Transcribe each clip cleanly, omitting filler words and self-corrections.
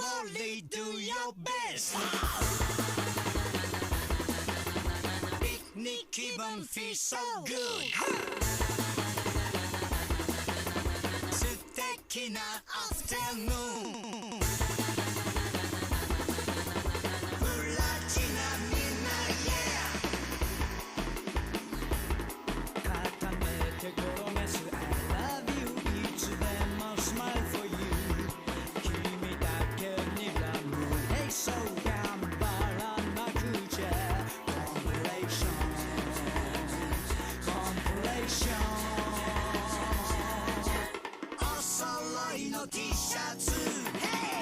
Bravely do your best ピクニック気分 feel so good 素敵なアフタヌーンプラチナみんな Yeah 固めて転がす I love you いつでも smile for you 君だけにラブ Hey so 頑張らなくちゃ Compilation Compilation お揃いの T シャツ Hey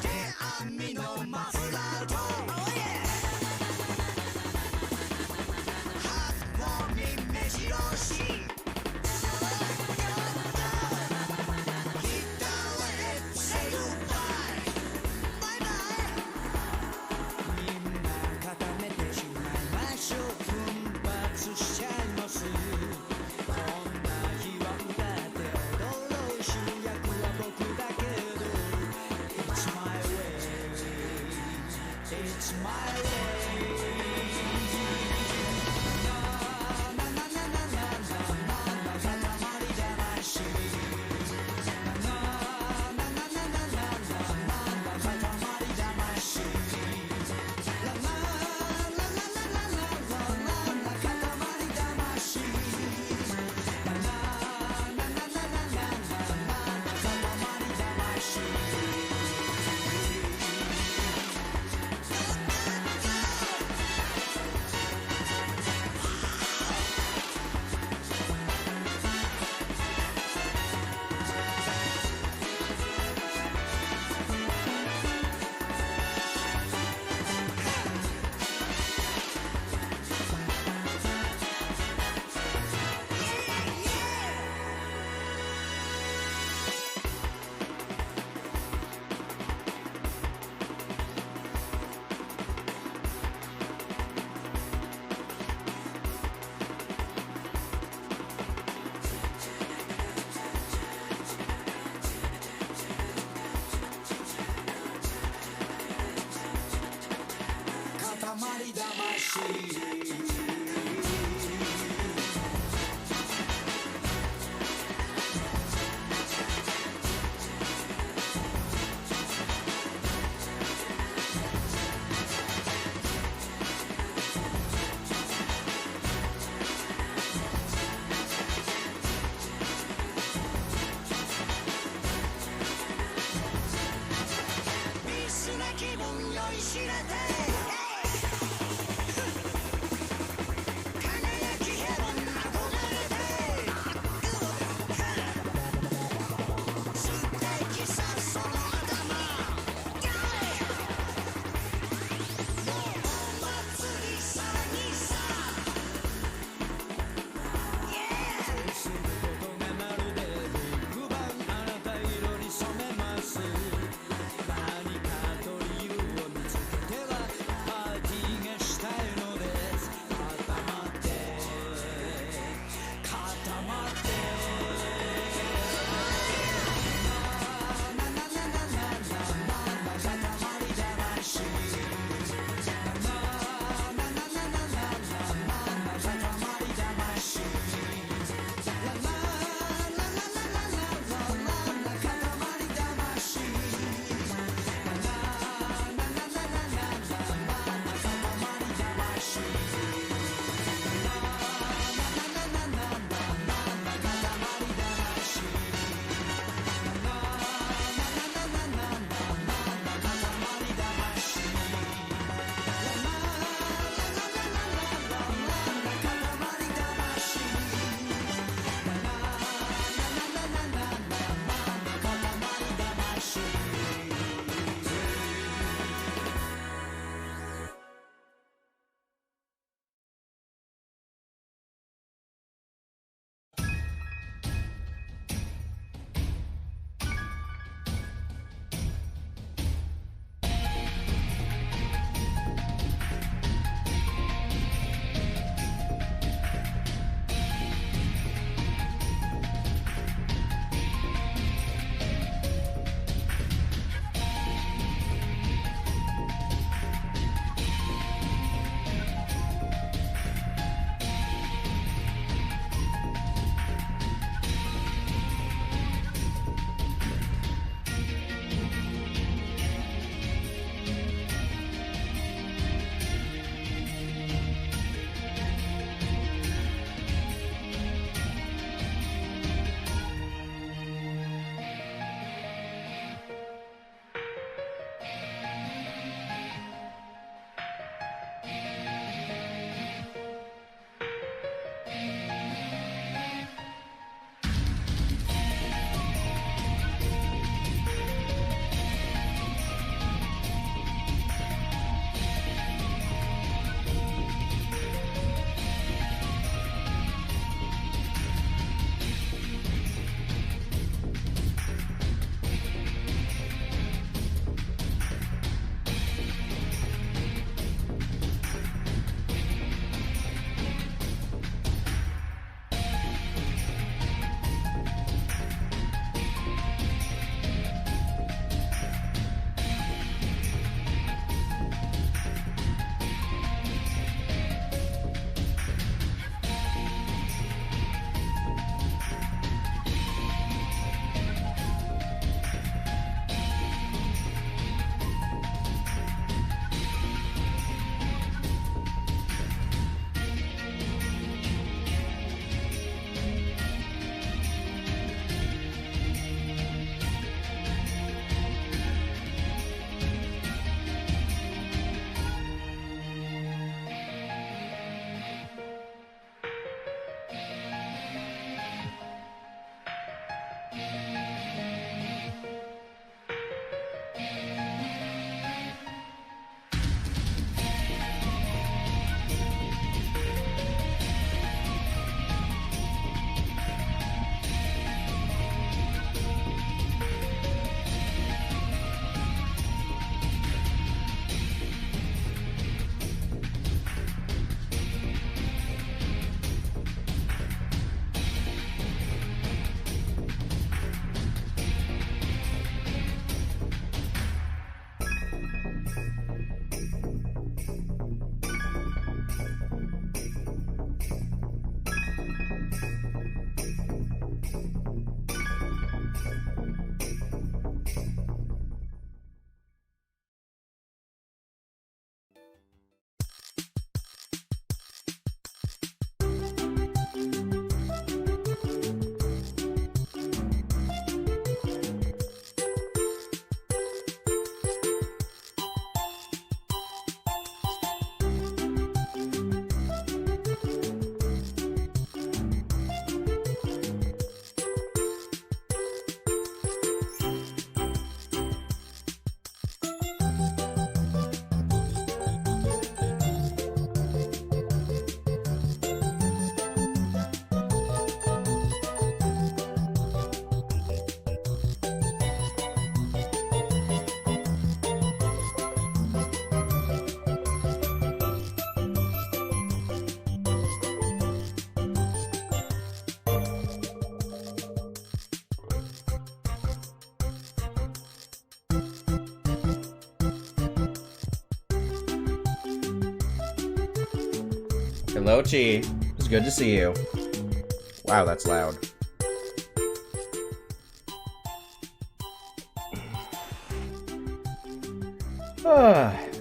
手編みのマフラーと Oh yeah ハートウォーミン目白押し塊魂ピースな気分酔いしれて Hello, Chi. It's good to see you. Wow, that's loud.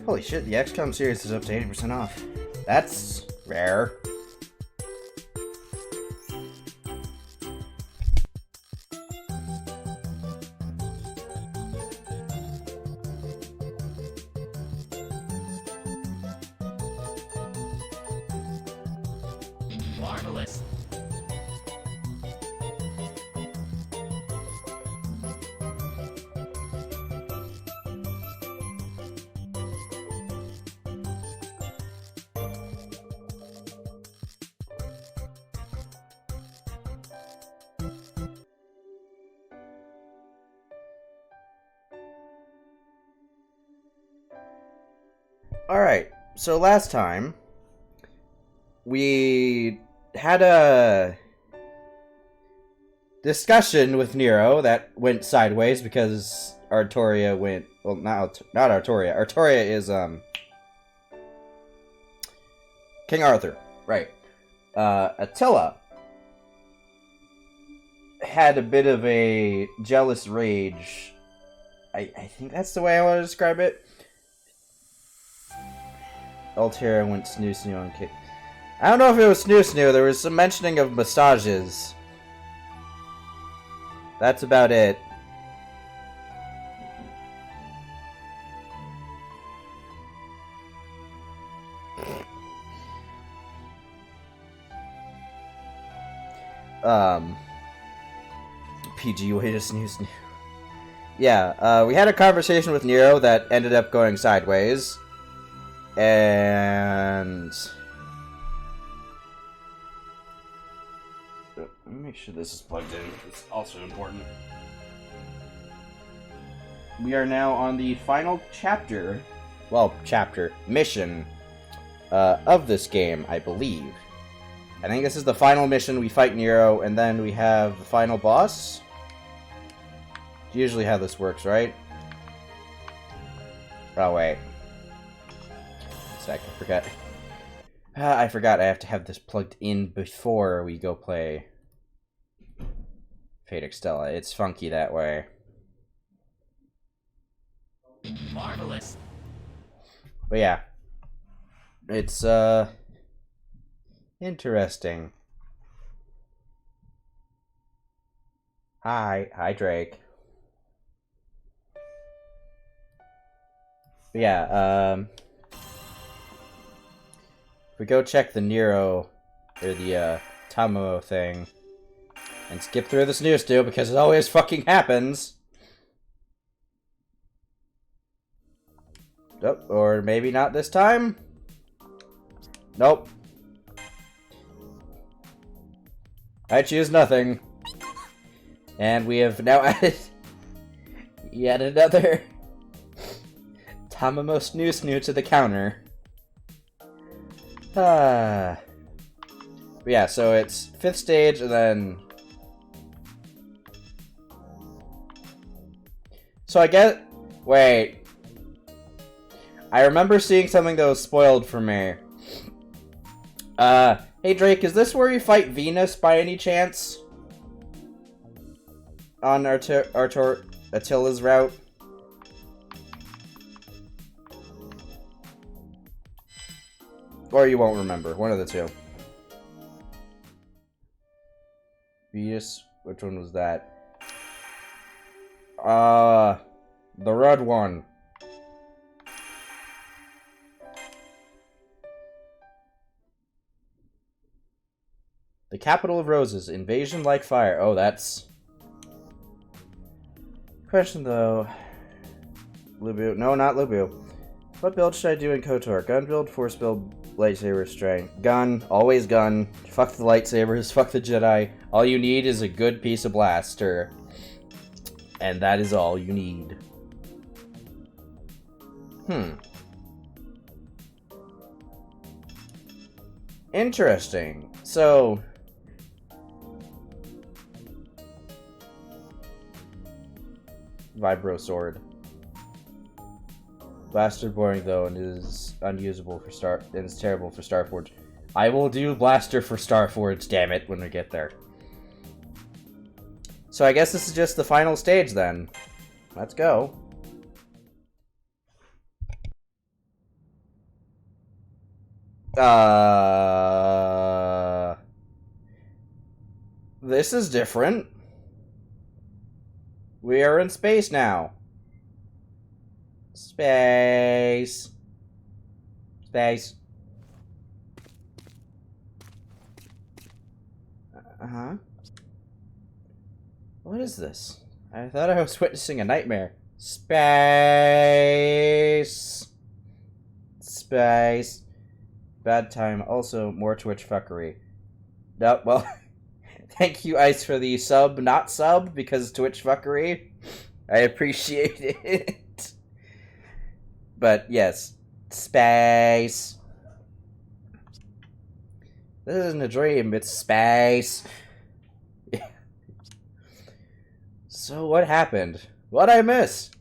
Holy shit, the XCOM series is up to 80% off. That's rare. Marvelous. Alright, so last time, we had a discussion with Nero that went sideways because Artoria went... Well, not Artoria. Artoria is, King Arthur. Right. Attila had a bit of a jealous rage. I think that's the way I want to describe it. Altera went snoo on Kit. I don't know if it was snoo. There was some mentioning of massages. That's about it. PG way to snoo. Yeah, we had a conversation with Nero that ended up going sideways. And... Let me make sure this is plugged in. It's also important. We are now on the final chapter. Well, mission of this game, I believe. I think this is the final mission. We fight Nero, and then we have the final boss. It's usually how this works, right? Oh, wait. I forgot. I forgot I have to have this plugged in before we go play Fate Extella. It's funky that way. Marvelous. But yeah. It's, interesting. Hi, Drake. But yeah, if we go check the Nero, or the, Tamamo thing, and skip through this news too, because it always fucking happens. Oh, or maybe not this time? Nope. I choose nothing. And we have now added yet another Tamamo Snoo to the counter. But yeah, so it's 5th stage, and then... So I get... Wait. I remember seeing something that was spoiled for me. Hey Drake, is this where you fight Venus by any chance? On Attila's route? Or you won't remember. One of the two. Venus? Which one was that? The red one. The capital of roses. Invasion like fire. Oh, that's... Question though. Lubu. No, not Lubu. What build should I do in KOTOR? Gun build, force build, lightsaber, strength. Gun. Always gun. Fuck the lightsabers. Fuck the Jedi. All you need is a good piece of blaster. And that is all you need. Interesting. So... Vibro sword. Blaster boring though, and is unusable for and is terrible for Starforge. I will do Blaster for Starforge, damn it, when we get there. So I guess this is just the final stage then. Let's go. This is different. We are in space now. Space. Space. Uh-huh. What is this? I thought I was witnessing a nightmare. Space. Space. Bad time. Also, more Twitch fuckery. No, well, thank you, Ice, for the sub, not sub, because Twitch fuckery. I appreciate it. But, yes. Space. This isn't a dream, it's space. So what happened? What'd I miss?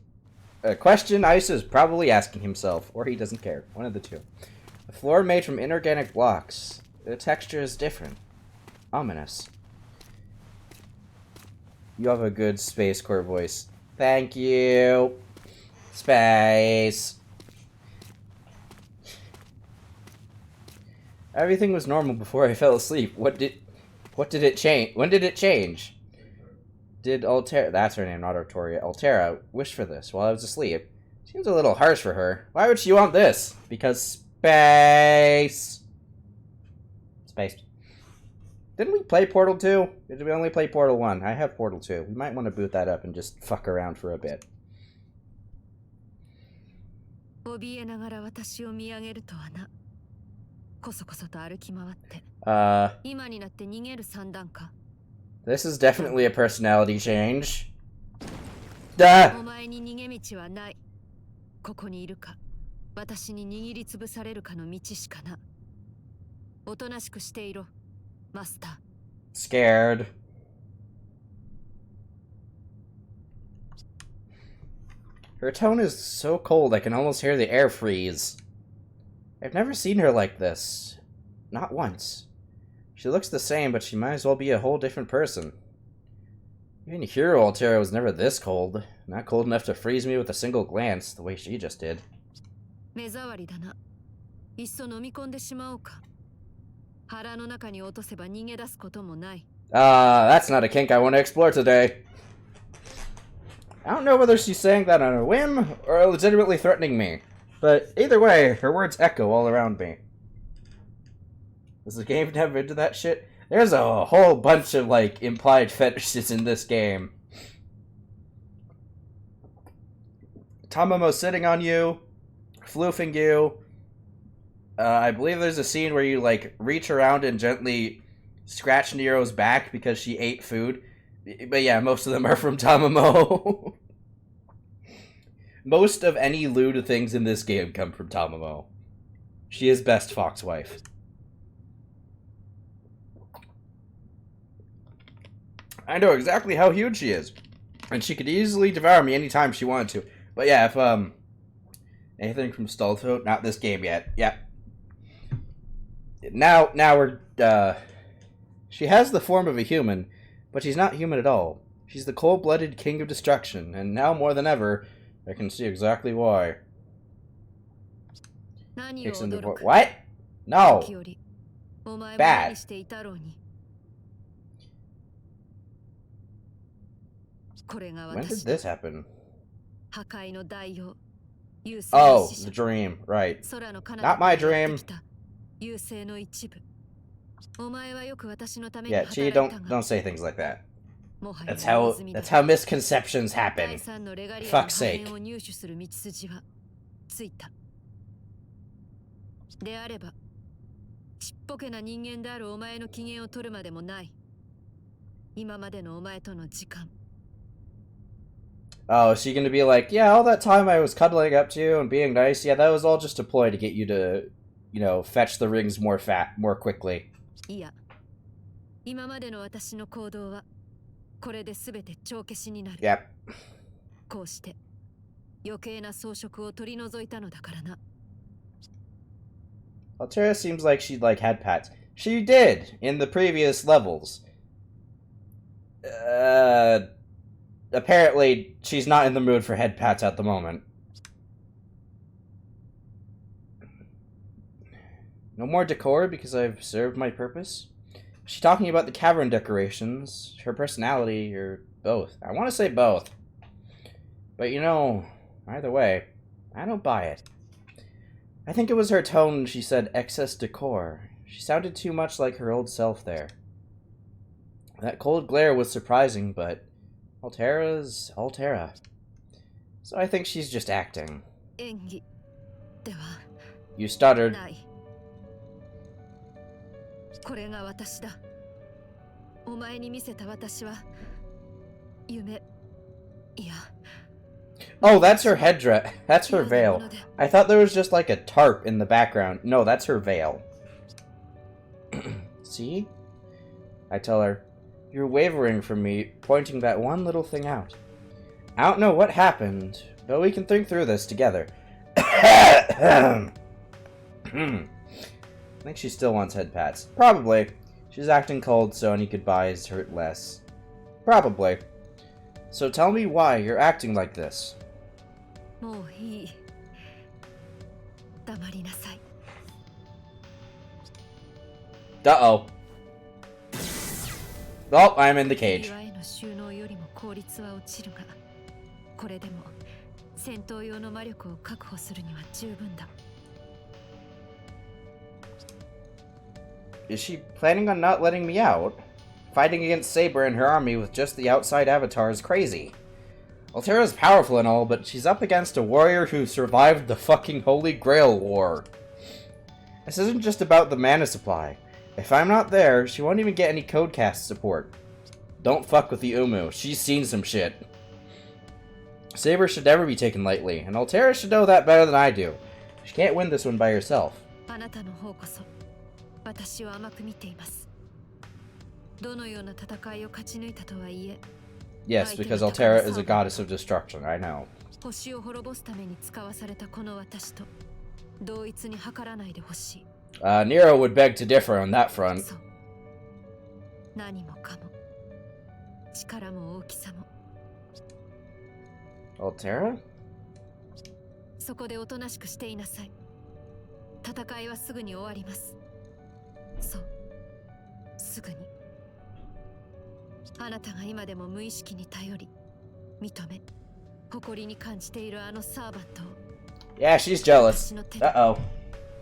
A question Ice is probably asking himself, or he doesn't care. One of the two. A floor made from inorganic blocks. The texture is different. Ominous. You have a good Space Core voice. Thank you. Space. Everything was normal before I fell asleep. What did it change? When did it change? Did Altera, that's her name, not Artoria, Altera, wish for this while I was asleep? Seems a little harsh for her. Why would she want this? Because space. Space. Didn't we play Portal 2? Or did we only play Portal 1? I have Portal 2. We might want to boot that up and just fuck around for a bit. 怯えながら私を見上げるとはな。こそこそと歩き回って。今になって逃げる算段か。This is definitely a personality change. Duh! お前に逃げ道はない。ここにいるか、私に握りつぶされるかの道しかな。おとなしくしていろ、マスター。Scared. Her tone is so cold I can almost hear the air freeze. I've never seen her like this. Not once. She looks the same, but she might as well be a whole different person. Even Hero Altera was never this cold. Not cold enough to freeze me with a single glance, the way she just did. 目障りだな。いっそ飲み込んでしまおうか。腹の中に落とせば逃げ出すこともない。That's not a kink I want to explore today. I don't know whether she's saying that on a whim or legitimately threatening me. But either way, her words echo all around me. Does the game have into that shit? There's a whole bunch of, like, implied fetishes in this game. Tamamo sitting on you, floofing you. I believe there's a scene where you, like, reach around and gently scratch Nero's back because she ate food. But yeah, most of them are from Tamamo. Most of any lewd things in this game come from Tamamo. She is best fox wife. I know exactly how huge she is. And she could easily devour me anytime she wanted to. But yeah, if, anything from Stolto? Not this game yet. Yeah. Now we're, she has the form of a human, but she's not human at all. She's the cold-blooded king of destruction, and now more than ever, I can see exactly why. What? No! Bad. When did this happen? Oh, the dream, right. Not my dream. Yeah, Chi, don't say things like that. That's how misconceptions happen. Fuck's sake. であれば、ちっぽけな人間であるお前の機嫌を取るまでもない。今までのお前との時間。Oh, is she gonna be like, yeah, all that time I was cuddling up to you and being nice, yeah, that was all just a ploy to get you to, you know, fetch the rings more quickly. いや、今までの私の行動は、これで全て帳消しになる。Yep. こうして、余計な装飾を取り除いたのだからな。Altera seems like she'd like head pats. She did in the previous levels. Apparently, she's not in the mood for head pats at the moment. No more decor because I've served my purpose? Is she talking about the cavern decorations, her personality, or both? I want to say both. But you know, either way, I don't buy it. I think it was her tone when she said excess decor. She sounded too much like her old self there. That cold glare was surprising, but Altera's Altera. So I think she's just acting. 演技では You stuttered. ない。これが私だ。お前に見せた私は夢。いや。 Oh, that's her headdress. That's her veil. I thought there was just like a tarp in the background. No, that's her veil. See? I tell her, you're wavering from me, pointing that one little thing out. I don't know what happened, but we can think through this together. I think she still wants head pats. Probably. She's acting cold, so any goodbyes hurt less. Probably. So tell me why you're acting like this. もういい。黙りなさい。 Uh-oh. Oh, I'm in the cage. 岩への収納よりも効率は落ちるが、これでも戦闘用の魔力を確保するには十分だ。 Is she planning on not letting me out? Fighting against Saber and her army with just the outside avatar is crazy. Altera's powerful and all, but she's up against a warrior who survived the fucking Holy Grail War. This isn't just about the mana supply. If I'm not there, she won't even get any codecast support. Don't fuck with the Umu. She's seen some shit. Saber should never be taken lightly, and Altera should know that better than I do. She can't win this one by herself. あなたの方こそ私を甘く見ています。どのような戦いを勝ち抜いたとはいえ。 Yes, because Altera is a goddess of destruction, I know. 星を滅ぼすために使わされたこの私と同一に計らないでほしい。 Nero would beg to differ on that front. そう。何もかも力も大きさも。 Altera? そこでおとなしくしていなさい。戦いはすぐに終わります。そう、すぐに。あなたが今でも無意識に頼り、認め、誇りに感じているあのサーバントを。 Yeah, she's jealous. Uh-oh.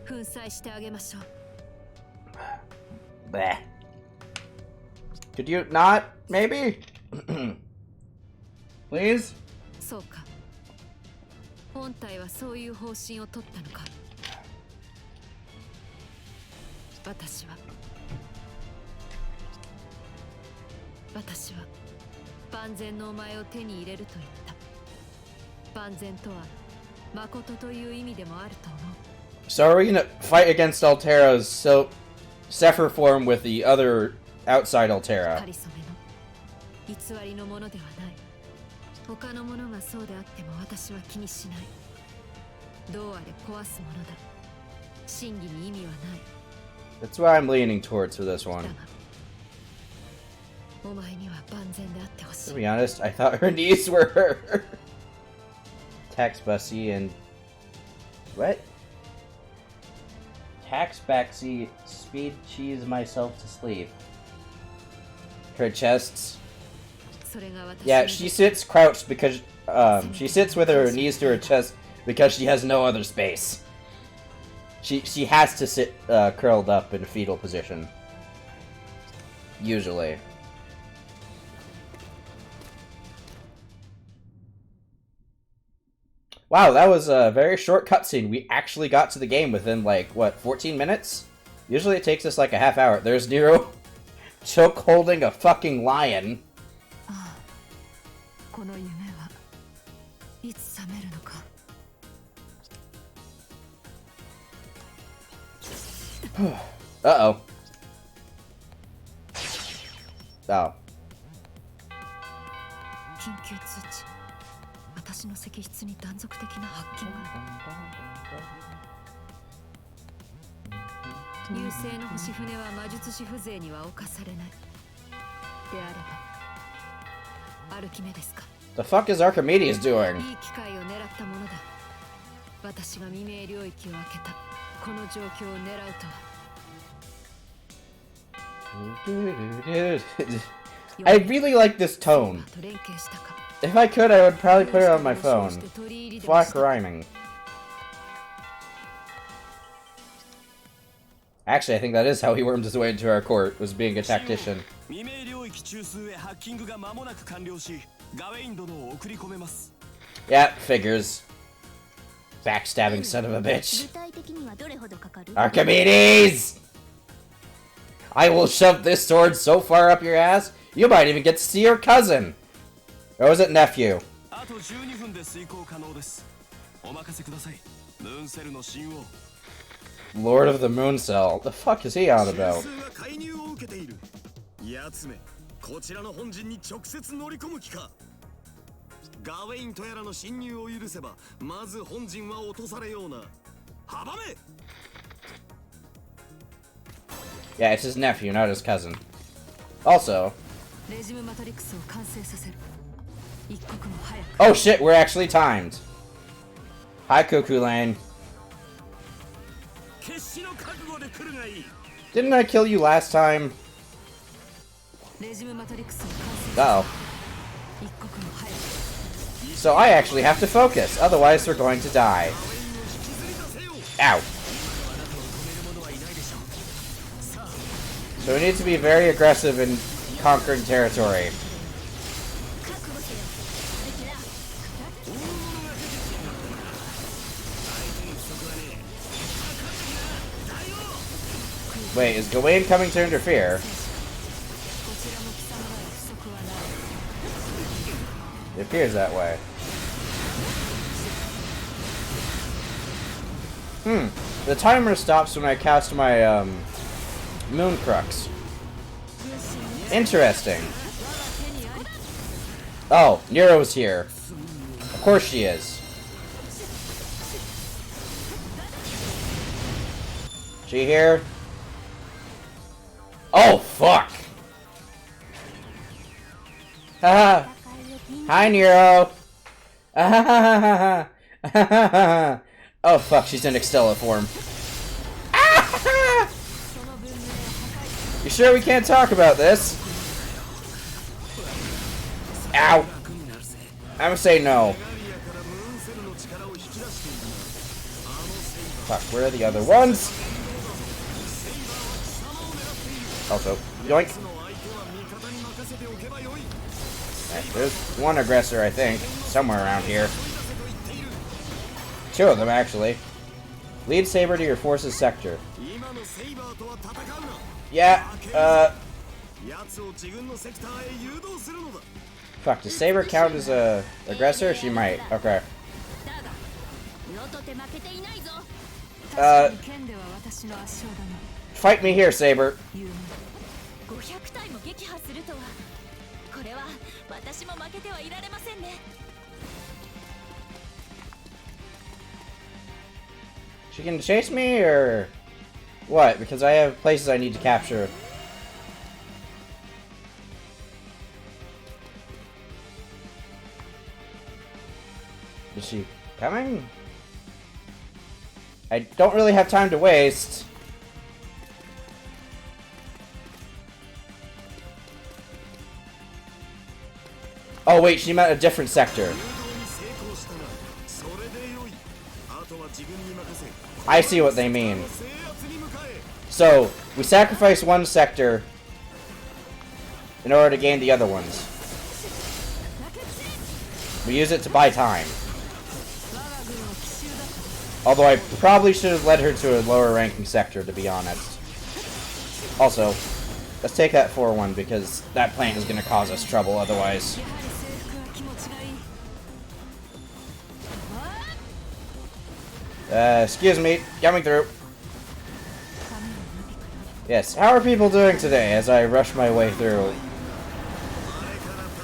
粉砕してあげましょう。 Bleh. Could you not, maybe? Please? そうか。本体はそういう方針を取ったのか。私は万全のお前を手に入れると言った。万全とは誠という意味でもあると思う。 So are we gonna fight against Altera's Sepher form with the other outside Altera? 仮初めの偽りのものではない。他のものがそうであっても私は気にしない。どうあれ壊すものだ。真偽に意味はない。 That's what I'm leaning towards for this one. だがお前には万全であってほし To い。 be honest, I thought her knees were her. Tax Bussy and... What? Tax Baxy, speed cheese myself to sleep. Her chests. それが私 Yeah, の she sits crouched because... she sits with her knees to her chest because she has no other space. She has to sit curled up in a fetal position. Usually. Wow, that was a very short cutscene. We actually got to the game within, like, what, 14 minutes? Usually it takes us like a half hour. There's Nero choke holding a fucking lion. ああ、この夢はいつ覚めるのか。 Uh-oh. Oh. 緊急通知。私の石室に断続的なハッキング。流星の星船は魔術師風情には侵されない。であれば、アルキメですか。The fuck is Archimedes doing? いい機会を狙ったものだ。私が未明領域を開けたこの状況を狙うとは。I really like this tone. If I could, I would probably put it on my phone. Flock rhyming. Actually, I think that is how he wormed his way into our court, was being a tactician. Yeah, figures. Backstabbing son of a bitch. Archimedes! I will shove this sword so far up your ass, you might even get to see your cousin! Or was it nephew? Lord of the Moon Cell. The fuck is he on about? Yeah, it's his nephew, not his cousin. Also... Oh shit, we're actually timed. Hi, Cuckoo Lane. Didn't I kill you last time? Uh-oh. So I actually have to focus, otherwise we're going to die. Ow. So we need to be very aggressive in conquering territory. Wait, is Gawain coming to interfere? It appears that way. The timer stops when I cast my, Moon Crux. Interesting. Oh, Nero's here. Of course she is. She here? Oh, fuck! Haha! Hi, Nero! Oh, fuck, she's in Extella form. You sure we can't talk about this? Ow! I'm gonna say no. Fuck, where are the other ones? Also, yoink. Right, there's one aggressor, I think, somewhere around here. Two of them, actually. Lead Saber to your forces sector. Yeah, fuck, does Saber count as a aggressor? She might. Okay. Fight me here, Saber. She can chase me, or what? Because I have places I need to capture. Is she coming? I don't really have time to waste. Oh wait, she meant a different sector. I see what they mean. So, we sacrifice one sector in order to gain the other ones. We use it to buy time. Although I probably should have led her to a lower ranking sector, to be honest. Also, let's take that 4-1 because that plant is going to cause us trouble otherwise. Excuse me, coming through. Yes, how are people doing today as I rush my way through?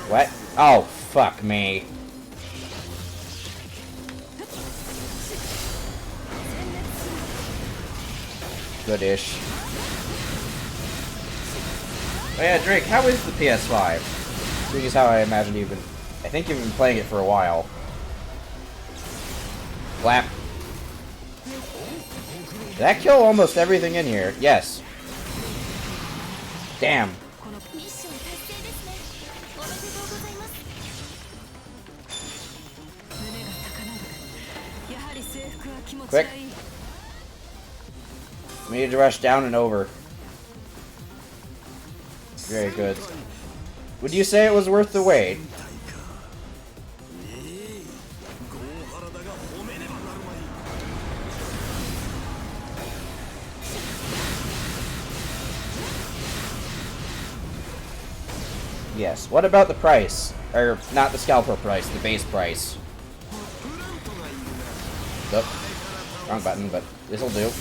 What? Oh, fuck me. Goodish. Oh yeah, Drake, how is the PS5? Seeing as how I imagine I think you've been playing it for a while. Flap. Did that kill almost everything in here? Yes. Damn. ミッション達成ですね。おめでとうございます。胸が高鳴る。やはり制服は気持ちがいい。 We need to rush down and over. Very good. Would you say it was worth the wait? Yes. What about the price? Or, not the scalper price, the base price. Nope. Wrong button, but this'll do.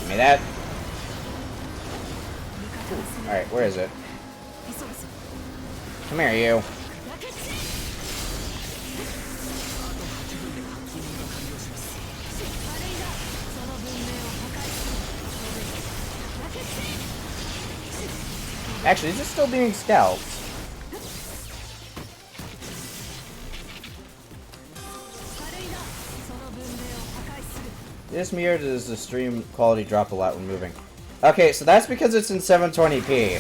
Give me that. Alright, where is it? Come here, you. Actually, is it still being scalped? This mirror does the stream quality drop a lot when moving. Okay, so that's because it's in 720p.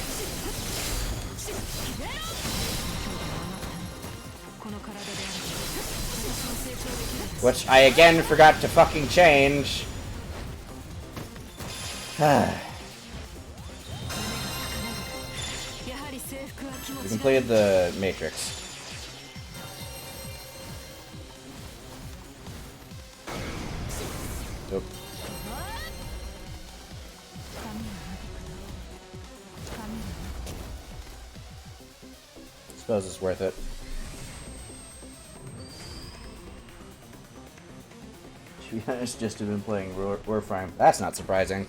Which I again forgot to fucking change. We completed the Matrix. Oop. Suppose it's worth it. To be honest, just have been playing Warframe. That's not surprising.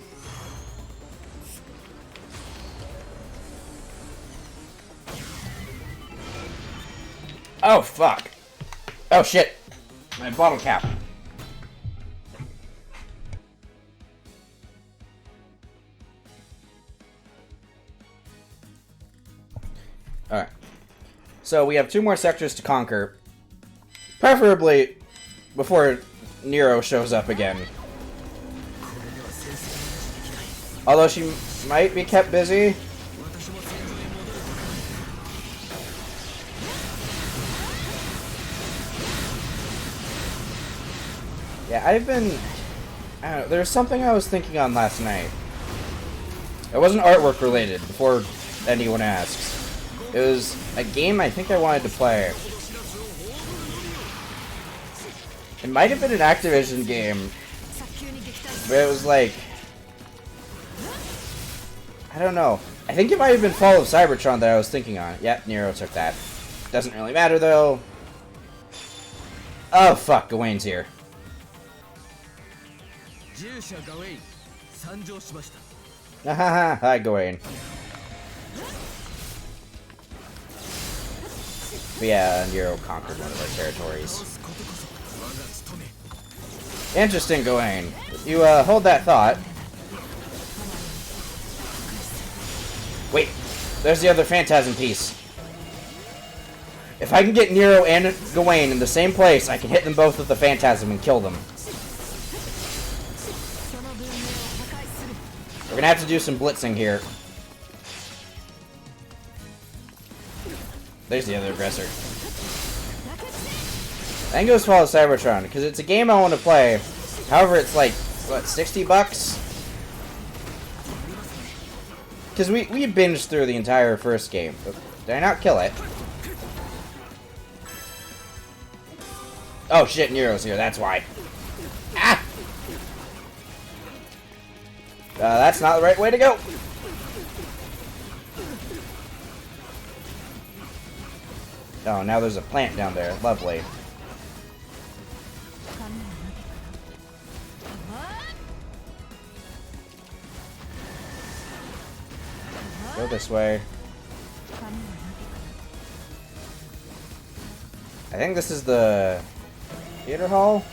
Oh, fuck. Oh, shit. My bottle cap. Alright. So, we have 2 more sectors to conquer. Preferably before Nero shows up again. Although she might be kept busy. Yeah, I don't know, there's something I was thinking on last night. It wasn't artwork related, before anyone asks. It was a game I think I wanted to play. It might have been an Activision game, but it was like, I don't know. I think it might have been Fall of Cybertron that I was thinking on. Yep, Nero took that. Doesn't really matter though. Oh fuck, Gawain's here. Hahaha, hi Gawain. But yeah, Nero conquered one of our territories. Interesting, Gawain. You, hold that thought. Wait, there's the other Phantasm piece. If I can get Nero and Gawain in the same place, I can hit them both with the Phantasm and kill them. We're gonna have to do some blitzing here. There's the other aggressor. I think it was Fall of Cybertron, because it's a game I want to play. However, it's like, what, 60 bucks? Because we binged through the entire first game. Did I not kill it? Oh shit, Nero's here, that's why. Ah! That's not the right way to go. Oh, now there's a plant down there. Lovely. Go this way. I think this is the Theater hall?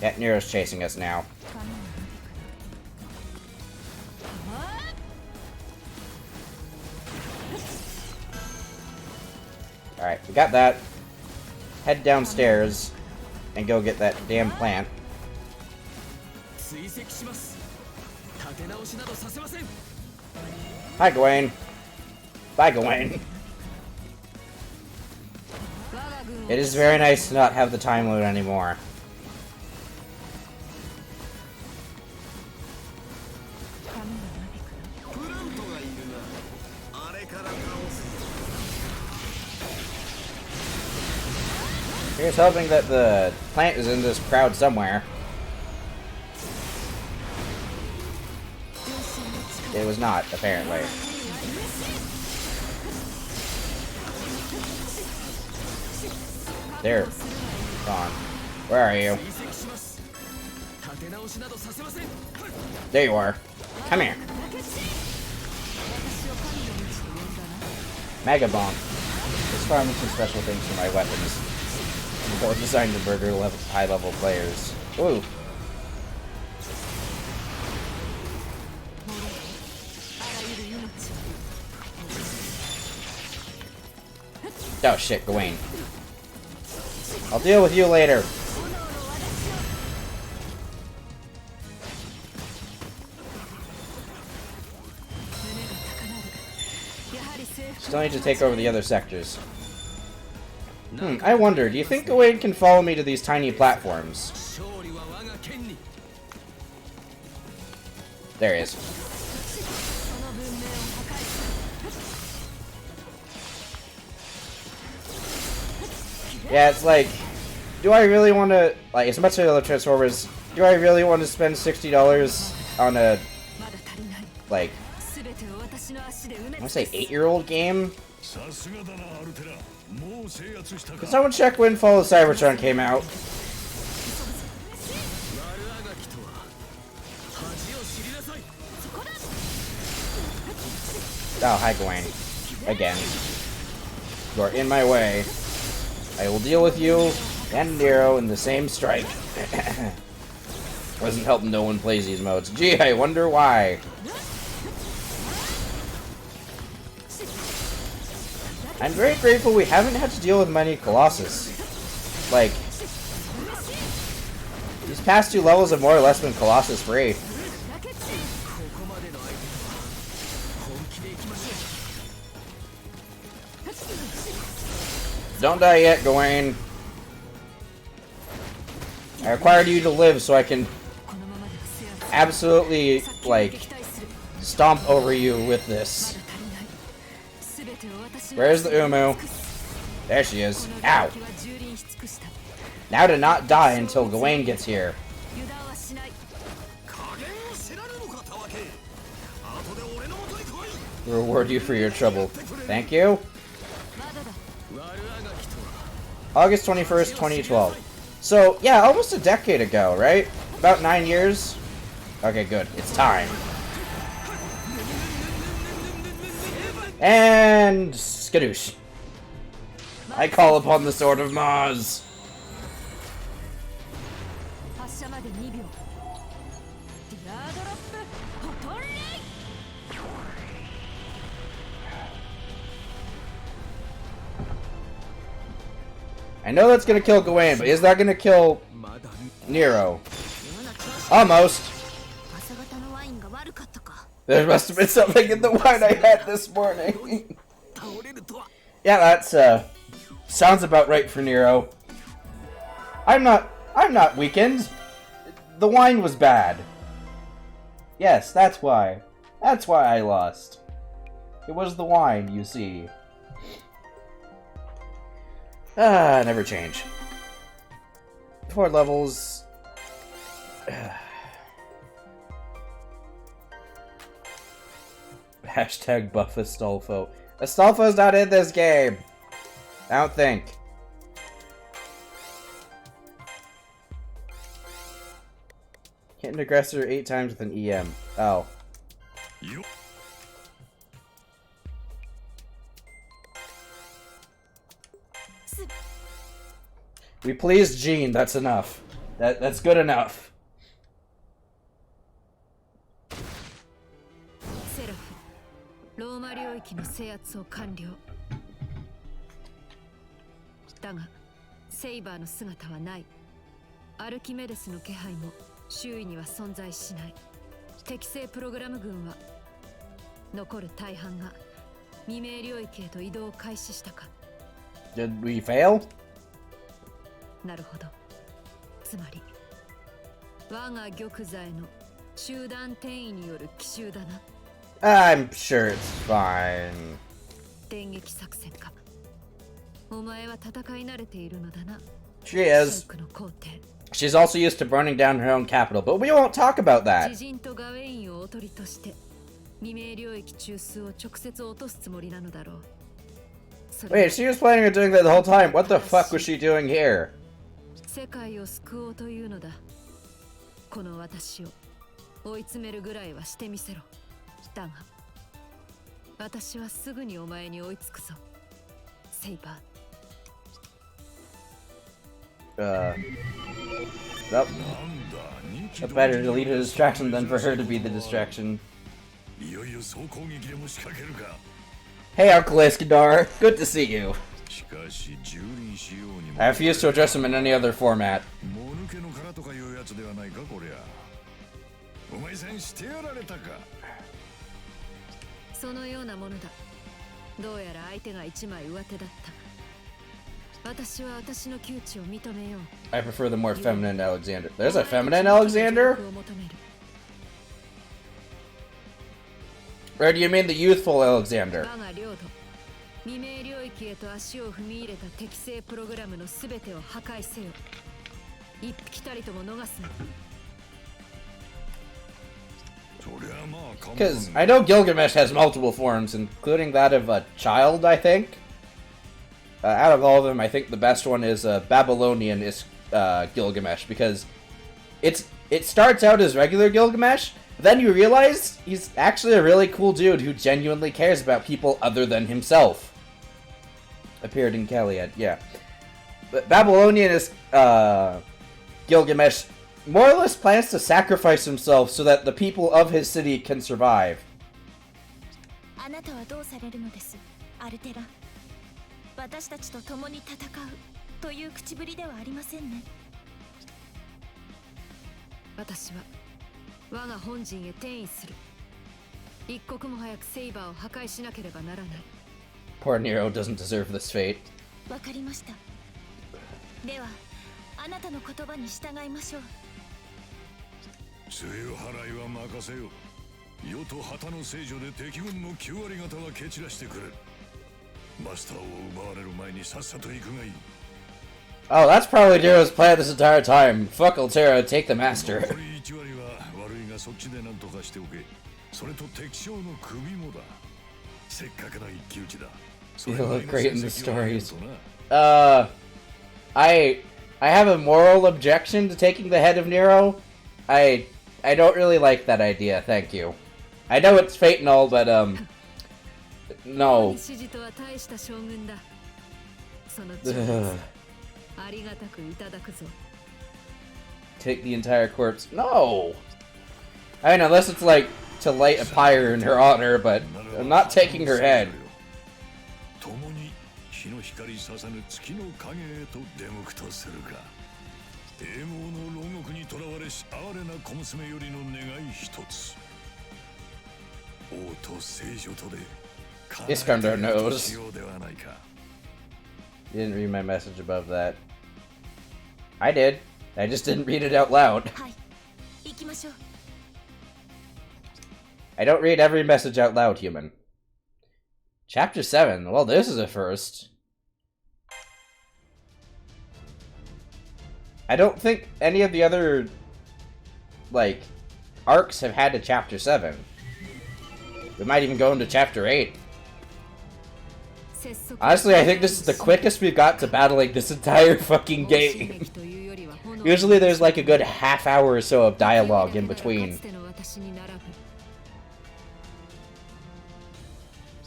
Yeah, Nero's chasing us now. Alright, we got that. Head downstairs and go get that damn plant. Hi, Gawain. Bye, Gawain. It is very nice to not have the time limit anymore. Here's hoping that the plant is in this crowd somewhere. It was not, apparently. There. Gone. Where are you? There you are. Come here. Mega Bomb. This farming some special things for my weapons. More designed to murder high-level players. Ooh. Oh shit, Gawain. I'll deal with you later. Still need to take over the other sectors. I wonder, do you think Gawain can follow me to these tiny platforms? There he is. Yeah, it's like, do I really want to, like, as much as other Transformers, do I really want to spend $60 on a, like, I want to say 8-year-old game? Can someone check when Fall of Cybertron came out? Oh, hi, Gawain. Again. You are in my way. I will deal with you and Nero in the same strike. Doesn't help no one plays these modes. Gee, I wonder why. I'm very grateful we haven't had to deal with many Colossus. Like, these past 2 levels have more or less been Colossus free. Don't die yet, Gawain. I required you to live so I can absolutely, like, stomp over you with this. Where's the Umu? There she is. Ow! Now to not die until Gawain gets here. Reward you for your trouble. Thank you. August 21st, 2012. So, yeah, almost a decade ago, right? About 9 years? Okay, good. It's time. And skadoosh. I call upon the Sword of Mars. I know that's gonna kill Gawain, but is that gonna kill Nero? Almost. There must have been something in the wine I had this morning. Yeah, that's sounds about right for Nero. I'm not weakened. The wine was bad. Yes, that's why. That's why I lost. It was the wine, you see. Never change. 4 levels. Hashtag buff Astolfo. Astolfo's not in this game. I don't think. Hit an aggressor 8 times with an EM. Oh. We pleased Jean, that's enough. That's good enough. セラフ、ローマ領域の制圧を完了。だが、セイバーの姿はない。アルキメデスの気配も周囲には存在しない。適正プログラム軍は残る大半が未明領域へと移動を開始したか。 Did we fail? なるほど。つまり我が玉座への集団転移による奇襲だな。I'm sure it's fine. 電撃作戦か。お前は戦い慣れているのだな。 She is. シェイクの皇帝。 She's also used to burning down her own capital, but we won't talk about 知 that. 人とガウェインをおとりとして未明領域中枢を直接落とすつもりなのだろう。それは Wait, she was planning on doing that the whole time. What the fuck was she doing here? 世界を救おうというのだ。この私を追い詰めるぐらいはしてみせろ。だが私はすぐにお前に追いつくぞ、セイバー。Nope. It's better to lead a distraction than for her to be the distraction. Hey, Uncle Iskandar. Good to see you. I refuse to address him in any other format. そのようなものだ。どうやら相手が一枚上手だった。私は私の窮地を認めよう。 I prefer the more feminine Alexander. There's a feminine Alexander? Or do you mean the youthful Alexander? 我が領土、未明領域へと足を踏み入れた適正プログラムのすべてを破壊せよ。一匹たりとも逃すな。 Because I know Gilgamesh has multiple forms, including that of a child, I think. Out of all of them, I think the best one is Babylonian Gilgamesh, because it starts out as regular Gilgamesh, but then you realize he's actually a really cool dude who genuinely cares about people other than himself. Appeared in Kaliad, yeah. But Babylonian is Gilgamesh more or less plans to sacrifice himself so that the people of his city can survive. あなたはどうされるのです、アルテラ。私たちと共に戦うという口ぶりではありませんね。私は我が本陣へ転移する。一刻も早くセイバーを破壊しなければならない。 Poor Nero doesn't deserve this fate. わかりました。では、あなたの言葉に従いましょう。杖払いは任せよ。世と旗の聖女で敵軍の9割方は蹴散らしてくれ。マスターを奪われる前にさっさと行くがいい。 Oh, that's probably Nero's plan this entire time. Fuck Altera, take the master. 残り1割は悪いがそっちで何とかしておけ。それと敵将の首もだ。せっかくの一騎打ちだ。 You look great in the stories. I have a moral objection to taking the head of Nero. I don't really like that idea, thank you. I know it's fate and all, but no. Take the entire corpse. No! I mean, unless it's like to light a pyre in her honor, but I'm not taking her head. 共に日の光ささぬ月の影へと出向くとするか。永劫の牢獄に囚われし哀れな小娘よりの願い一つ。王と聖女とで Iskandar knows. しようではないか。 You didn't read my message above that. I did. I just didn't read it out loud. はい、行きましょう。I don't read every message out loud, human. Chapter 7. Well, this is a first. I don't think any of the other, like, arcs have had a Chapter 7. We might even go into Chapter 8. Honestly, I think this is the quickest we've got to battling this entire fucking game. Usually there's like a good half hour or so of dialogue in between.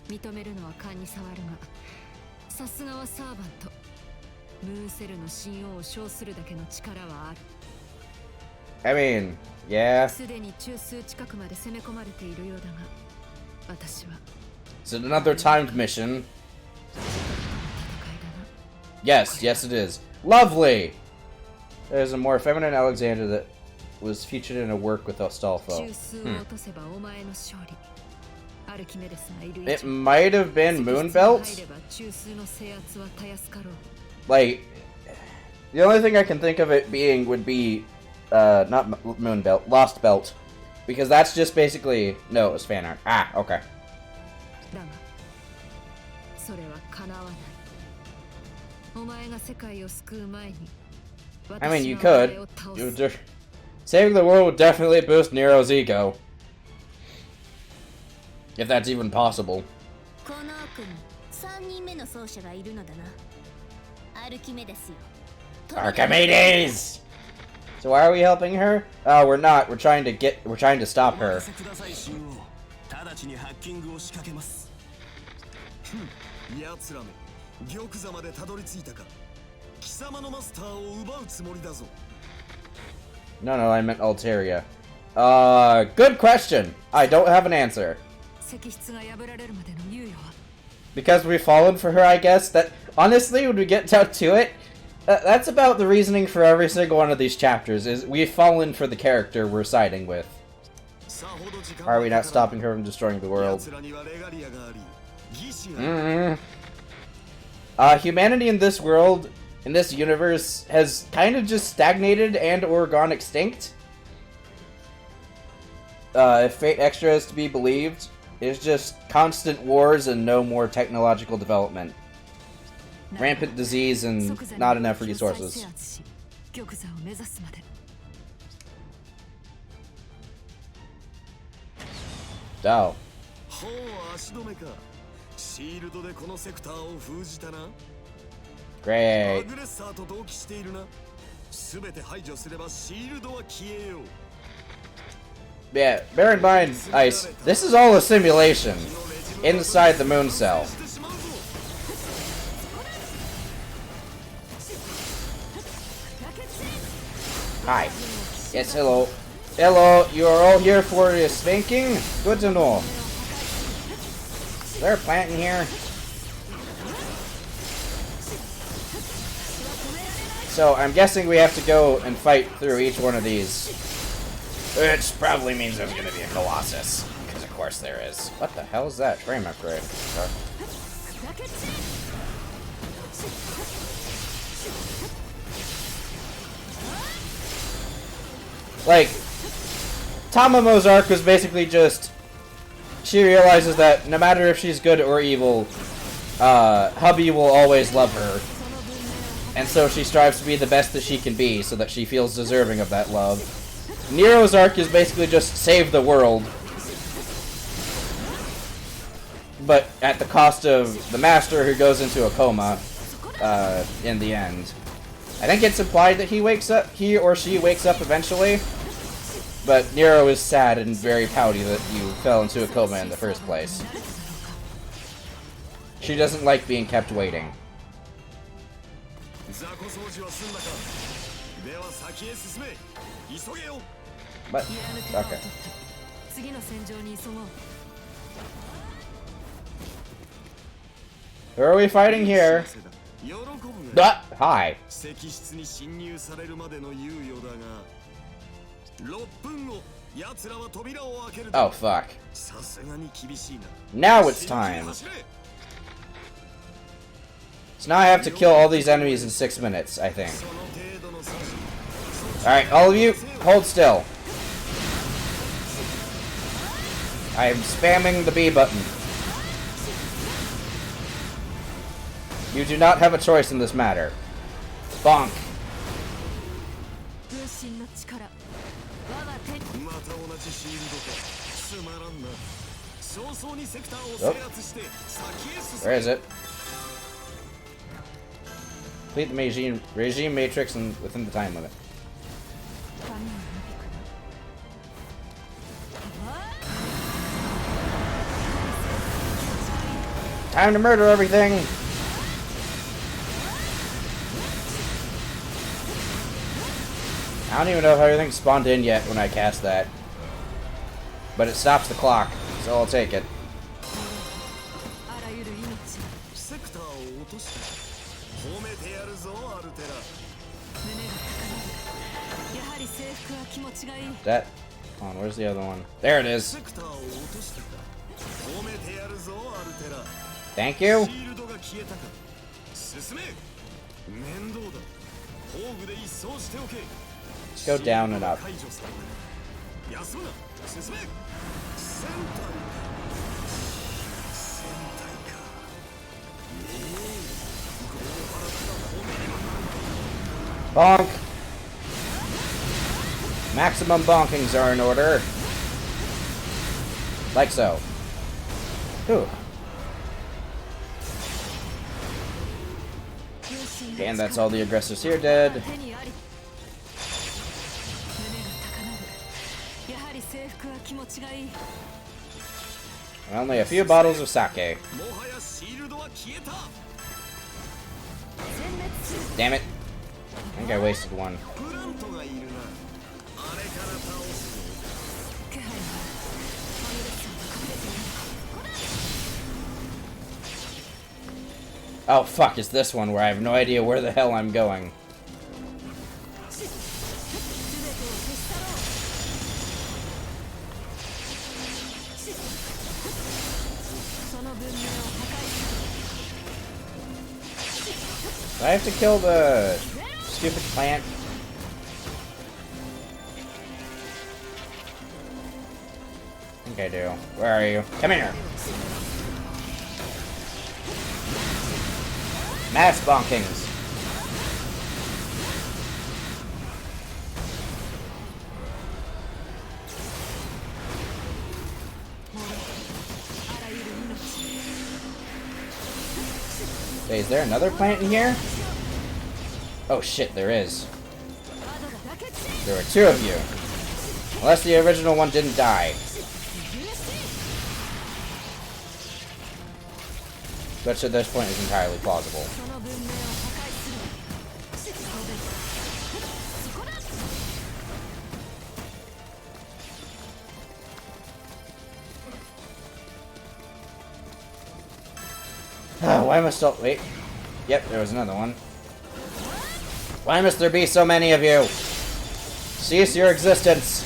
認めるのは勘に触るが、さすがはサーバント。ムーンセルの神王を称するだけの力はある。 I mean, yeah. すでに中枢近くまで攻め込まれているようだが、私は Is it another timed mission? 戦いだな。 Yes, yes it is. Lovely! There's a more feminine Alexander that was featured in a work with Astolfo. 中枢を落とせばお前の勝利。アルキメデスがいる以上 It might have been 入 Moonbelt? れば中枢の制圧はたやすかろう。 Like, the only thing I can think of it being would be, not Moonbelt, Lost Belt. Because that's just basically, no, it was fan art. Ah, okay. だが、それは叶わない。お前が世界を救う前に、 I mean, you 私はお前 could. を倒 You す。 would saving the world would definitely boost Nero's ego. If that's even possible. この奥に3人目の奏者がいるのだな。アルキメデスよ。 Archimedes! So why are we helping her? Oh, we're not. We're trying to stop her. ください神王。直ちにハッキングを仕掛けます。奴らめ、玉座までたどり着いたか。貴様のマスターを奪うつもりだぞ。 No, no, I meant Altaria. Good question. I don't have an answer. 石室が破られるまでの猶予は Because we've fallen for her, I guess. That honestly, when we get down to it, that's about the reasoning for every single one of these chapters. Is we've fallen for the character we're siding with. Why are we not stopping her from destroying the world? Humanity in this world, in this universe, has kind of just stagnated and or gone extinct. If Fate Extra is to be believed, it's just constant wars and no more technological development. Rampant disease and not enough resources. 玉座を目指すまで。 Oh. ほう足止めか。シールドでこのセクターを封じたな。 Great. アグレッサーと同期しているな。すべて排除すればシールドは消えよう。 Yeah, bear in mind, Ice, this is all a simulation inside the moon cell. Hi. Yes, hello. Hello, you are all here for a spanking? Good to know. Is there a plant in here? So, I'm guessing we have to go and fight through each one of these. Which probably means there's gonna be a Colossus. Because of course there is. What the hell is that? Frame upgrade. Okay. Like, Tamamo's arc was basically just... She realizes that no matter if she's good or evil, hubby will always love her. And so she strives to be the best that she can be so that she feels deserving of that love. Nero's arc is basically just save the world. But at the cost of the master who goes into a coma in the end. I think it's implied that he or she wakes up eventually. But Nero is sad and very pouty that you fell into a coma in the first place. She doesn't like being kept waiting. But, okay. 次の戦場に急ごう。 Who are we fighting here? Hi. 石室に侵入されるまでの猶予だが、6分後、奴らは扉を開ける。 Oh, fuck. さすがに厳しいな。 Now it's time. So now I have to kill all these enemies in 6 minutes, I think. Alright, all of you, hold still. I am spamming the B button. You do not have a choice in this matter. Bonk. 分身の力。我が手。また同じシールドか。つまらんな。早々にセクターを制圧して先へ進 Where is it? Complete the regime matrix within the time limit. Time to murder everything! I don't even know if everything spawned in yet when I cast that. But it stops the clock, so I'll take it. あらゆる命セクターを落とした褒めてやるぞアルテラ胸が高鳴るやはり制服は気持ちがいい That. Hold on, where's the other one? There it is. セクターを落としたか褒めてやるぞアルテラ Thank you. シールドが消えたか進め面倒だ宝具で一掃しておけ Let's go down and up. 解除された休むな進め戦隊かBonk! Maximum bonkings are in order. Like so. Ooh. And that's all the aggressors here dead. 手にあり胸が高鳴るやはり制服は気持ちがいい Only a few bottles of sake. もはやシールドは消えた Damn it. I think I wasted one. プラントがいるなあれから倒すぞ気配があるアムレッサーが隠れている Oh fuck, it's this one where I have no idea where the hell I'm going. 全てを消し去ろう その文明を破壊す Do I have to kill the stupid plant? I think I do. Where are you? Come here. Mass bonkings. Wait, is there another plant in here? Oh shit, there is. There were two of you. Unless the original one didn't die. Which at this point is entirely plausible. その文明を破壊する Why must all wait? Yep, there was another one. Why must there be so many of you? Cease your existence.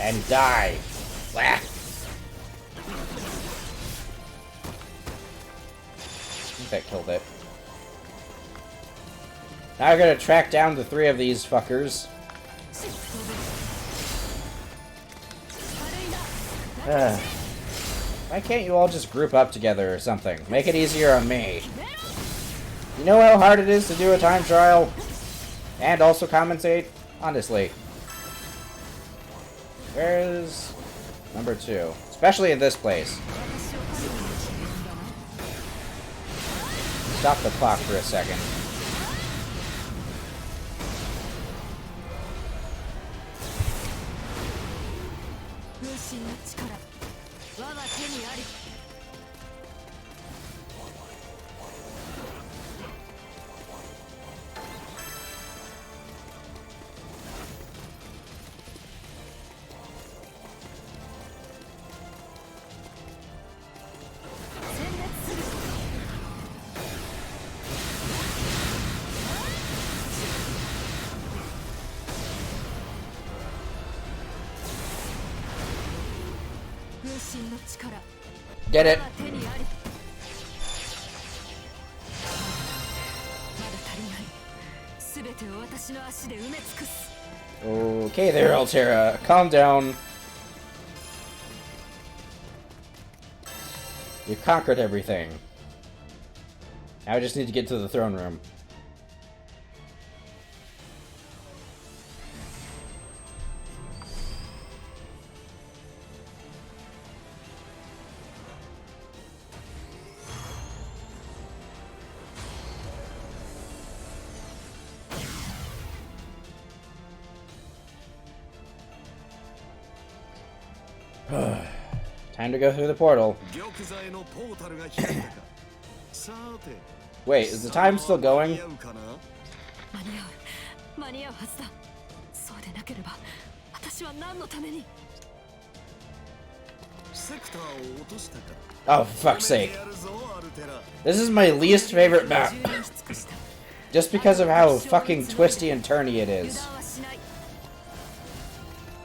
And die. Blah. I think that killed it. Now I gotta track down the three of these fuckers. Why can't you all just group up together or something? Make it easier on me. You know how hard it is to do a time trial? And also compensate? Honestly. Where's number 2? Especially in this place. Stop the clock for a second. Get it. Okay there, Altera. Calm down. You conquered everything. Now I just need to get to the throne room. Time to go through the portal. 玉座へのポータルが開いたか。さて。 Wait, is the time still going? 間に合う間に合うはずだ。そうでなければ私は何のために。セクターを落としたか。 Oh, for fuck's sake. This is my least favorite map. Just because of how fucking twisty and turny it is.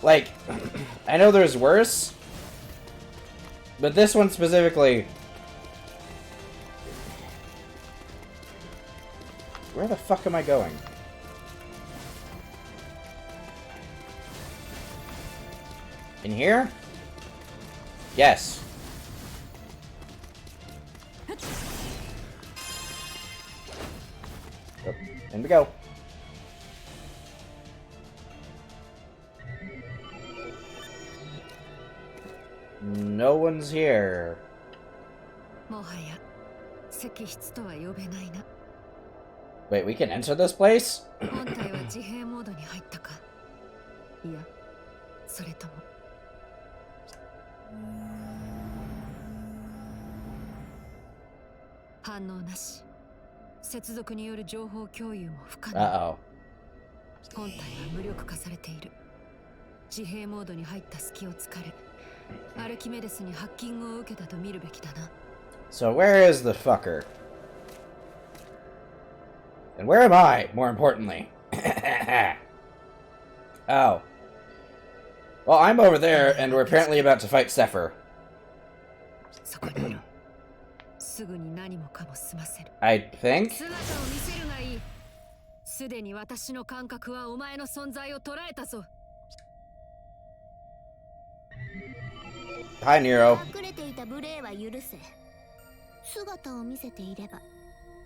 Like, I know there's worse, but this one specifically... Where the fuck am I going? In here? Yes. Oh, in we go. No one's here. もはや石室とは呼べないな。 Wait, we can enter this place? 本体は自閉モードに入ったか。いや、それとも。反応なし。接続による情報共有も不可能。Uh-oh. 本体は無力化されている。自閉モードに入った隙を突かれ、アルキメデスにハッキングを受けたと見るべきだな。So where is the fucker? And where am I, more importantly? Oh. Well, I'm over there, and we're apparently about to fight Sepher. そこにいる。すぐに何もかも済ませる。I think? 姿を見せるがいい。すでに私の感覚はお前の存在を捉えたぞ。 Hi, Nero. 隠れていた無礼は許せ。姿を見せていれば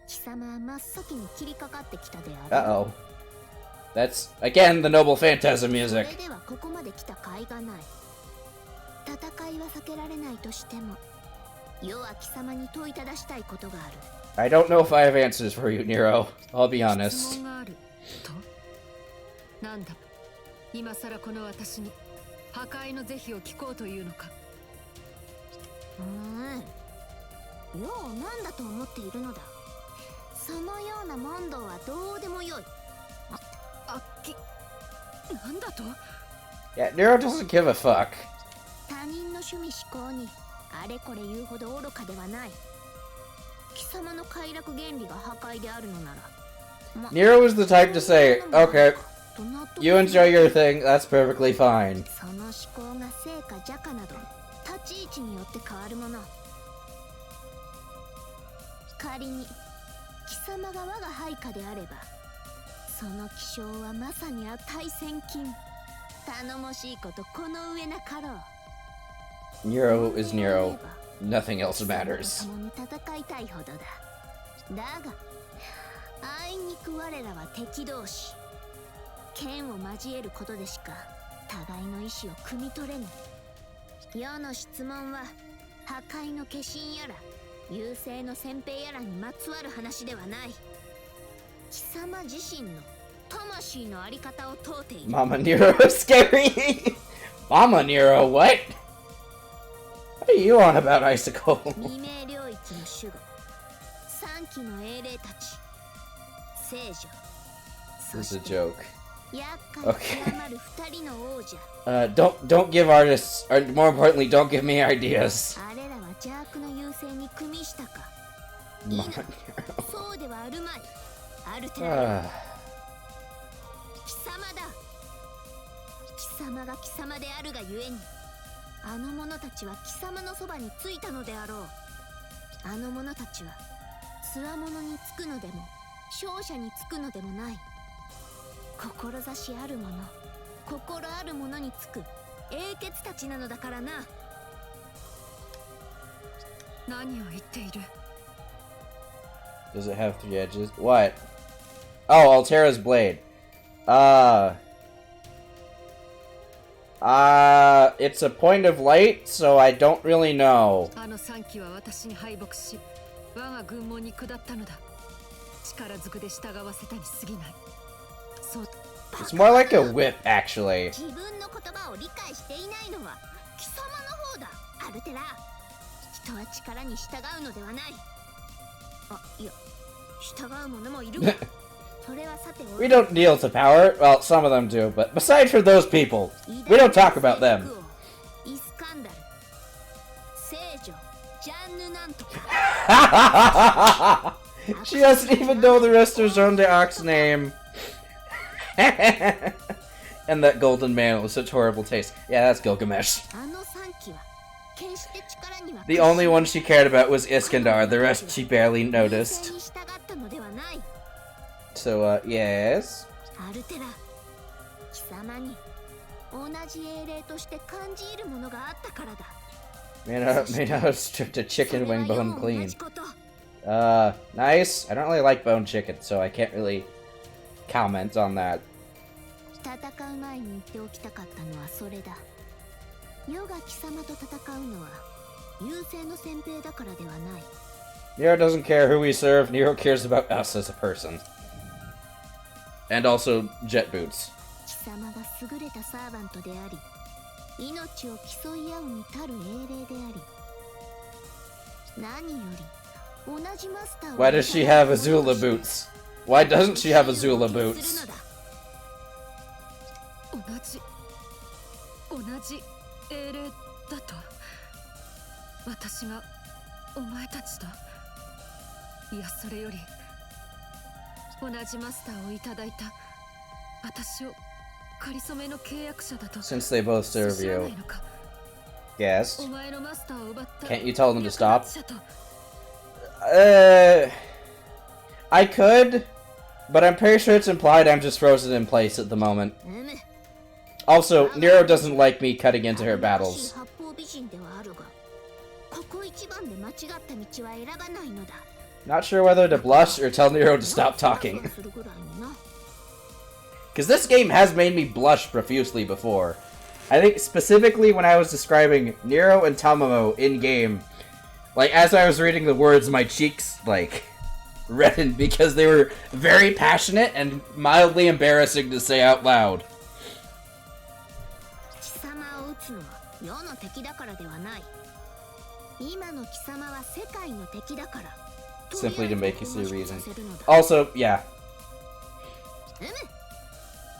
貴様は真っ先に切りかかってきたである。 Uh-oh. That's, again, the Noble Phantasm music. それではここまで来た甲斐がない。戦いは避けられないとしても、世は貴様に問いただしたいことがある。 I don't know if I have answers for you, Nero. I'll be honest. 質問があると。なんだ。今さらこの私に破壊の是非を聞こうというのか。世を何だと思っているのだ。そのような問答はどうでもよい。なんだと？ Yeah, Nero doesn't give a fuck. 他人の趣味思考にあれこれ言うほど愚かではない。貴様の快楽原理が破壊であるのなら。Nero was the type to say, okay, you enjoy your thing, that's perfectly fine. その思考が正か邪かなど立ち位置によって変わるもの。仮に貴様が我が配下であれば、その気性はまさに値千金。頼もしいことこの上なかろう。 Nero is Nero. Nothing else matters. 共に戦いたいほどだ。だがあいにく我らは敵同士。剣を交えることでしか互いの意志を汲み取れぬ。世の質問は破壊の化身やら優勢の先兵やらにまつわる話ではない。貴様自身の魂のあり方を問うている。 Mama Nero is scary. Mama Nero, what? What are you on about, Icicle? 未明領域の守護、三期の英霊たち、聖女、 This is a joke. 厄介極まる二人の王者。Don't give artists, or more importantly, don't give me ideas. あれらは邪悪の優勢に組みしたか。 Mama そうではあるまい。ある程度 Nero. 貴様だ。貴様が貴様であるがゆえに、あの者たちは貴様のそばについたのであろう。あの者たちは強者につくのでも勝者につくのでもない。志ある者、心ある者につく英傑たちなのだからな。何を言っている？ Does it have 3 edges? What? Oh, Altera's blade. It's a point of light, so I don't really know. あの3機は私に敗北し、我が軍門に下ったのだ。力ずくで従わせたに過ぎない。そう。 It's more like a whip, actually. 自分の言葉を理解していないのは貴様の方だ。アルテラ、人は力に従うのではない。あ、いや、従う者もいるがそれはさてお We don't kneel to power. Well, some of them do, but besides for those people, we don't talk about them. イスカンダル、聖女、ジャンヌなんとか She doesn't even know the rest of Zone de Arc's name. And that golden man with such horrible taste. Yeah, that's Gilgamesh. あの3機は決して力には The only one she cared about was Iskandar. The rest she barely noticed. に従ったのではない。 So, yes? アルテラ、貴様に同じ英霊として感じ入るものがあったからだ。 May not have stripped a chicken wing それは bone よう同 clean. じこと。 Nice. I don't really like bone chicken, so I can't really comment on that. 戦う前に言っておきたかったのはそれだ。世が貴様と戦うのは優勢の先兵だからではない。 Nero doesn't care who we serve, Nero cares about us as a person. And also jet boots. 貴様が優れたサーバントであり、命を競い合うに足る英霊であり、何より同じマスターを Why does she have Azula boots? Why doesn't she have Azula boots? 同じ英霊だと私がお前たちと、いやそれより同じマスターをいただいた私を仮初めの契約者だと Since they both serve 知らな you. いのか。 Yes. お前のマスターを奪った Can't you tell them to stop? 約束者と I could, but I'm pretty sure it's implied I'm just frozen in place at the moment. うむ。 Also, Nero doesn't like me cutting into her battles. 八方美人ではあるが、ここ一番で間違った道は選ばないのだ。 Not sure whether to blush or tell Nero to stop talking. するぐらいにな。 Because this game has made me blush profusely before. I think specifically when I was describing Nero and Tamamo in-game, like, as I was reading the words, my cheeks, like, reddened because they were very passionate and mildly embarrassing to say out loud. 貴様を撃つのは世の敵だからではない。今の貴様は世界の敵だから。 Simply to make you see a reason. とりあえずおとなしくさせるのだ。 Also, yeah. うむ。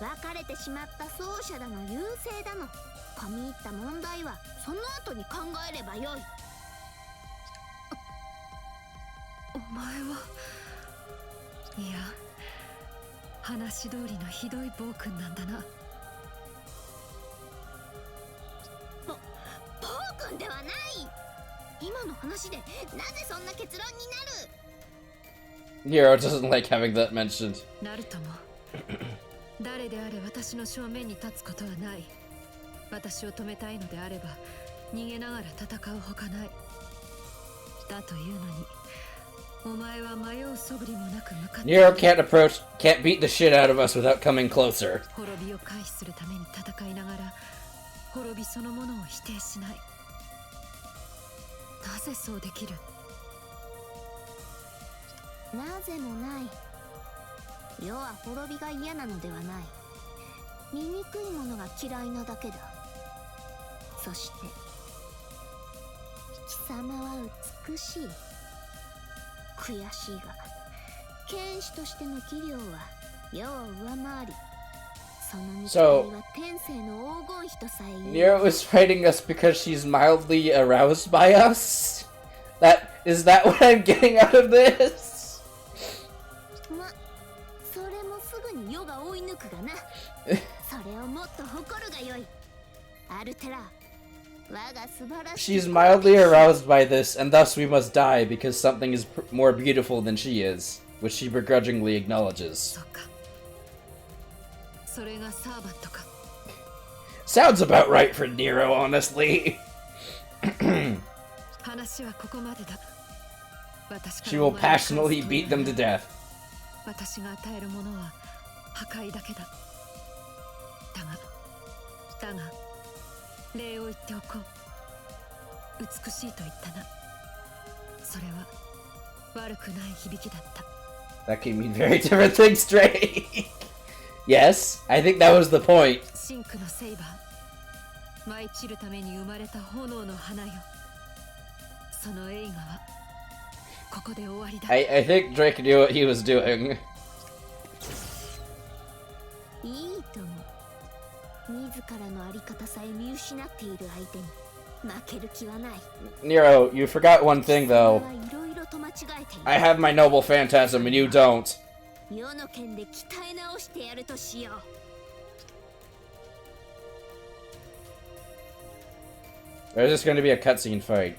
別れてしまった奏者だの優勢だの込み入った問題はその後に考えればよい。お前はいや話通りのひどい暴君なんだな。暴君ではない。今の話でなぜそんな結論になる。 Nero doesn't like having that mentioned. ナルトも誰であれ私の正面に立つことはない。私を止めたいのであれば逃げながら戦うほかない。だというのにお前は迷う素振りもなく向かって Nero can't beat the shit out of us without coming closer. 滅びを回避するために戦いながら滅びそのものを否定しない。なぜそうできる。なぜもない。世は滅びが嫌なのではない。醜いものが嫌いなだけだ。そして貴様は美しい。悔しいが剣士としての技量は世を上回り、その肉体は天性の黄金比とさえ言える。 Nero is fighting us because she's mildly aroused by us? Is that what I'm getting out of this? ま、それもすぐに世が追い抜くがな。それをもっと誇るがよい。アルテラ、我が素晴らしい。 She's mildly aroused by this, and thus we must die because something is more beautiful than she is, which she begrudgingly acknowledges. そうか。それがサーバントか。 Sounds about right for Nero, honestly. 話はここまでだ。私か She ら will お前に返す passionately beat them to death. 私が与えるものは破壊だけだ。だが礼を言っておこう。美しいと言ったな。それは悪くない響きだった。 That can mean very different things, Drake. Yes, I think that was the point. シンクのセイバ舞い散るために生まれた炎の花よ。その映画はここで終わりだ。I think Drake knew what he was doing. いいとも。自らのあり方さえ見失っている相手に負ける気はない。 Nero, you forgot one thing though. いろいろと間違えている。 I have my noble phantasm and you don't. 世の剣で鍛え直してやるとしよう。 There's just going to be a cutscene fight.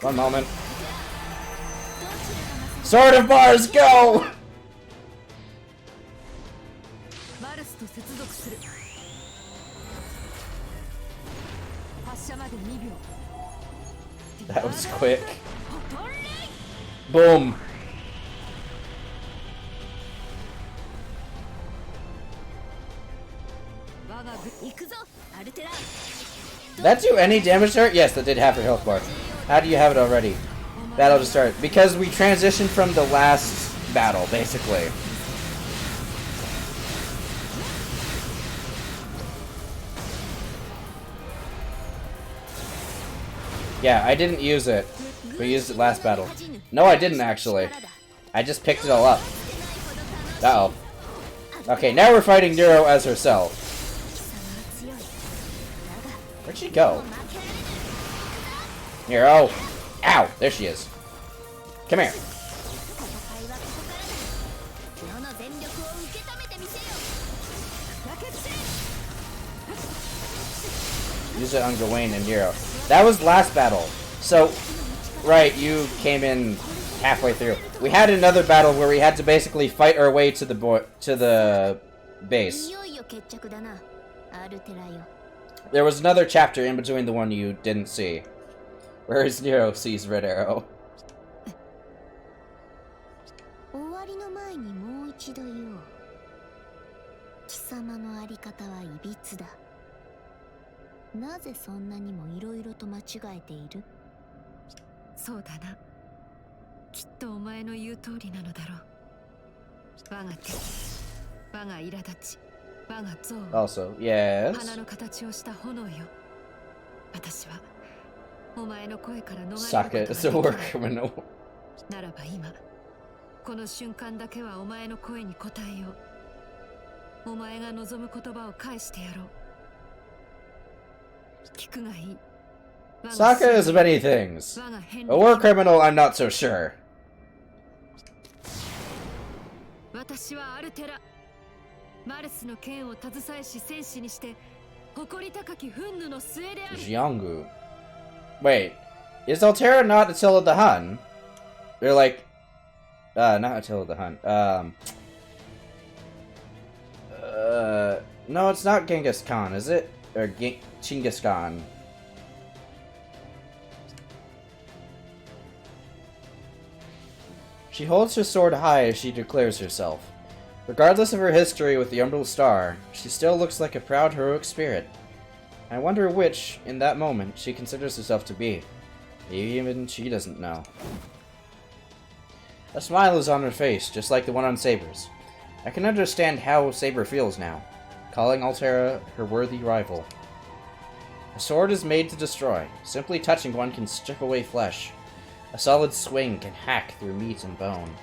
One moment. Sword of Bars, go! マルスと接続する。発射まで2秒。 That was quick. Boom. Did that do any damage to her? Yes, that did half her health bar. How do you have it already? Battle just started. Because we transitioned from the last battle, basically. Yeah, I didn't use it. We used it last battle. No, I didn't actually. I just picked it all up. Uh-oh. Okay, now we're fighting Nero as herself. Where'd she go? Nero! Ow! There she is. Come here. Use it on Gawain and Nero. That was last battle. So, right, you came in halfway through. We had another battle where we had to basically fight our way to the base. There was another chapter in between the one you didn't see. Whereas Nero sees Red Arrow. 終わりの前にもう一度言おう。貴様のあり方はいびつだ。なぜそんなにもいろいろと間違えている？そうだな。きっとお前の言う通りなのだろう。我が敵、我が苛立ち、我が憎悪。 Also, yes. 花の形をした炎よ。私はお前の声から逃れること Sokka is a が war できない。 criminal. ならば今、この瞬間だけはお前の声に応えよう。お前が望む言葉を返してやろう。聞くがいい。 Sokka is many things. 我が変 A war criminal, I'm not so sure. 私はアルテラ。マルスの剣を携えし戦士にして誇り高き憤怒の末である。 Jianggu. Wait, is Altera not Attila the Hun? They're like, not Attila the Hun. No, it's not Genghis Khan, is it? Or Chinggis Khan. She holds her sword high as she declares herself. Regardless of her history with the Umbral Star, she still looks like a proud, heroic spirit. I wonder which, in that moment, she considers herself to be. Even she doesn't know. A smile is on her face, just like the one on Saber's. I can understand how Saber feels now, calling Altera her worthy rival. A sword is made to destroy. Simply touching one can strip away flesh. A solid swing can hack through meat and bone.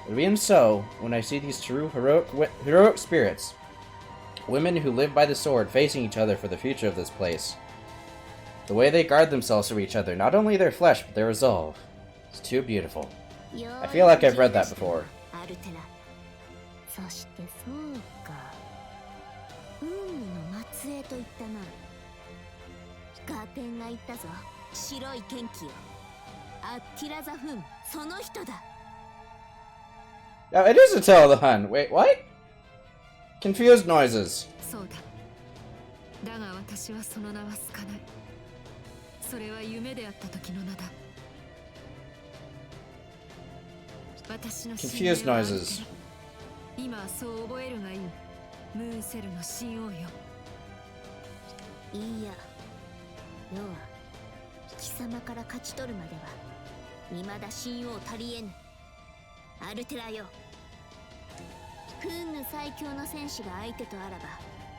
But even so, when I see these true heroic spirits, women who live by the sword facing each other for the future of this place, the way they guard themselves for each other, not only their flesh, but their resolve, is too beautiful. I feel like I've read that before. そしてそうか。運命の末裔と言ったな。ガーテンが言ったぞ。白い剣気よ。アッティラザフン、その人だ。 Now, it is Attila the Hun. Wait, what? Confused noises. そうだ。だが私はその名は好かない。それは夢であった時の名だ。私の Confused noises. 今はそう覚えるがいい。ムーンセルの神王よ。いいや。要は貴様から勝ち取るまでは未だ神王足りえぬ。アルテラよ。クンヌ最強の戦士が相手とあらば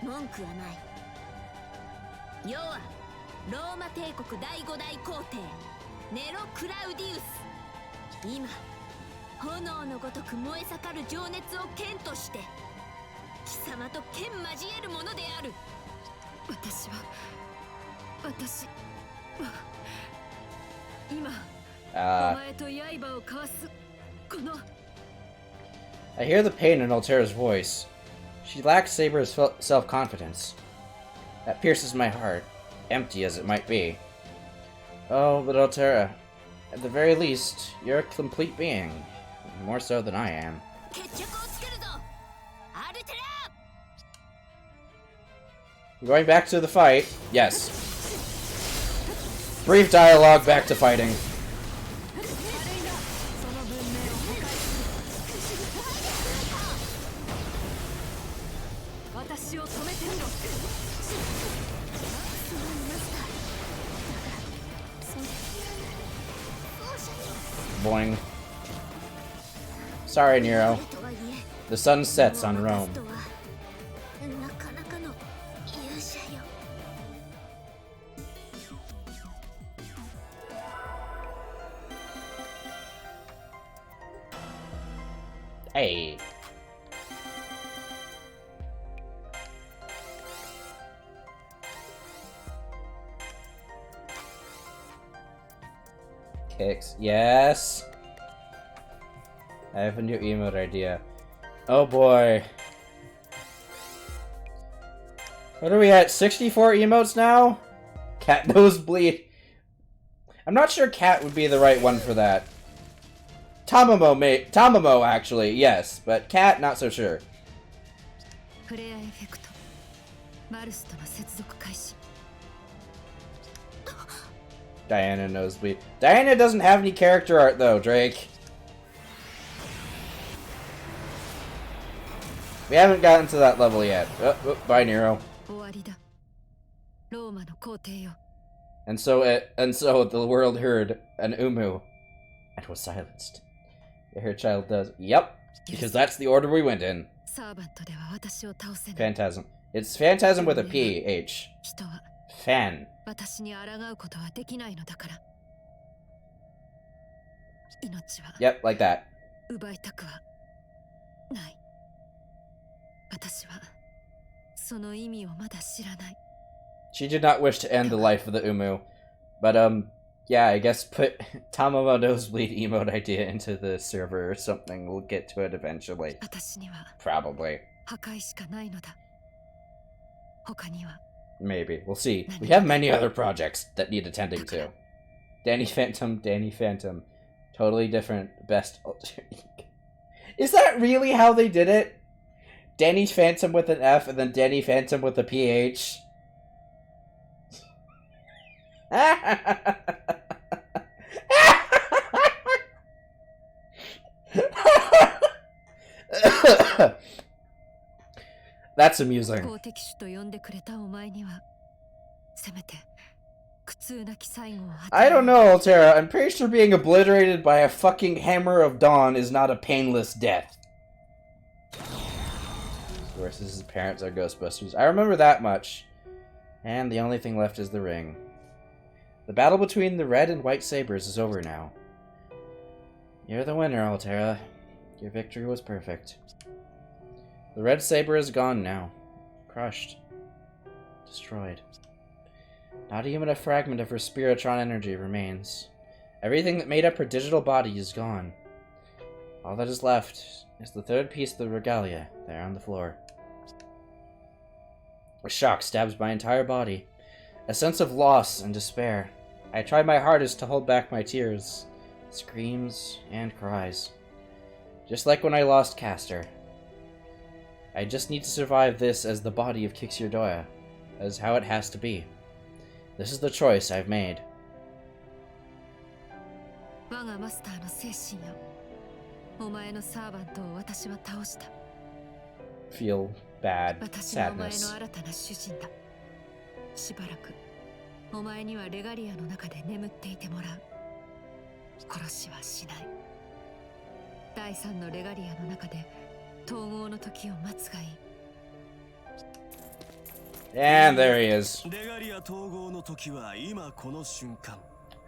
文句はない。世はローマ帝国第5代皇帝ネロ・クラウディウス。今炎のごとく燃え盛る情熱を剣として貴様と剣交えるものである。私は今お前と刃を交わすこの I hear the pain in Altera's voice. She lacks Saber's self-confidence. That pierces my heart, empty as it might be. Oh, but Altera, at the very least, you're a complete being. More so than I am. 決着をつけるぞアルテラ。 Going back to the fight. Yes. Brief dialogue, back to fighting. 私を止めてみろ。 Boing. Sorry, Nero. The sun sets on Rome. なかなかの勇者よ。 Hey. Kicks. Yes. I have a new emote idea. Oh boy. What are we at? 64 emotes now? Cat nosebleed. I'm not sure cat would be the right one for that. Tamamo actually, yes, but cat not so sure. フレアエフェクトマルスとの接続開始。 Diana nosebleed. Diana doesn't have any character art though, Drake. We haven't gotten to that level yet. Oh, bye, Nero. 終わりだ。ローマの皇帝よ。 And so the world heard an Umu and was silenced. The hair child does. Yep, because that's the order we went in. サーバントでは私を倒せない。 Phantasm. It's Phantasm with a P-H. 人は Fan. 私に抗うことはできないのだから。命は Yep, like that. 奪いたくはない。私はその意味をまだ知らない。 She did not wish to end the life of the Umu. But, yeah, I guess put Tamamo Nosebleed emote idea into the server or something. We'll get to it eventually. 私には Probably. 破壊しかないのだ。他には Maybe. We'll see. We have many other projects that need attending to. Danny Phantom. Totally different. Best alter ego. Is that really how they did it? Danny Phantom with an F and then Danny Phantom with a PH? That's amusing. 公敵手と呼んでくれたお前にはせめて苦痛なき最後を与え I don't know, Altera. I'm pretty sure being obliterated by a fucking hammer of dawn is not a painless death. Of course, his parents are Ghostbusters. I remember that much. And the only thing left is the ring. The battle between the red and white sabers is over now. You're the winner, Altera. Your victory was perfect. The red saber is gone now. Crushed. Destroyed. Not even a fragment of her Spiritron energy remains. Everything that made up her digital body is gone. All that is left is the third piece of the regalia, there on the floor. A shock stabs my entire body. A sense of loss and despair. I try my hardest to hold back my tears, screams, and cries. Just like when I lost Castor. I just need to survive this as the body of Kixierdoya, as how it has to be. This is the choice I've made. 我がマスターの精神よ。お前のサーバントを私は倒した。 Feel bad, 私がお前 sadness. の新たな主人だ。しばらくお前にはレガリアの中で眠っていてもらう。殺しはしない。第三のレガリアの中で統合合の時を待つがいい。 And there he is. レガリア統合の時は今この瞬間。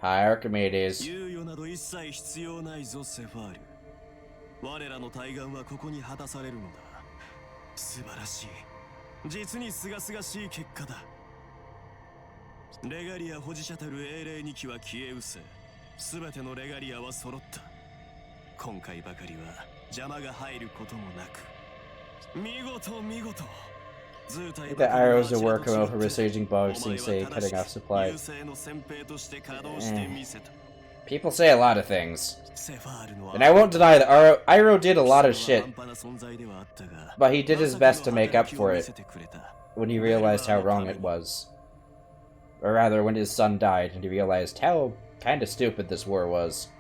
Hi, Archimedes. 猶予など一切必要ないぞセファール。我らの対岸はここに果たされるのだ。素晴らしい、実に清々しい結果だ。レガリア保持者たる英霊2機は消え失せ、全てのレガリアは揃った。今回ばかりは邪魔が入ることもなく、見事見事。 I think the arrows will work well for besieging bugs, since say cutting off supply. People say a lot of things. And I won't deny that Iroh did a lot of shit. But he did his best to make up for it when he realized how wrong it was. Or rather, when his son died and he realized how kinda stupid this war was.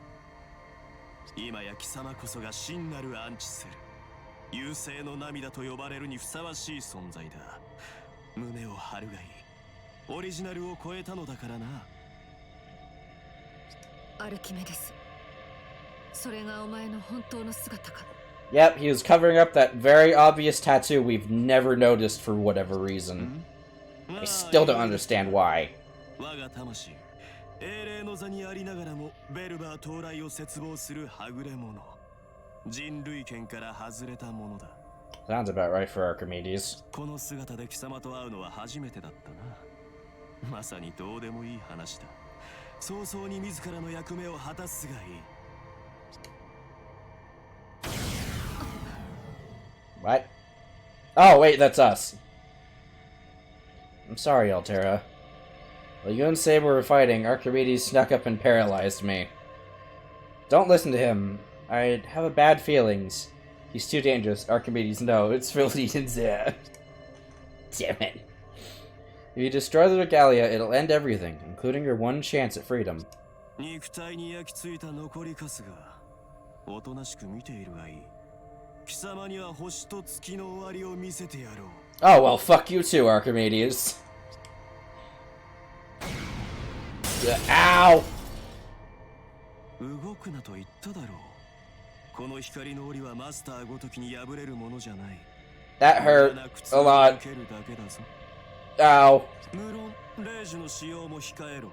優勢の涙と呼ばれるにふさわしい存在だ。胸を張るがいい。オリジナルを超えたのだからな。アルキメデス、それがお前の本当の姿か。 Yep, he was covering up that very obvious tattoo we've never noticed for whatever reason. I still don't understand why. 我が魂、英霊の座にありながらもベルバー到来を切望するはぐれ者。 人類圏から外れたものだ。 Sounds about right for Archimedes. この姿で貴様と会うのは初めてだったな。まさにどうでもいい話だ。早々に自らの役目を果たすがいい。What? Oh, wait, that's us. I'm sorry, Altera. While you and Saber were fighting, Archimedes snuck up and paralyzed me. Don't listen to him. I have a bad feelings. He's too dangerous. Archimedes, no, it's really in there. Damn it. If you destroy the regalia, it'll end everything, including your one chance at freedom. 肉体に焼き付いた残りカスがおとなしく見ているがいい。貴様には星と月の終わりを見せてやろう。 Oh, well, fuck you too, Archimedes. Ow! 動くなと言っただろう。 この光の檻はマスターごときに破れるものじゃない。 That hurt a lot. Ow. 無論、霊樹の使用も控えろ。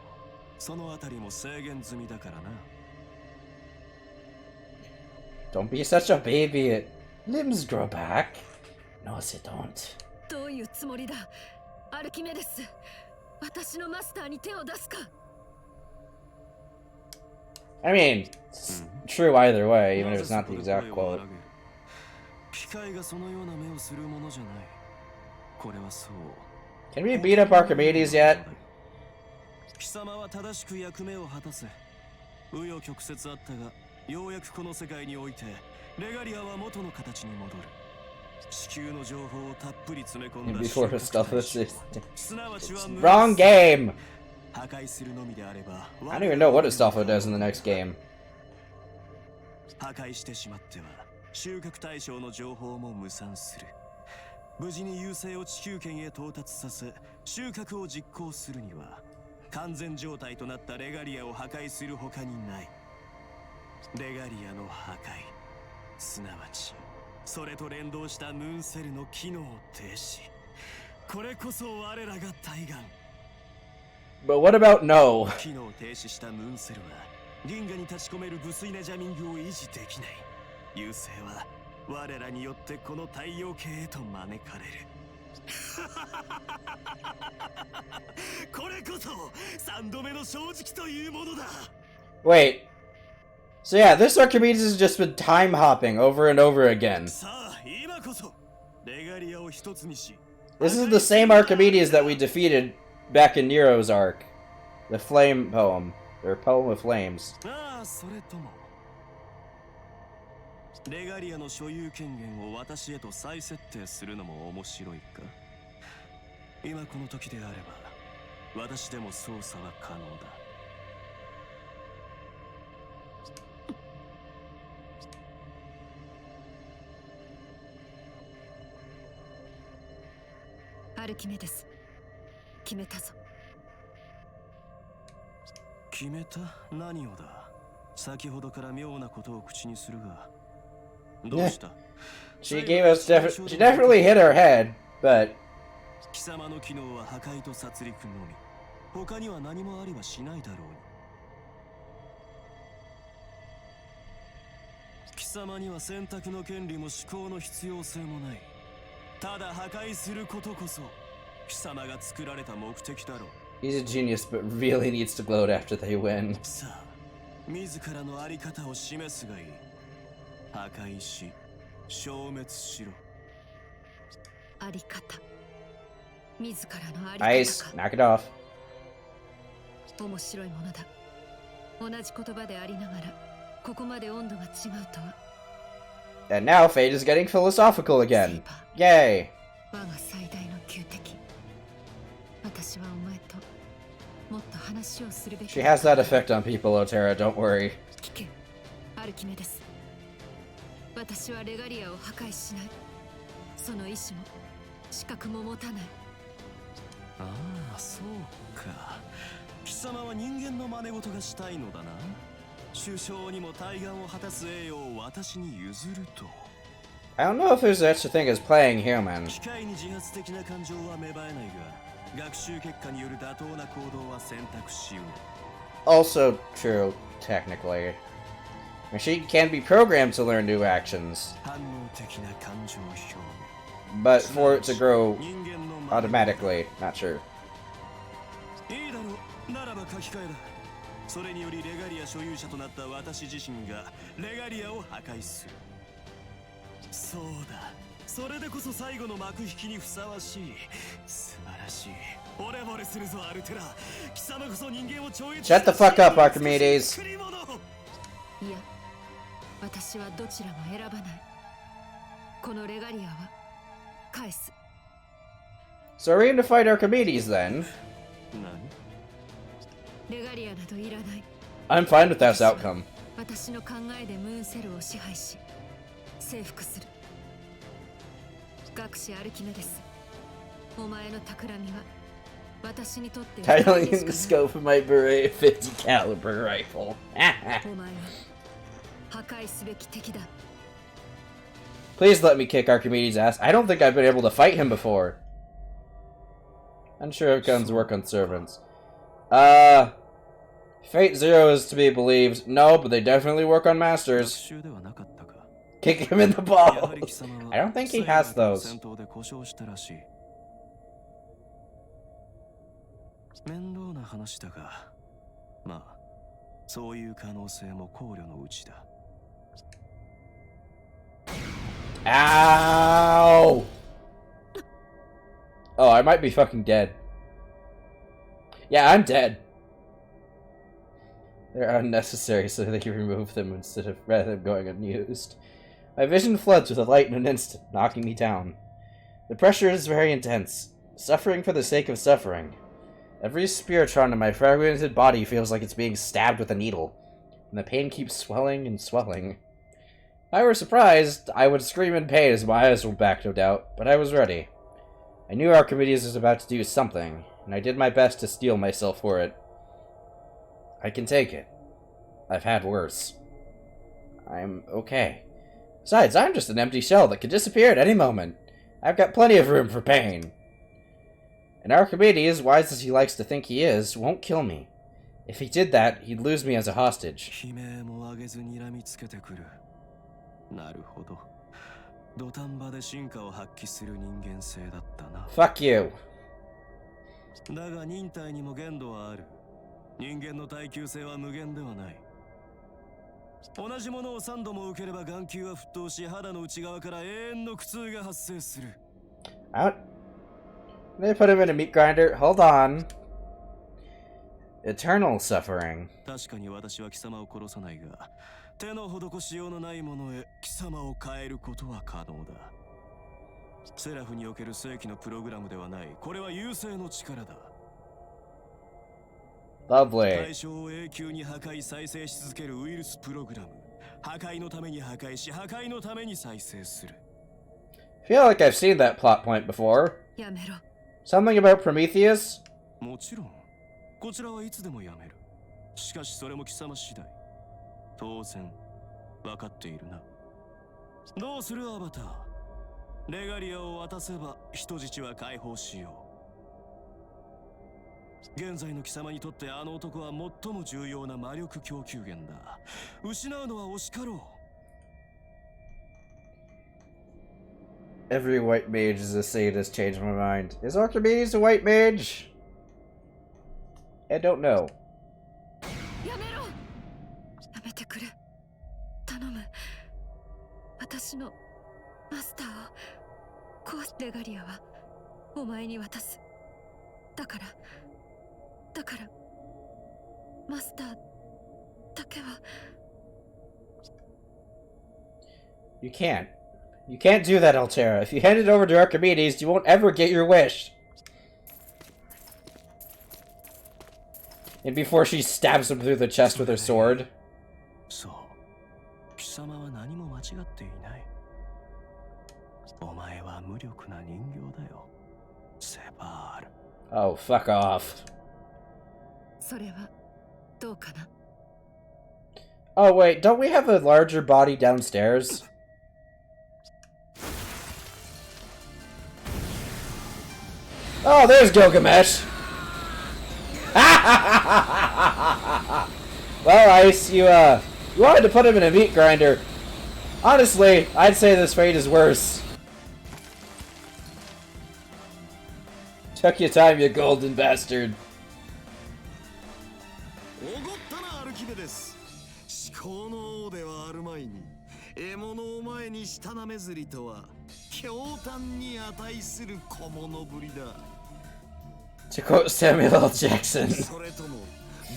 そのあたりも制限済みだからな。 Don't be such a baby. Limbs grow back. No, they don't. どういうつもりだ、アルキメデス。私のマスターに手を出すか。 I mean, it's true either way, even if it's not the exact quote. 機械がそのような目をするものじゃない。これはそう。 Can we beat up Archimedes yet? 貴様は正しく役目を果たせ。紆余曲折あったが、ようやくこの世界においてレガリアは元の形に戻る。地球の情報をたっぷり詰め込んだ。 Before the stuff was すなわちは wrong game. 破壊するのみであれば。 I don't even know what Astolfo does in the next game. 破壊してしまっては収穫対象の情報も無産する。無事に優勢を地球圏へ到達させ収穫を実行するには完全状態となったレガリアを破壊する他にない。レガリアの破壊、すなわちそれと連動したムーンセルの機能停止、これこそ我らが対岸。 But what about no? 機能停止したムーンセルは銀河に立ち込める無粋なジャミングを維持できない。優勢は我らによってこの太陽系へと招かれる。これこそ3度目の正直というものだ。 Wait. So yeah, this Archimedes has just been time hopping over and over again. さあ今こそレガリアを一つにし。 This is the same Archimedes that we defeated back in Nero's arc. The flame poem. Or poem of flames. ああ、それともレガリアの所有権限を私へと再設定するのも面白いか。今この時であれば私でも操作は可能だ。アルキメデス、決めたぞ。決めた？何をだ？先ほどから妙なことを口にするが。どうした？ She gave us she definitely hit her head, but 貴様の機能は破壊と殺戮のみ。他には何もありはしないだろうに。貴様には選択の権利も思考の必要性もない。ただ破壊することこそ貴様が作られた目的だろう。he's a genius, but really needs to gloat after they win. さあ、自らのあり方を示すがいい。破壊し、消滅しろ。あり方。自らのあり Ice, 方か。 knock it off. 面白いものだ。同じ言葉でありながら、ここまで温度が違うとは。And now Fate is getting philosophical again. Yay! 我が最大の仇敵。私はお前ともっと話をするべき。 She has that effect on people, Otera, don't worry. 聞け、アルキメデス。私はレガリアを破壊しない。その意志も資格も持たない。ああ、そうか。貴様は人間の真似事がしたいのだな。首相にも対岸を果たす栄誉を私に譲ると。I don't know if there's such a thing as playing human. 機械に自発的な感情は芽生えないが、学習結果による妥当な行動は選択しよう。Also true, technically. Machine can be programmed to learn new actions, 反応的な感情表現。 but for it to grow 人間の真似 automatically, not sure. いいだろう。ならば書き換えだ。それによりレガリア所有者となった私自身がレガリアを破壊する。そうだ。それでこそ最後の幕引きにふさわしい。素晴らしい。惚れ惚れするぞアルテラ。貴様こそ人間を超越。 Shut the fuck up, Archimedes. 贈り物。いや、私はどちらも選ばない。このレガリアは返す。 So we're going to fight Archimedes then. 何？レガリアなどいらない。 I'm fine with that outcome. 私の考えでムーンセルを支配し征服する。学士アルキメデス、お前の企みは私にとって Titling in the scope of my beret 50 caliber rifle. お前は破壊すべき敵だ。 Please let me kick Archimedes' ass. I don't think I've been able to fight him before. Unsure if guns work on servants. Fate Zero is to be believed. No, but they definitely work on masters. 学習ではなかったか。 Kick him in the や balls. はり貴様は I don't think he has 最後の those. 戦闘で故障したらしい。面倒な話だが、まあ、そういう可能性も考慮のうちだ。 Ow! Oh, I might be fucking dead. Yeah, I'm dead. They're unnecessary, so they can remove them instead of rather than going unused. My vision floods with a light in an instant, knocking me down. The pressure is very intense, suffering for the sake of suffering. Every spiritron in my fragmented body feels like it's being stabbed with a needle, and the pain keeps swelling and swelling. If I were surprised, I would scream in pain as my eyes rolled back, no doubt, but I was ready. I knew Archimedes was about to do something, and I did my best to steel myself for it. I can take it. I've had worse. I'm okay. Besides, I'm just an empty shell that could disappear at any moment. I've got plenty of room for pain. And Archimedes, wise as he likes to think he is, won't kill me. If he did that, he'd lose me as a hostage. 悲鳴も上げずに睨みつけてくる。なるほど。土壇場で進化を発揮する人間性だったな。 Fuck you. だが忍耐にも限度はある。人間の耐久性は無限ではない。同じものを3度も受ければ眼球は沸騰し、肌の内側から永遠の苦痛が発生する。 Out. They put him in a meat grinder. Hold on. Eternal suffering. 確かに私は貴様を殺さないが、手の施しようのないものへ貴様を変えることは可能だ。セラフにおける正規のプログラムではない。これは優勢の力だ。 Lovely. 対象を永久に破壊再生し続けるウイルスプログラム。破壊のために破壊し、破壊のために再生する。 Feel like I've seen that plot point before. やめろ。 Something about Prometheus? もちろん、こちらはいつでもやめる。しかしそれも貴様次第。当然、分かっているな。どうするアバター。レガリアを渡せば人質は解放しよう。現在の貴様にとってあの男は最も重要な魔力供給源だ。失うのは惜しかろう。Every white mage is a sadist. Changed my mind. Is Archimedes a white mage? I don't know. やめろ。やめてくれ。頼む。私のマスターをこうレガリアはお前に渡す。だからマスターだけは。You can't. You can't do that, Altera. If you hand it over to Archimedes, you won't ever get your wish. And before she stabs him through the chest with her sword. そう。貴様は何も間違っていない。お前は無力な人形だよ。セバール。Oh, fuck off. それはどうかな。 Oh, wait, don't we have a larger body downstairs? Oh, there's Gilgamesh! Well, Ice, you wanted to put him in a meat grinder. Honestly, I'd say this fate is worse. Took your time, you golden bastard. おごったな、アルキメデス。思考の王ではあるまいに、獲物を前にしたなめずりとは、驚嘆に値する小物ぶりだ。To quote Samuel L. Jackson, それとも、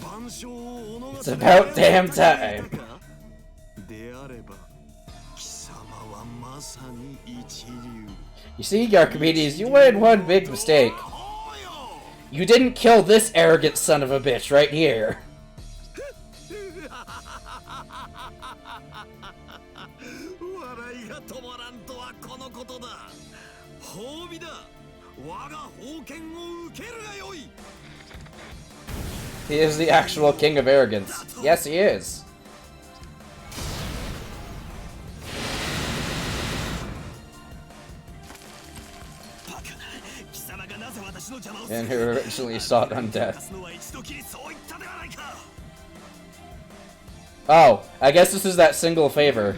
万象をおのが it's about damn time. であれば、貴様はまさに一流。You see, Archimedes, you made one big mistake. You didn't kill this arrogant son of a bitch right here. 笑いが止まらんとはこのことだ。褒美だ。我が宝剣を受けるがよい。 He is the actual king of arrogance. Yes, he is. And who originally sought undeath. Oh, I guess this is that single favor.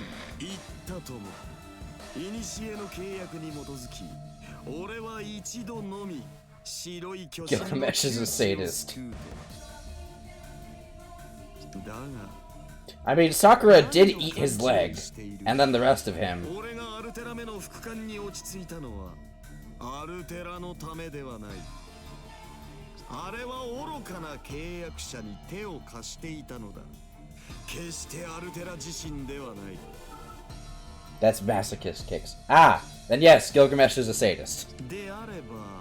Gilgamesh is a sadist. I mean, Sakura did eat his leg, and then the rest of him. アルテラのためではない。あれは愚かな契約者に手を貸していたのだ。決してアルテラ自身ではない。That's masochist kicks. Ah, then yes, Gilgamesh is a sadist. であれば、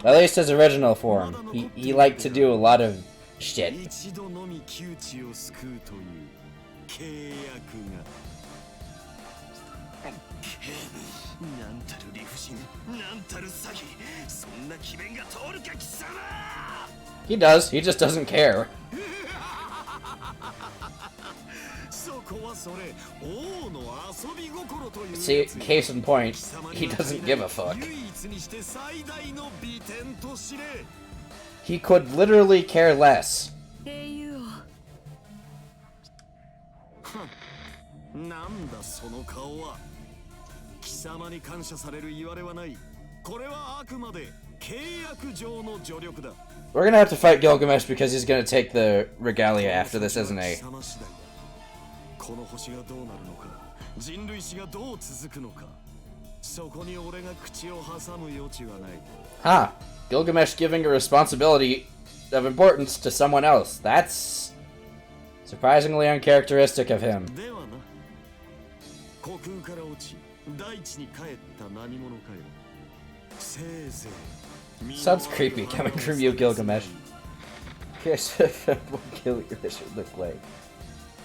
At least his original form. He liked to do a lot of shit. 一度のみ窮地を救うという契約が。なんたる理不尽、なんたる詐欺、そんな詭弁が通るか貴様。 He does. He just doesn't care. そこはそれ、王の遊び心という。 See, case in point, he doesn't give a fuck. 唯一にして最大の美点と知れ。 He could literally care less. 英雄王。なんだその顔は。貴様に感謝される言われはない。これはあくまで契約上の助力だ。 We're gonna have to fight Gilgamesh because he's gonna take the regalia after this, isn't he? この星がどうなるのか、人類史がどう続くのか、そこに俺が口を挟む余地はない。 Huh. Gilgamesh giving a responsibility of importance to someone else. That's surprisingly uncharacteristic of him. ではな、虚空から落ち大地に帰った何者かよ。せいぜい Sounds creepy coming from you, Gilgamesh. Here's what Gilgamesh would look like.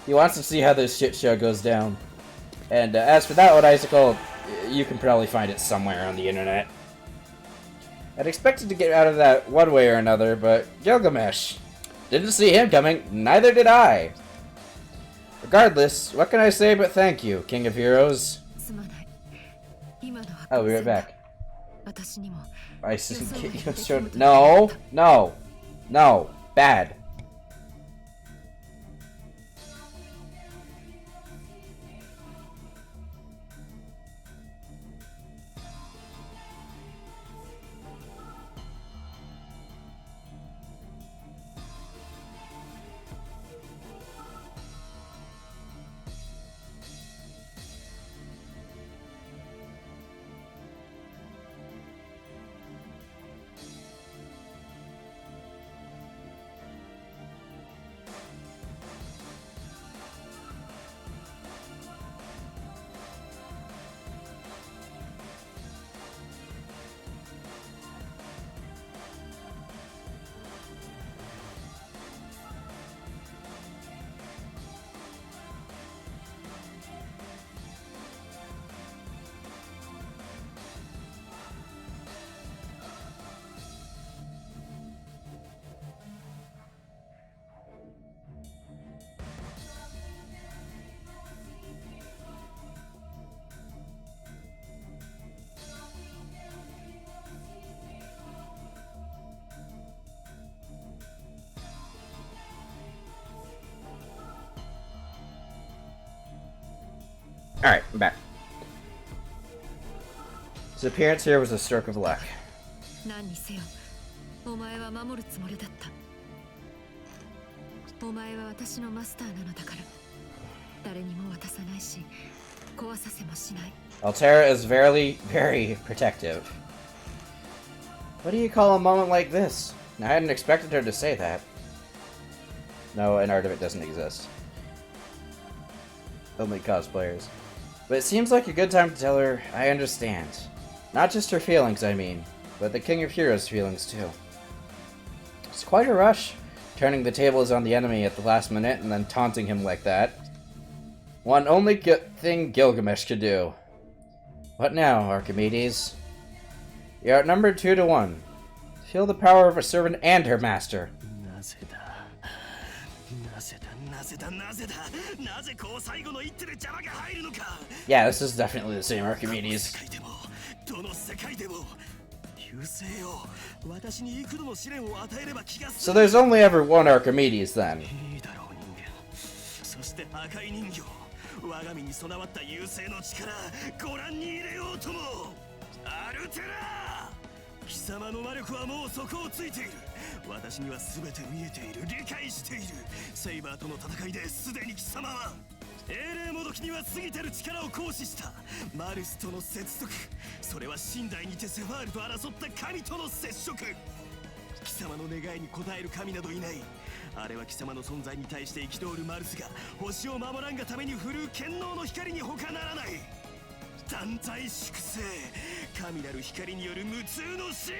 He wants to see how this shit show goes down. And as for that one, Icicle, you can probably find it somewhere on the internet. I'd expected to get out of that one way or another, but Gilgamesh. Didn't see him coming, neither did I. Regardless, what can I say but thank you, King of Heroes? Oh, we're right back. 私にも I showed. No, no, no, bad. Alright, I'm back. His appearance here was a stroke of luck. 何にせよお前は守るつもりだった。お前は私のマスターなのだから誰にも渡さないし壊させもしない。 Altera is very, very protective. What do you call a moment like this? I hadn't expected her to say that. No, an art of it doesn't exist. Only cosplayers. But it seems like a good time to tell her I understand. Not just her feelings, I mean, but the King of Heroes' feelings too. It's quite a rush, turning the tables on the enemy at the last minute and then taunting him like that. One only thing Gilgamesh could do. What now, Archimedes? You're outnumbered 2 to 1. Feel the power of a servant and her master. Yeah, this is definitely the same Archimedes. So there's only ever one Archimedes then. 我が身に備わった優勢の力ご覧に入れようともアルテラ貴様の魔力はもう底をついている私には全て見えている理解しているセイバーとの戦いですでに貴様は英霊もどきには過ぎてる力を行使したマルスとの接続それは寝台にてセファールと争った神との接触貴様の願いに応える神などいないあれは貴様の存在に対して憤るマルスが星を守らんがために振るう権能の光に他ならない団体粛清神なる光による無痛の死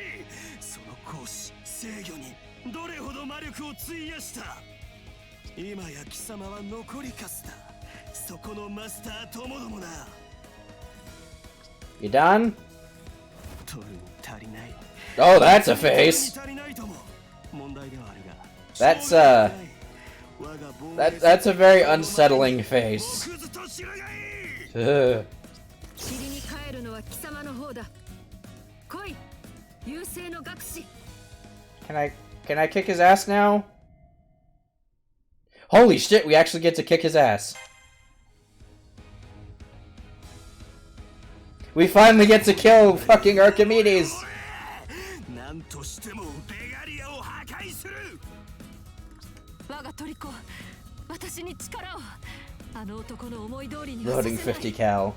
その行使制御にどれほど魔力を費やした今や貴様は残りかすだそこのマスターともどもな You done? 取るに足りない Oh, that's a face! That's that's a very unsettling face. Can I kick his ass now? Holy shit, we actually get to kick his ass. We finally get to kill fucking Archimedes. Loading 50 cal.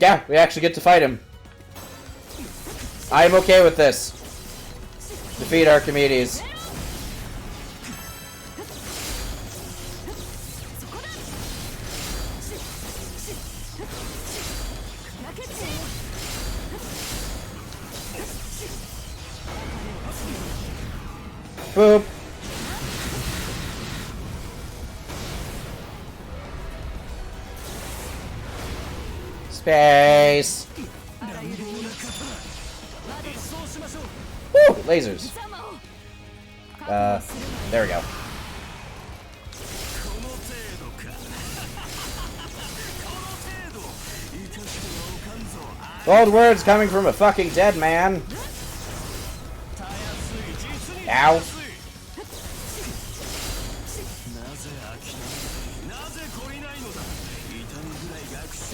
Yeah, we actually get to fight him. I'm okay with this. Defeat Archimedes. Boop. Space. Woo! Lasers. There we go. Bold words coming from a fucking dead man. Ow.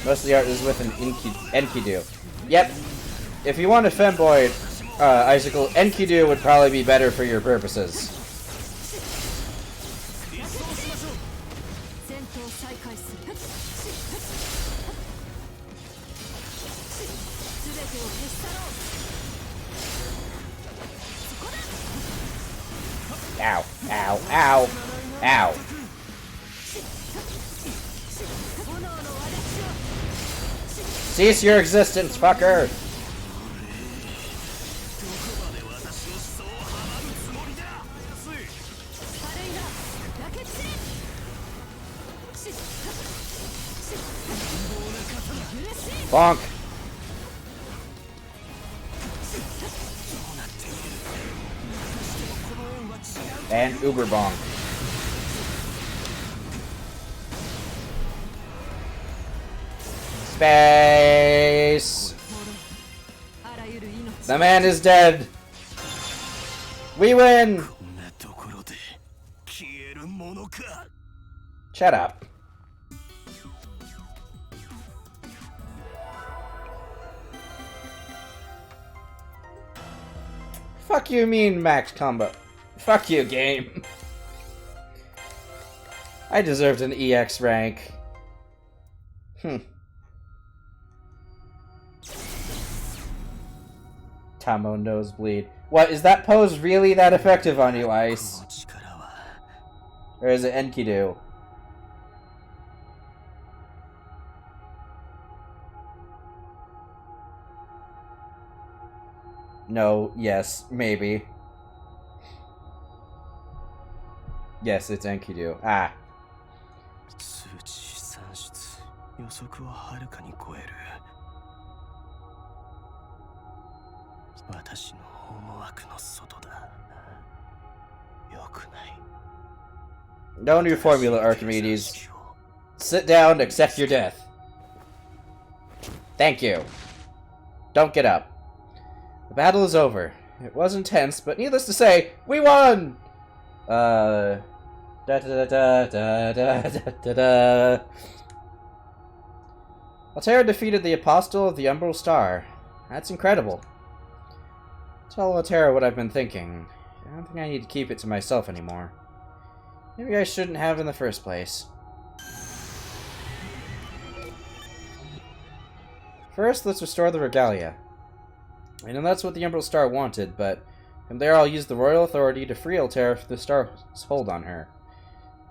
Most of the art is with an Enkidu. Yep. If you want a femboy icicle, Enkidu would probably be better for your purposes. Ow, ow, ow, ow. Cease your existence, fucker! Bonk! And Uber bonk. Space! The man is dead! We win! Shut up. Fuck you mean max combo. Fuck you, game. I deserved an EX rank. Tamo nosebleed. What, is that pose really that effective on you, Ice? Or is it Enkidu? No, yes, maybe. Yes, it's Enkidu. Ah. No new formula, Archimedes. Sit down, accept your death. Thank you. Don't get up. The battle is over. It was intense, but needless to say, we won! Da da da da da da da da. Altera defeated the Apostle of the Umbral Star. That's incredible. Tell Altera what I've been thinking. I don't think I need to keep it to myself anymore. Maybe I shouldn't have in the first place. First, let's restore the Regalia. I know that's what the Umbral Star wanted, but from there I'll use the royal authority to free Altera from the Star's hold on her.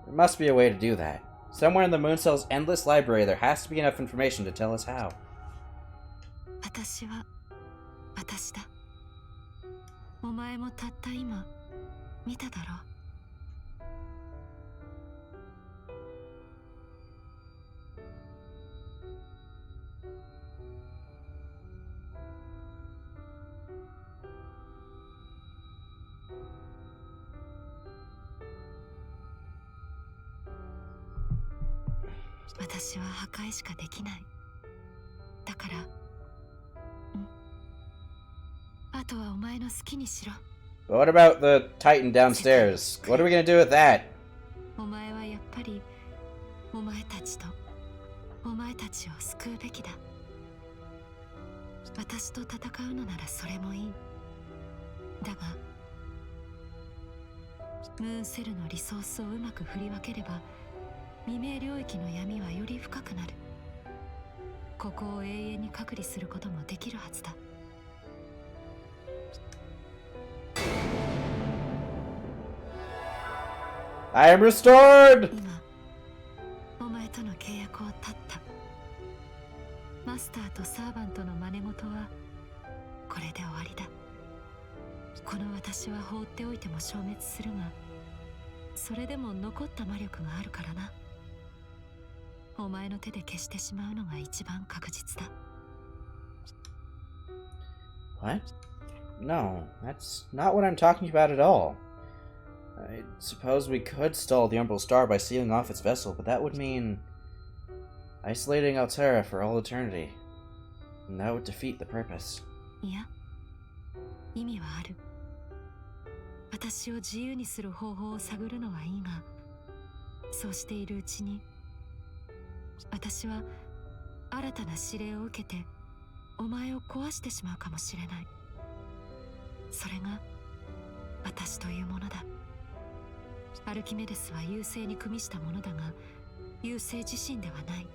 There must be a way to do that. Somewhere in the Moon Cell's endless library there has to be enough information to tell us how. 私は私だ。お前もたった今見ただろ。私は破壊しかできない。だから、あとはお前の好きにしろ。But what about the Titan downstairs? What are we gonna do with that? お前はやっぱりお前たちとお前たちを救うべきだ。私と戦うのならそれもいい。だが、ムーンセルのリソースをうまく振り分ければ、未明領域の闇はより深くなる。ここを永遠に隔離することもできるはずだ。I am restored! 今、お前との契約を絶った。マスターとサーバントの真似事はこれで終わりだ。この私は放っておいても消滅するが、それでも残った魔力があるからな。お前の手で消してしまうのが一番確実だ。What? No, that's not what I'm talking about at all. I suppose we could stall the Umbral Star by sealing off its vessel, but that would mean isolating Altera for all eternity. And that would defeat the purpose. いや、意味はある。私を自由にする方法を探るのはいいが、そうしているうちに、私は新たな指令を受けてお前を壊してしまうかもしれない。それが私というものだ。アルキメデスは優勢に組みしたものだが、優勢自身ではない。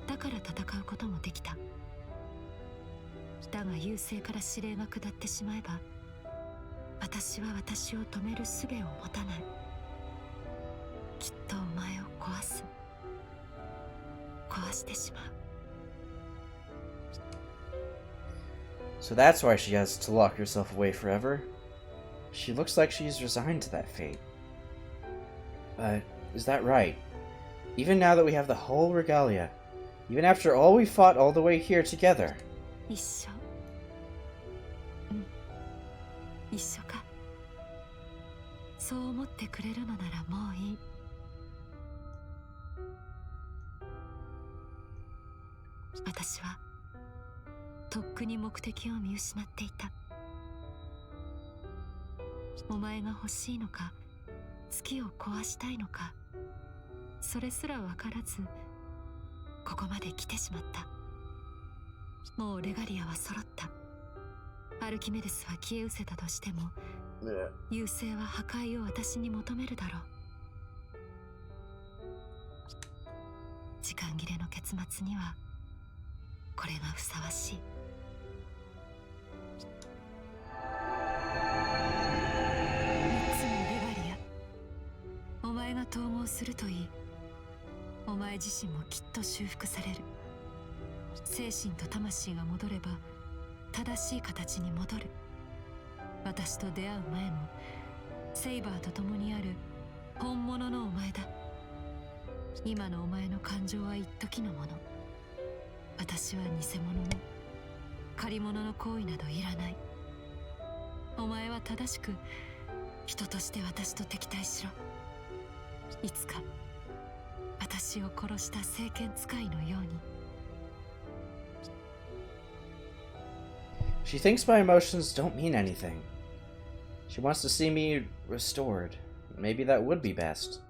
だから戦うこともできた。だが優勢から指令が下ってしまえば、私は私を止める術を持たない。きっとお前を壊す。壊してしまう。So that's why she has to lock herself away forever. She looks like she's resigned to that fate. But is that right? Even now that we have the whole regalia, even after all we fought all the way here together. 一緒。うん。一緒か。そう思ってくれるのならもういい。私はとっくに目的を見失っていた。お前が欲しいのか、月を壊したいのか、それすら分からずここまで来てしまった。もうレガリアは揃った。アルキメデスは消え失せたとしても、優勢は破壊を私に求めるだろう。時間切れの結末にはこれがふさわしい。3つのレガリア、お前が統合するといい。お前自身もきっと修復される。精神と魂が戻れば正しい形に戻る。私と出会う前のセイバーと共にある本物のお前だ。今のお前の感情は一時のもの。私は偽物の借り物の行為などいらない。お前は正しく人として私と敵対しろ。いつか私を殺した聖剣使いのように。She thinks my emotions don't mean anything. She wants to see me restored. Maybe that would be best.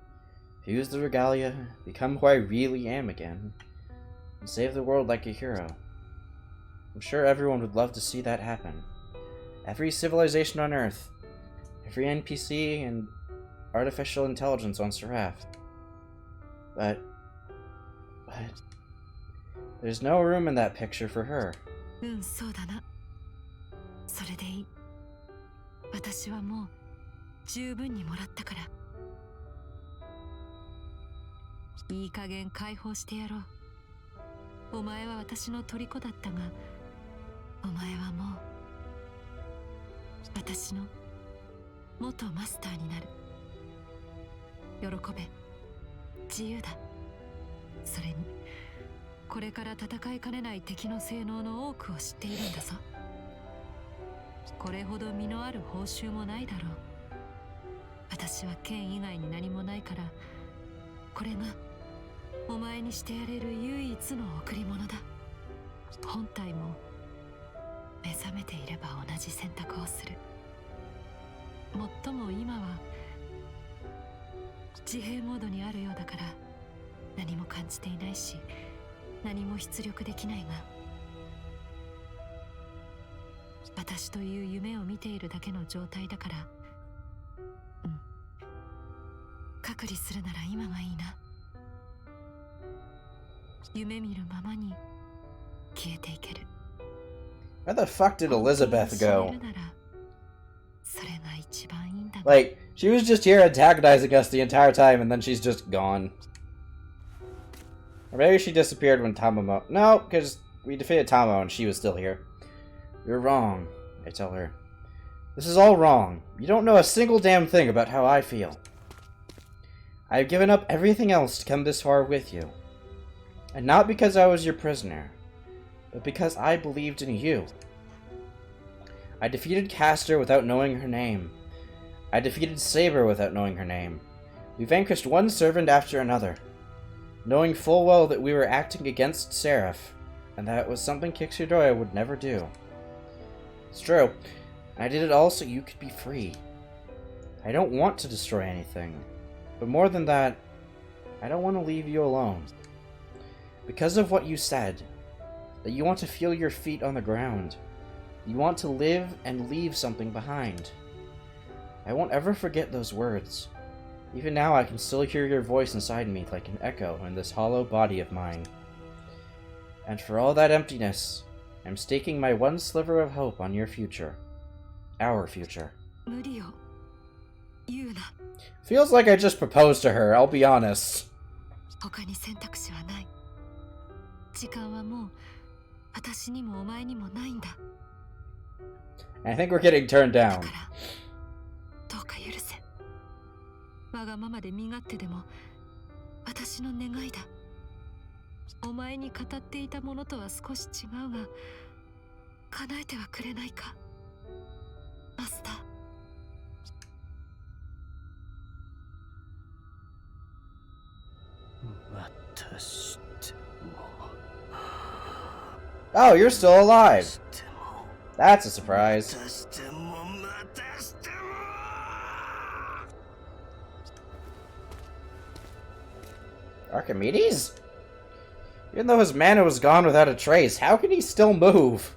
Fuse the regalia, become who I really am again, and save the world like a hero. I'm sure everyone would love to see that happen. Every civilization on Earth, every NPC and artificial intelligence on Seraph. But there's no room in that picture for her. そうだな。それでいい。私はもう十分にもらったから。いい加減解放してやろう。お前は私の虜だったが、お前はもう私の元マスターになる。喜べ。自由だ。それにこれから戦いかねない敵の性能の多くを知っているんだぞ。これほど身のある報酬もないだろう。私は剣以外に何もないから、これがお前にしてやれる唯一の贈り物だ。本体も目覚めていれば同じ選択をする。もっとも今は自閉モードにあるようだから何も感じていないし、何も出力できないが、私という夢を見ているだけの状態だから、隔離するなら今がいいな。夢見るままに消えていける。Where the fuck did Elizabeth go? それが一番いいんだ。Like, she was just here antagonizing us the entire time, and then she's just gone. Or maybe she disappeared when Tamamo... No, because we defeated Tamo and she was still here. You're wrong, I tell her. This is all wrong. You don't know a single damn thing about how I feel. I've given up everything else to come this far with you. And not because I was your prisoner, but because I believed in you. I defeated Castor without knowing her name. I defeated Saber without knowing her name. We vanquished one servant after another, knowing full well that we were acting against Seraph, And that was something Kixidora would never do. It's true. I did it all so you could be free. I don't want to destroy anything. But more than that, I don't want to leave you alone. Because of what you said, that you want to feel your feet on the ground. You want to live and leave something behind. I won't ever forget those words. Even now I can still hear your voice inside me like an echo in this hollow body of mine. And for all that emptiness, I'm staking my one sliver of hope on your future. Our future. Feels like I just proposed to her, I'll be honest. I think we're getting turned down. わがままで身勝手でも私の願いだ。お前に語っていたものとは少し違うが叶えてはくれないか、マスター。私でも Oh, you're still alive. That's a surprise. Archimedes? Even though his mana was gone without a trace, how can he still move?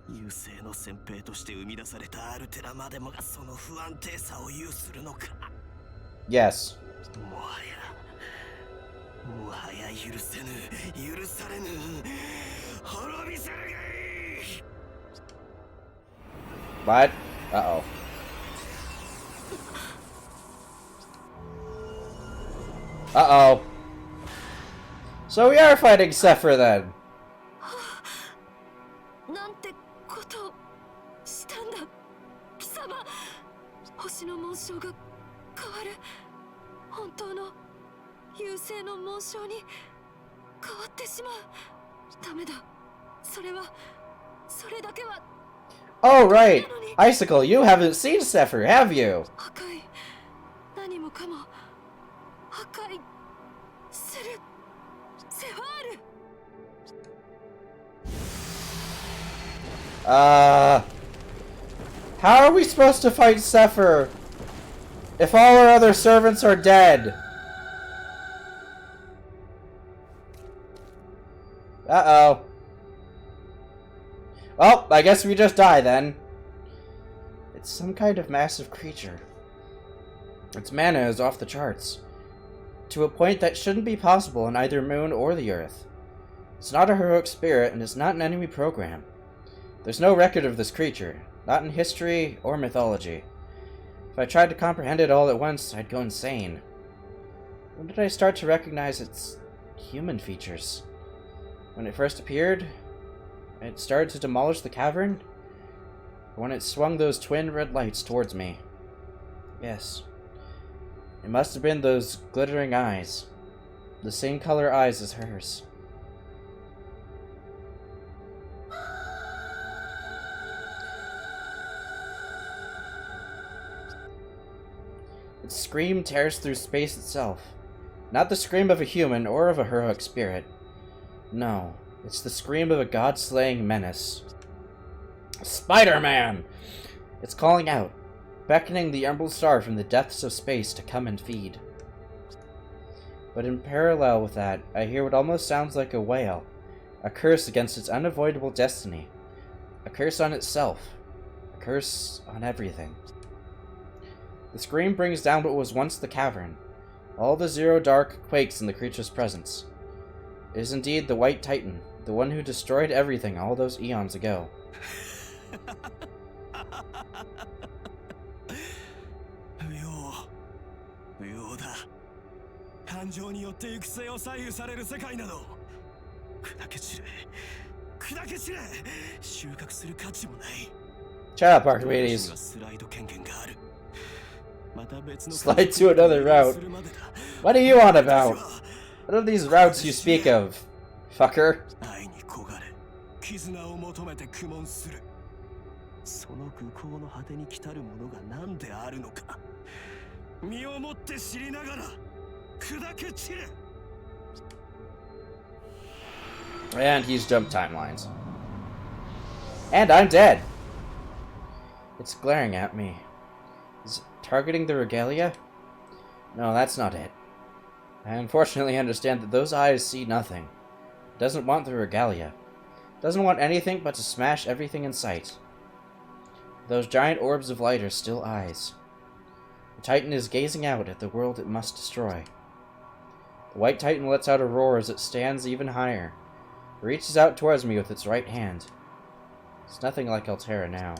優勢の先兵として生み出されたアルテラまでもがその不安定さを有するのか。 Yes. もはや許せぬ、許されぬ、滅び去るがいい。 What? Uh-oh. Uh-oh. So we are fighting Sephiroth then. なんてことをしたんだ、貴様。星の紋章が変わる。本当の優勢の紋章に変わってしまう。ダメだ。それだけは。 Oh, right. Icicle, you haven't seen Sephiroth, have you? 破壊。何もかも破壊する。セファール。How are we supposed to fight Sephiroth if all our other servants are dead? Uh-oh. Well, I guess we just die then. It's some kind of massive creature. Its mana is off the charts, to a point that shouldn't be possible on either Moon or the Earth. It's not a heroic spirit, and it's not an enemy program. There's no record of this creature, not in history or mythology. If I tried to comprehend it all at once, I'd go insane. When did I start to recognize its human features? When it first appeared? It started to demolish the cavern? Or when it swung those twin red lights towards me? Yes. It must have been those glittering eyes. The same color eyes as hers. Its scream tears through space itself. Not the scream of a human or of a heroic spirit. No, it's the scream of a god-slaying menace. Spider-Man! It's calling out, beckoning the Emerald Star from the depths of space to come and feed. But in parallel with that, I hear what almost sounds like a wail, a curse against its unavoidable destiny, a curse on itself, a curse on everything. The scream brings down what was once the cavern. All the Zero Dark quakes in the creature's presence. It is indeed the White Titan, the one who destroyed everything all those eons ago. 不要だ。感情によって行く末を左右される世界など砕け散れ、砕け散れ、収穫する価値もない。 Shut up, Archimedes. スライド権限がある。また別の Slide to another route. What are you on about? What are these routes you speak of, fucker? 愛に焦がれ、絆を求めて苦悶する。その愚行の果てに来たるものが何であるのか。身をもって知りながら砕け散れ。And he's jumped timelines. And I'm dead! It's glaring at me. Is it targeting the regalia? No, that's not it. I unfortunately understand that those eyes see nothing. It doesn't want the regalia. It doesn't want anything but to smash everything in sight. Those giant orbs of light are still eyes. The Titan is gazing out at the world it must destroy. The White Titan lets out a roar as it stands even higher. It reaches out towards me with its right hand. It's nothing like Altera now.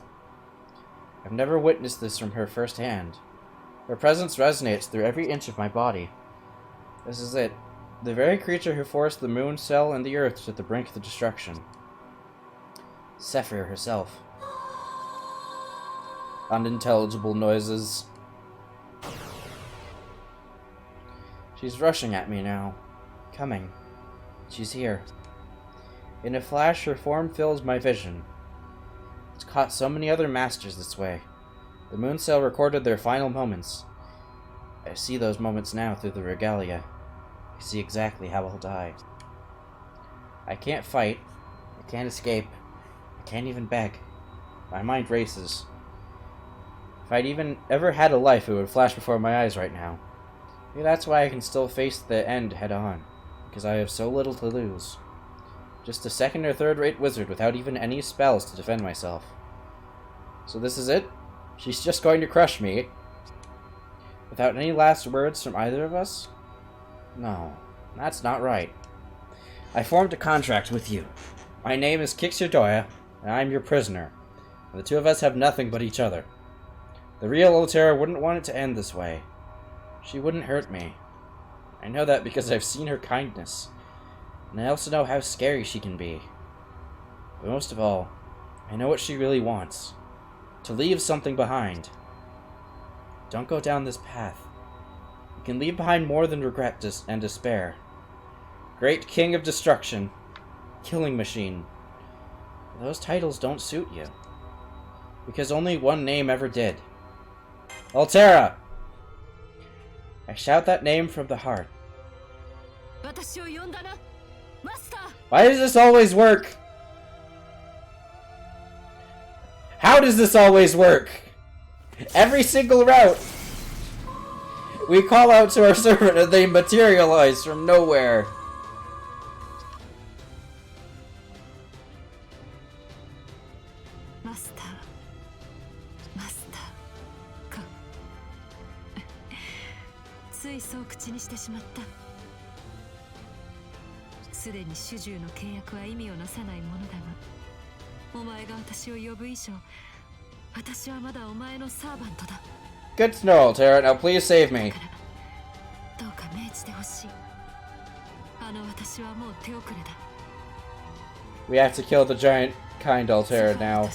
I've never witnessed this from her firsthand. Her presence resonates through every inch of my body. This is it. The very creature who forced the moon cell and the earth to the brink of the destruction. Sephir herself. Unintelligible noises. She's rushing at me now. Coming. She's here. In a flash, her form fills my vision. It's caught so many other masters this way. The moon cell recorded their final moments. I see those moments now through the regalia. I see exactly how I'll die. I can't fight. I can't escape. I can't even beg. My mind races. If I'd even ever had a life, it would flash before my eyes right now. Maybe that's why I can still face the end head on. Because I have so little to lose. Just a second or third-rate wizard without even any spells to defend myself. So this is it? She's just going to crush me? Without any last words from either of us? No, that's not right. I formed a contract with you. My name is Kixerdoya, and I'm your prisoner. And the two of us have nothing but each other. The real Altera wouldn't want it to end this way. She wouldn't hurt me. I know that because I've seen her kindness. And I also know how scary she can be. But most of all, I know what she really wants. To leave something behind. Don't go down this path. You can leave behind more than regret and despair. Great King of Destruction. Killing Machine. Those titles don't suit you. Because only one name ever did. Altera! I shout that name from the heart. Why does this always work? How does this always work? Every single route! We call out to our servant and they materialize from nowhere. Good to know, Altera. Now please save me. We have to kill the giant kind Altera now.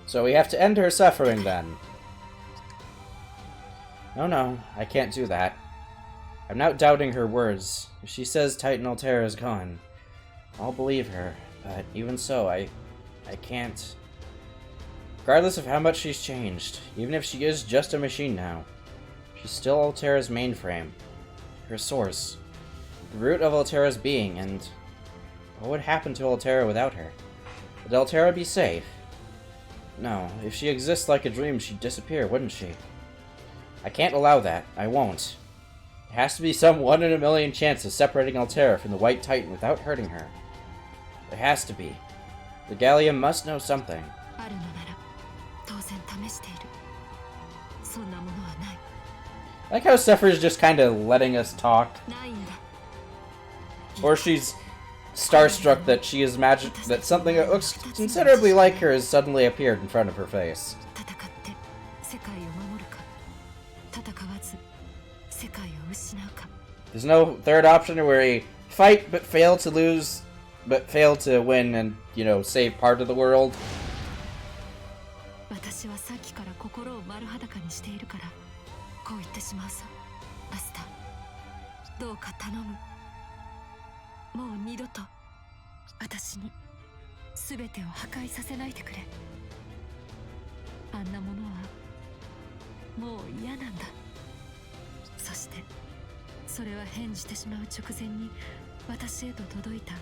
So we have to end her suffering then. No, I can't do that. I'm not doubting her words. If she says Titan Altera is gone, I'll believe her. But even so, I can't. Regardless of how much she's changed, even if she is just a machine now, she's still Altera's mainframe. Her source. The root of Altera's being, and what would happen to Altera without her? Would Altera be safe? No, if she exists like a dream, she'd disappear, wouldn't she? I can't allow that. I won't. There has to be some 1 in a million chance of separating Altera from the White Titan without hurting her. There has to be. The Gallia must know something. I like how Zephyr's just kind of letting us talk. Or she's starstruck that she is that something that looks considerably like her has suddenly appeared in front of her face. There's no third option where we fight but fail to lose, but fail to win and, you know, save part of the world. 私はさっきから心を丸裸にしているからこう言ってしまうさ。マスター、どうか頼む。もう二度と私に全てを破壊させないでくれ。あんなものはもう嫌なんだ。そしてそれは変じてしまう直前に私へと届いた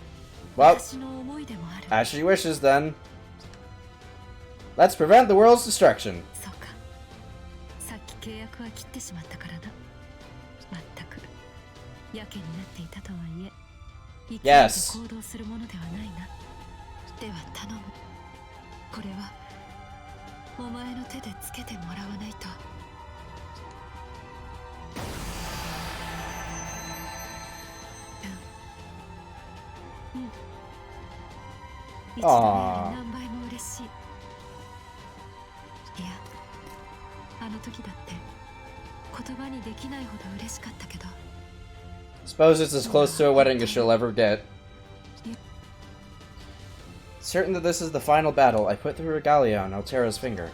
Well, 私の思いでもある。 as she wishes then. Let's prevent the world's destruction. そうか、さっき契約は切ってしまったからな。まったくやけになっていたとはいえ勢いで Yes. 行動するものではないな。では頼む。これはお前の手でつけてもらわないと。うん、うん、一度より何倍も嬉しい。いや、あの時だって言葉にできないほど嬉しかったけど。 Suppose it's as close to a wedding as she'll ever get. Certain that this is the final battle, I put the regalia on Altera's finger.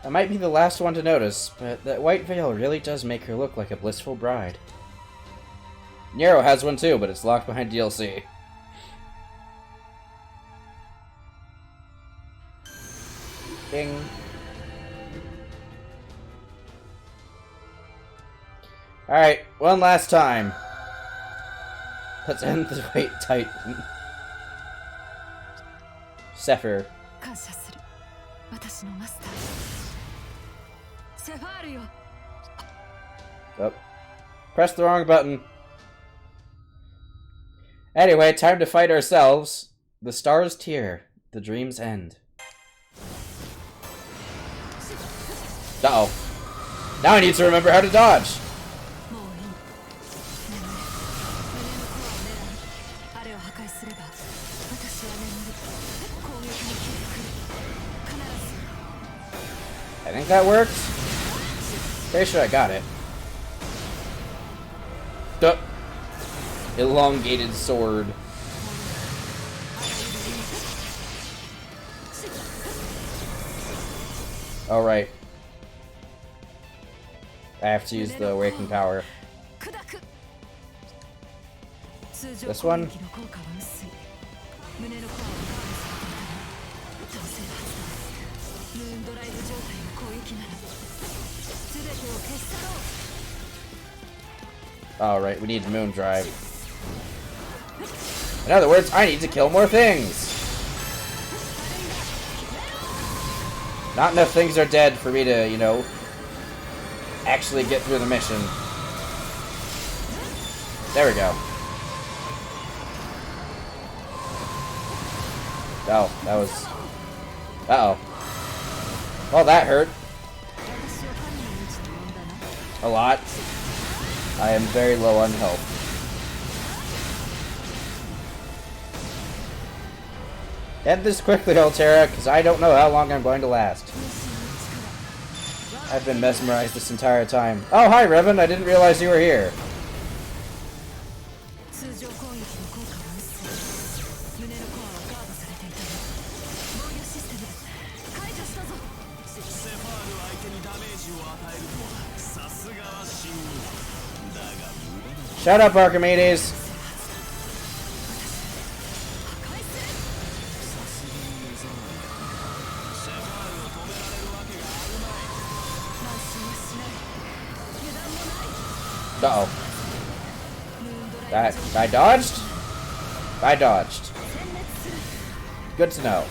I might be the last one to notice, but that white veil really does make her look like a blissful bride. Nero has one too, but it's locked behind DLC. Ding. Alright, one last time. Let's end the Fate Titan. Sephiroth. 感謝する、私のマスター。セファールよ。 Oh. Press the wrong button. Anyway, time to fight ourselves. The stars tear. The dreams end. Uh-oh. Now I need to remember how to dodge. もういい。眠れ。胸のコアを狙う。あれを破壊すれば私は眠る。攻撃に消えてくる。必ず。 I think that worked. Pretty sure I got it. Duh. Elongated sword. Alright. I have to use the awakening power. 砕く。通常 This 攻 one? 撃の効果は薄い。胸のコアをガードされていたらどうせはずだ。ムーンドライブ状態の攻撃なら全てを消し去ろう。 Alright, we need moon drive. In other words, I need to kill more things! Not enough things are dead for me to, you know, actually get through the mission. There we go. Oh, that was... Uh-oh. Well, that hurt. 私を神の道と呼んだな。 A lot. I am very low on health. End this quickly, Altera, because I don't know how long I'm going to last. I've been mesmerized this entire time. Oh, hi, Revan. I didn't realize you were here. 通常攻撃の効果は薄い。胸のコアはガードされていたが防御システム解除したぞ。セファール相手にダメージを与えるとはさすがは神王だが無駄だ。 Shut up, Archimedes. 破壊せ。さすがに目障りだ。セファールを止められるわけがあるまい。慢心はしない。油断もない。 Uh-oh. ムーンドライ That ブ状態 I dodged? I dodged. 殲滅する。 Good to know.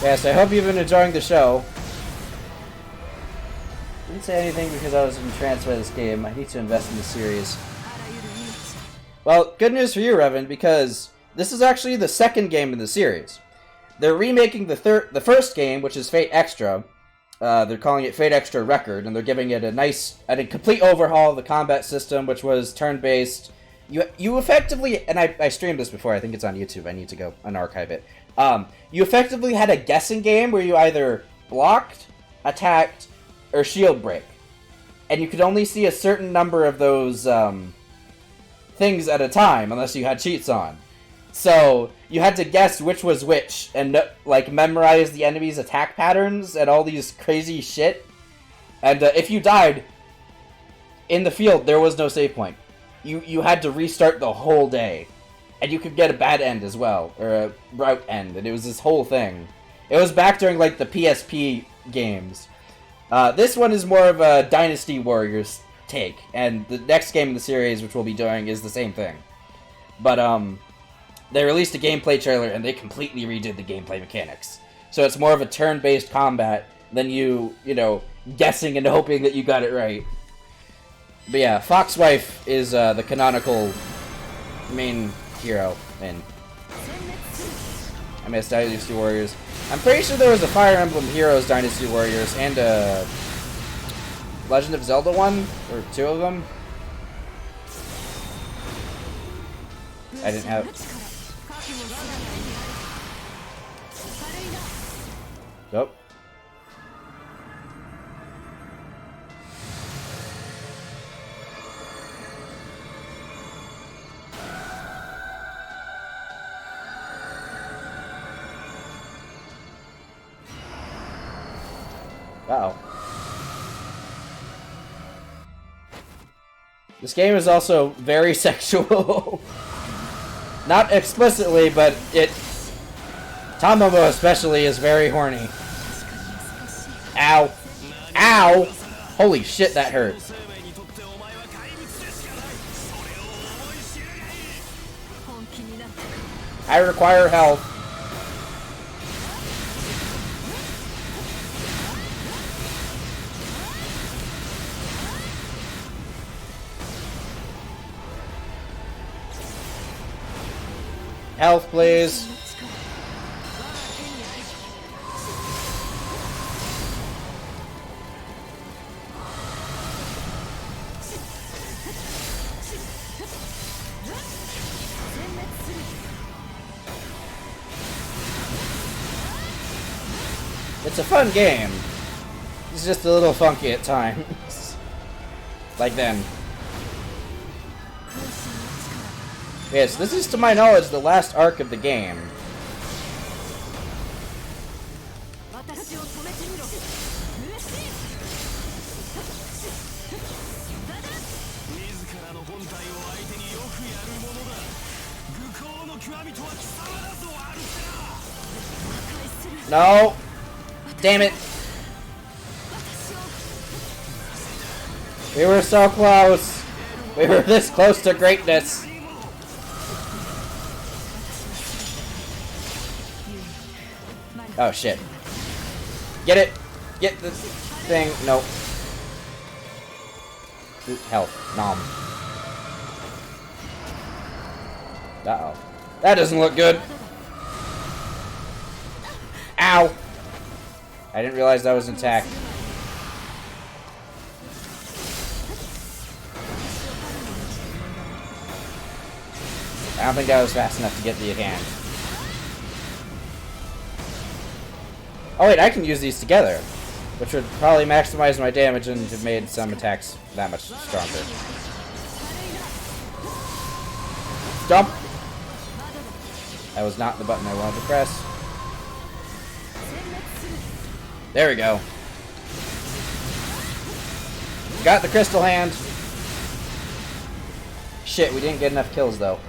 Yes, I hope you've been enjoying the show. Didn't say anything because I was entranced by this game. I need to invest in the series. あらゆる命。 Well, good news for you, Revan, because this is actually the second game in the series. They're remaking the first game, which is Fate Extra. They're calling it Fate Extra Record, and they're giving it a complete overhaul of the combat system, which was turn-based. You effectively, and I streamed this before, I think it's on YouTube, I need to go and archive it. You effectively had a guessing game where you either blocked, attacked, or shield break. And you could only see a certain number of those things at a time, unless you had cheats on. So you had to guess which was which and like memorize the enemy's attack patterns and all these crazy shit. And if you died in the field, there was no save point. You had to restart the whole day, and you could get a bad end as well, or a route end, and it was this whole thing. It was back during like the PSP games. This one is more of a Dynasty Warriors take, and the next game in the series, which we'll be doing, is the same thing. But they released a gameplay trailer, and they completely redid the gameplay mechanics. So it's more of a turn-based combat than you know, guessing and hoping that you got it right. But yeah, Foxwife is the canonical main hero in MS Dynasty Warriors. I'm pretty sure there was a Fire Emblem Heroes Dynasty Warriors and a Legend of Zelda one, or two of them. I didn't have... Nope. Uh-oh. This game is also very sexual. Not explicitly, but it... Tamomo especially is very horny. Ow. Ow! Holy shit, that hurt. I require help. Health, please. It's a fun game. It's just a little funky at times. Like then. Yes, this is, to my knowledge, the last arc of the game. No! Damn it! We were so close! We were this close to greatness! Oh shit. Get it! Get the thing. Nope. Health. Nom. Uh-oh. That doesn't look good! Ow! I didn't realize that was intact. I don't think that was fast enough to get the hand. Oh wait, I can use these together, which would probably maximize my damage and have made some attacks that much stronger. Dump! That was not the button I wanted to press. There we go. Got the crystal hand. Shit, we didn't get enough kills though.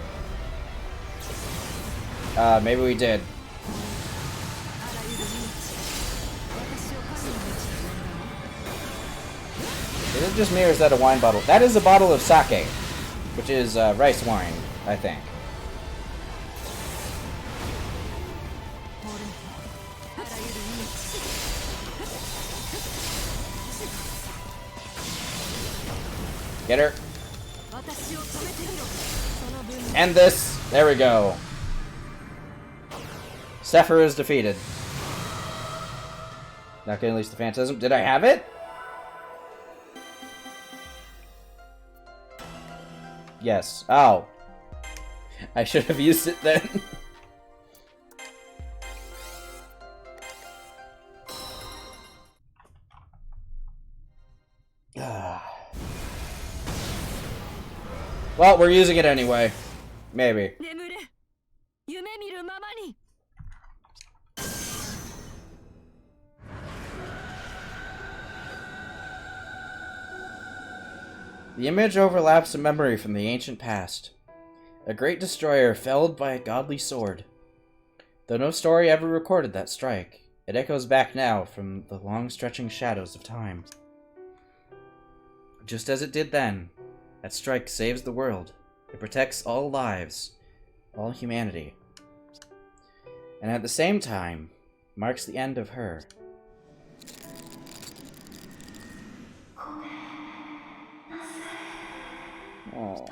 Maybe we did. Is it just me or is that a wine bottle? That is a bottle of sake, which is rice wine, I think. Get her. End this. There we go. Sephiroth is defeated. Not gonna release the Phantasm. Did I have it? Yes. Oh. I should have used it then. Well, we're using it anyway. Maybe. The image overlaps a memory from the ancient past. A great destroyer felled by a godly sword. Though no story ever recorded that strike, it echoes back now from the long-stretching shadows of time. Just as it did then, that strike saves the world. It protects all lives, all humanity. And at the same time, marks the end of her. Oh.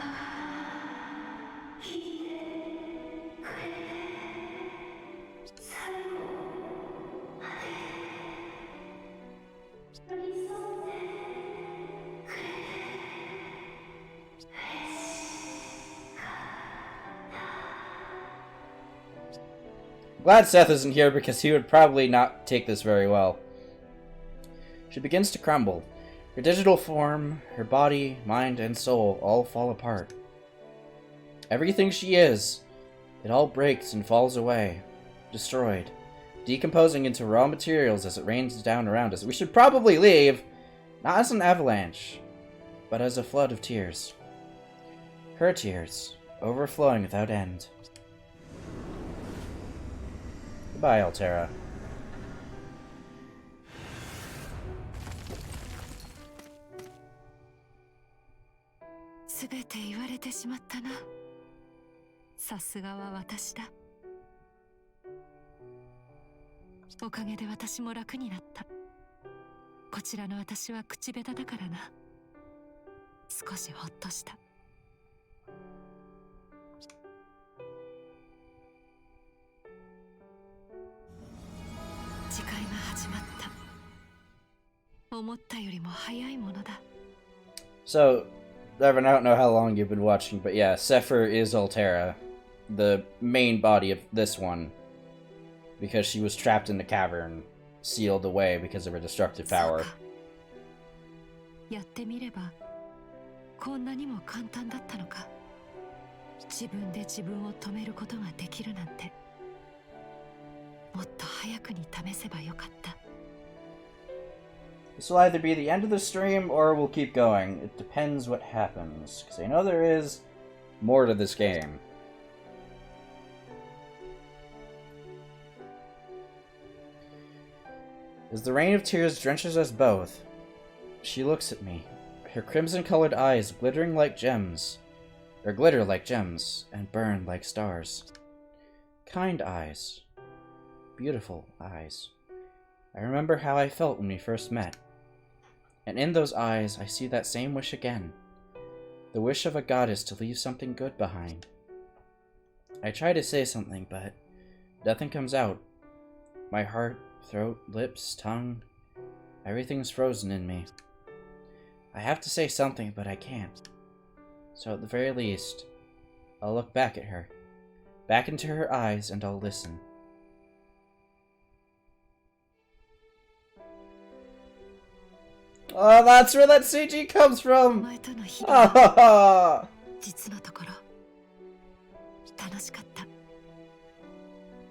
Glad Seth isn't here because he would probably not take this very well. She begins to crumble. Her digital form, her body, mind, and soul all fall apart. Everything she is, it all breaks and falls away, destroyed, decomposing into raw materials as it rains down around us. We should probably leave, not as an avalanche, but as a flood of tears. Her tears, overflowing without end. Goodbye, Altera. So, Evan, I don't know how long you've been watching, but yeah, Sepher is Altera, the main body of this one, because she was trapped in the cavern, sealed away because of her destructive power. This will either be the end of the stream or we'll keep going. It depends what happens, because I know there is more to this game. As the rain of tears drenches us both, she looks at me, her crimson-colored eyes glittering like gems, or glitter like gems, and burn like stars. Kind eyes. Beautiful eyes. I remember how I felt when we first met. And in those eyes, I see that same wish again. The wish of a goddess to leave something good behind. I try to say something, but nothing comes out. My heart, throat, lips, tongue, everything's frozen in me. I have to say something, but I can't. So at the very least, I'll look back at her, back into her eyes, and I'll listen. Oh, that's where that CG comes from! Ah! 実のところ楽しかった。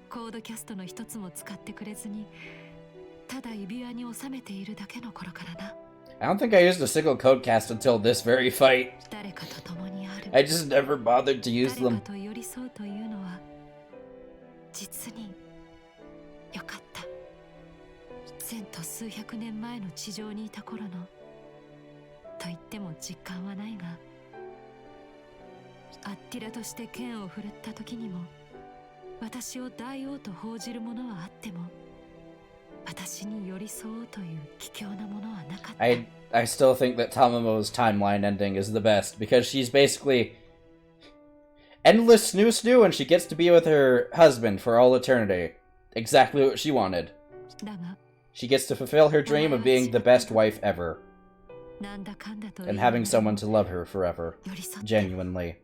コードキャストの一つも使ってくれずに、ただ指輪に収めているだけの頃からな。I don't think I used a single code cast until this very fight. I just never bothered to use them. と寄り添うというのは実に良かった。千と数百年前の地上にいた頃のと言っても実感はないが、アッティラとして剣を振るった時にも私を大王と報じるものはあっても私に寄り添おうという卑怯なものはなかった。I still think that Tamamo's timeline ending is the best because she's basically endless snoo and she gets to be with her husband for all eternity. Exactly what she wanted. She gets to fulfill her dream of being the best wife ever. And having someone to love her forever. Genuinely.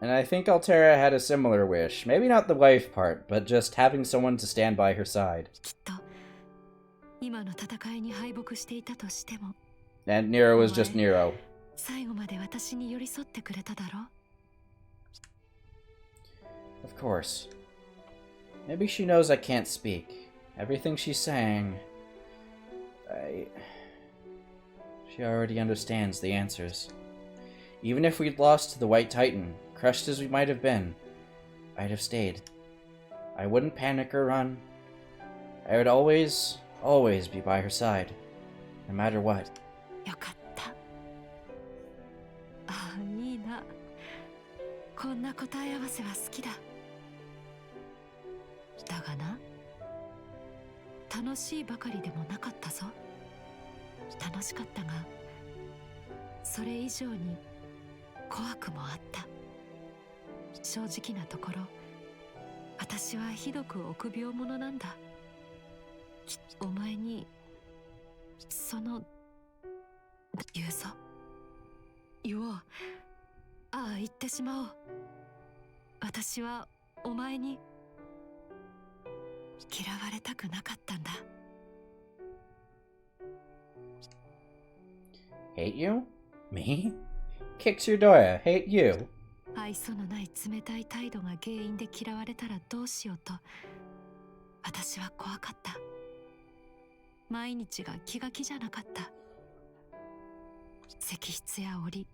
And I think Altera had a similar wish. Maybe not the wife part, but just having someone to stand by her side. And Nero was just Nero. Of course. Maybe she knows I can't speak. Everything she's saying... She already understands the answers. Even if we'd lost to the White Titan, crushed as we might have been, I'd have stayed. I wouldn't panic or run. I would always be by her side, no matter what. よかった。ああ、いいな。こんな答え合わせは好きだ。だがな、楽しいばかりでもなかったぞ。楽しかったが、それ以上に怖くもあった。正直なところ、私はひどく臆病者なんだ。お前に言うぞ。言おう。ああ、言ってしまおう。私はお前に嫌われたくなかったんだ。Hate you? Me? Kicks your door, hate you. 愛想のない冷たい態度が原因で嫌われたらどうしようと私は怖かった。毎日が気が気じゃなかった。石室や檻、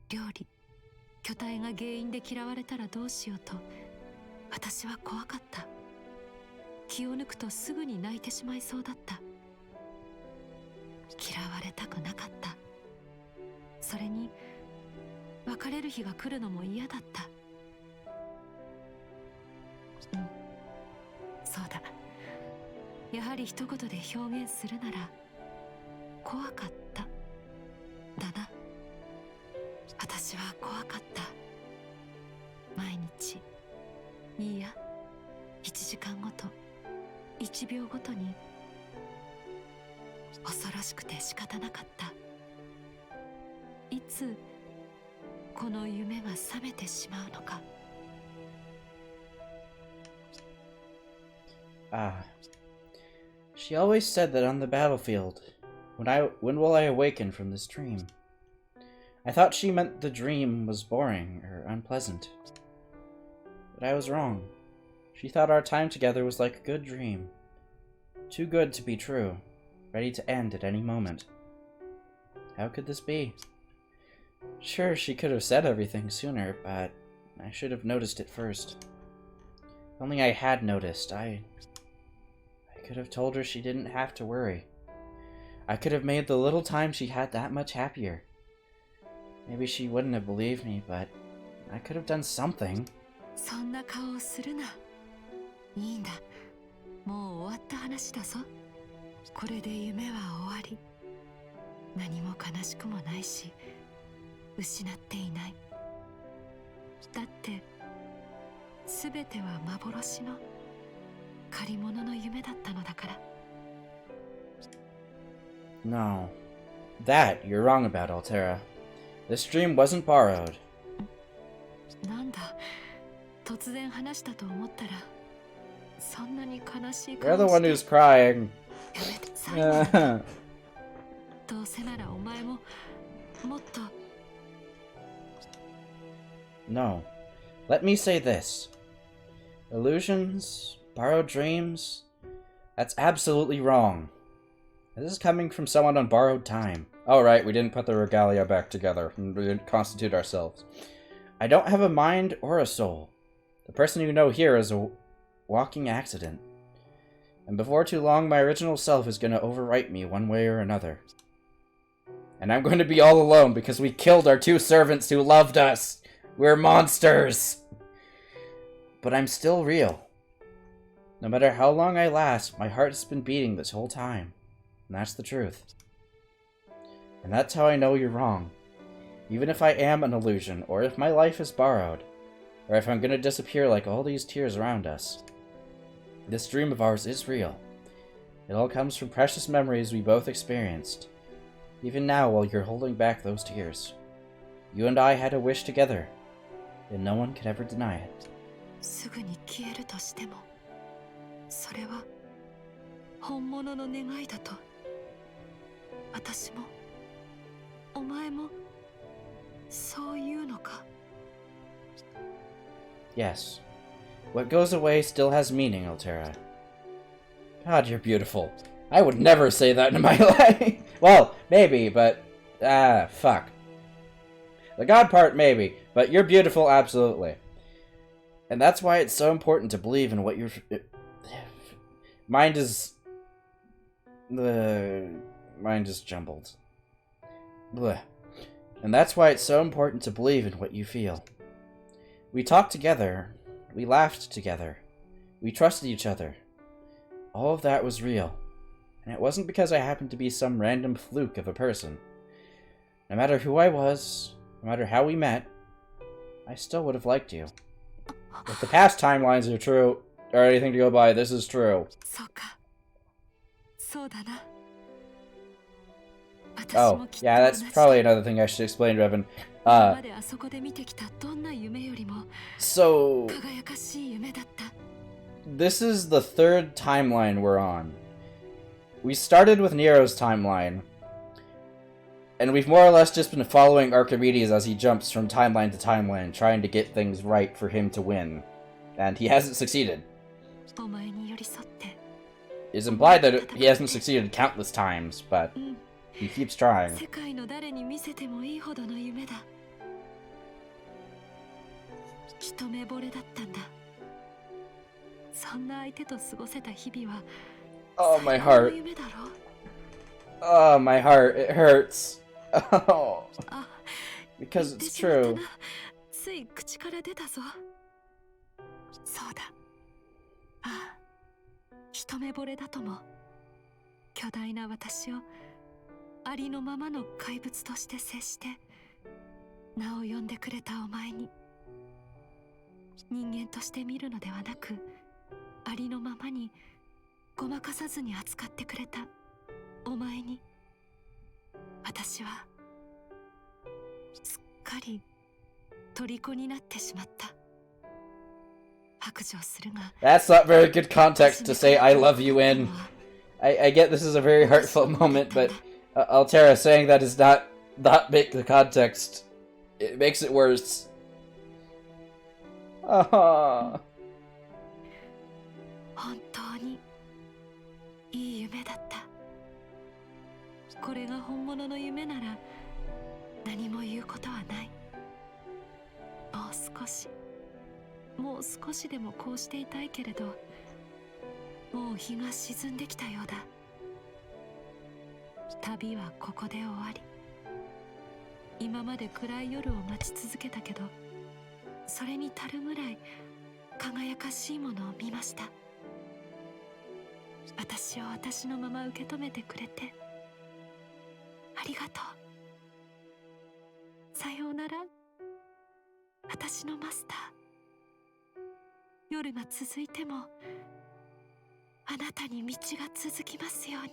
料理、巨体が原因で嫌われたらどうしようと私は怖かった。気を抜くとすぐに泣いてしまいそうだった。嫌われたくなかった。それに別れる日が来るのも嫌だった。そうだ。やはり一言で表現するなら怖かっただな。私は怖かった。毎日、いいや、1時間ごと、1秒ごとに恐ろしくて仕方なかった。いつこの夢が覚めてしまうのか。She always said that on the battlefield. When will I awaken from this dream? I thought she meant the dream was boring or unpleasant. But I was wrong. She thought our time together was like a good dream. Too good to be true, ready to end at any moment. How could this be? Sure, she could have said everything sooner, but I should have noticed it first. If only I had noticed, I could have told her she didn't have to worry. I could have made the little time she had that much happier. Maybe she wouldn't have believed me, but I could have done something. そんな顔をするな。いいんだ。もう終わった話だぞ。これで夢は終わり。何も悲しくもないし、失っていない。だって、すべては幻の借り物の夢だったのだから。No. That you're wrong about, Altera. This dream wasn't borrowed. なんだ、突然話したと思ったら、そんなに悲しい You're 顔 the one して。who's crying. やめて、最後だ。どうせならお前も、もっと。No. Let me say this. Illusions, borrowed dreams, that's absolutely wrong. This is coming from someone on borrowed time. Oh, right, we didn't put the regalia back together. We didn't constitute ourselves. I don't have a mind or a soul. The person you know here is a walking accident. And before too long, my original self is going to overwrite me one way or another. And I'm going to be all alone because we killed our two servants who loved us. We're monsters. But I'm still real. No matter how long I last, my heart has been beating this whole time. And that's the truth. And that's how I know you're wrong. Even if I am an illusion, or if my life is borrowed, or if I'm gonna disappear like all these tears around us, this dream of ours is real. It all comes from precious memories we both experienced. Even now, while you're holding back those tears. You and I had a wish together, and no one could ever deny it. すぐに消えるとしても、それは本物の願いだと。私も、お前も、そういうのか。Yes. What goes away still has meaning, Altera. God, you're beautiful. I would never say that in my life. Well, maybe, but... fuck. The God part, maybe. But you're beautiful, absolutely. And that's why it's so important to believe in what you're... Mind is jumbled. Blech. And that's why it's so important to believe in what you feel. We talked together. We laughed together. We trusted each other. All of that was real. And it wasn't because I happened to be some random fluke of a person. No matter who I was, no matter how we met, I still would have liked you. If the past timelines are true, or anything to go by, this is true. そうか。そうだな。 Oh, yeah, that's probably another thing I should explain to Evan. So, this is the third timeline we're on. We started with Nero's timeline, and we've more or less just been following Archimedes as he jumps from timeline to timeline, trying to get things right for him to win. And he hasn't succeeded. It's implied that he hasn't succeeded countless times, but he keeps trying. 世界の誰に見せてもいいほどの夢だ。一目惚れだったんだ。そんな相手と過ごせた日々は Oh, my heart. Oh, my heart. It hurts. Oh. Because it's true. つい口から出たぞ。そうだ。ああ、一目惚れだとも。巨大な私をありのままの怪物として接して名を呼んでくれたお前に、人間として見るのではなくありのままにごまかさずに扱ってくれたお前に、私はすっかり虜になってしまった。白状するが、 That's not very good context to say I love you in. I get this is a very heartfelt moment, but Altera saying that does not make the context. It makes it worse. Ah. 本当にいい夢だった。これが本物の夢なら何も言うことはない。もう少しでもこうしていたいけれど、もう日が沈んできたようだ。旅はここで終わり。今まで暗い夜を待ち続けたけど、それに足るぐらい輝かしいものを見ました。私を私のまま受け止めてくれてありがとう。さようなら、私のマスター。夜が続いてもあなたに道が続きますように。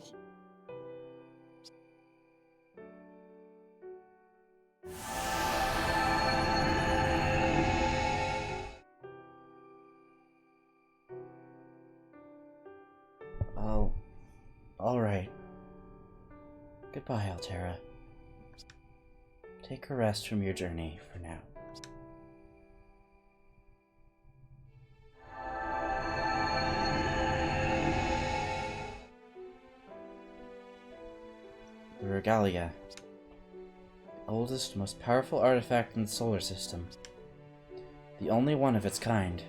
Oh, all right. Goodbye, Altera. Take a rest from your journey for now. The Regalia. The oldest, most powerful artifact in the solar system. The only one of its kind.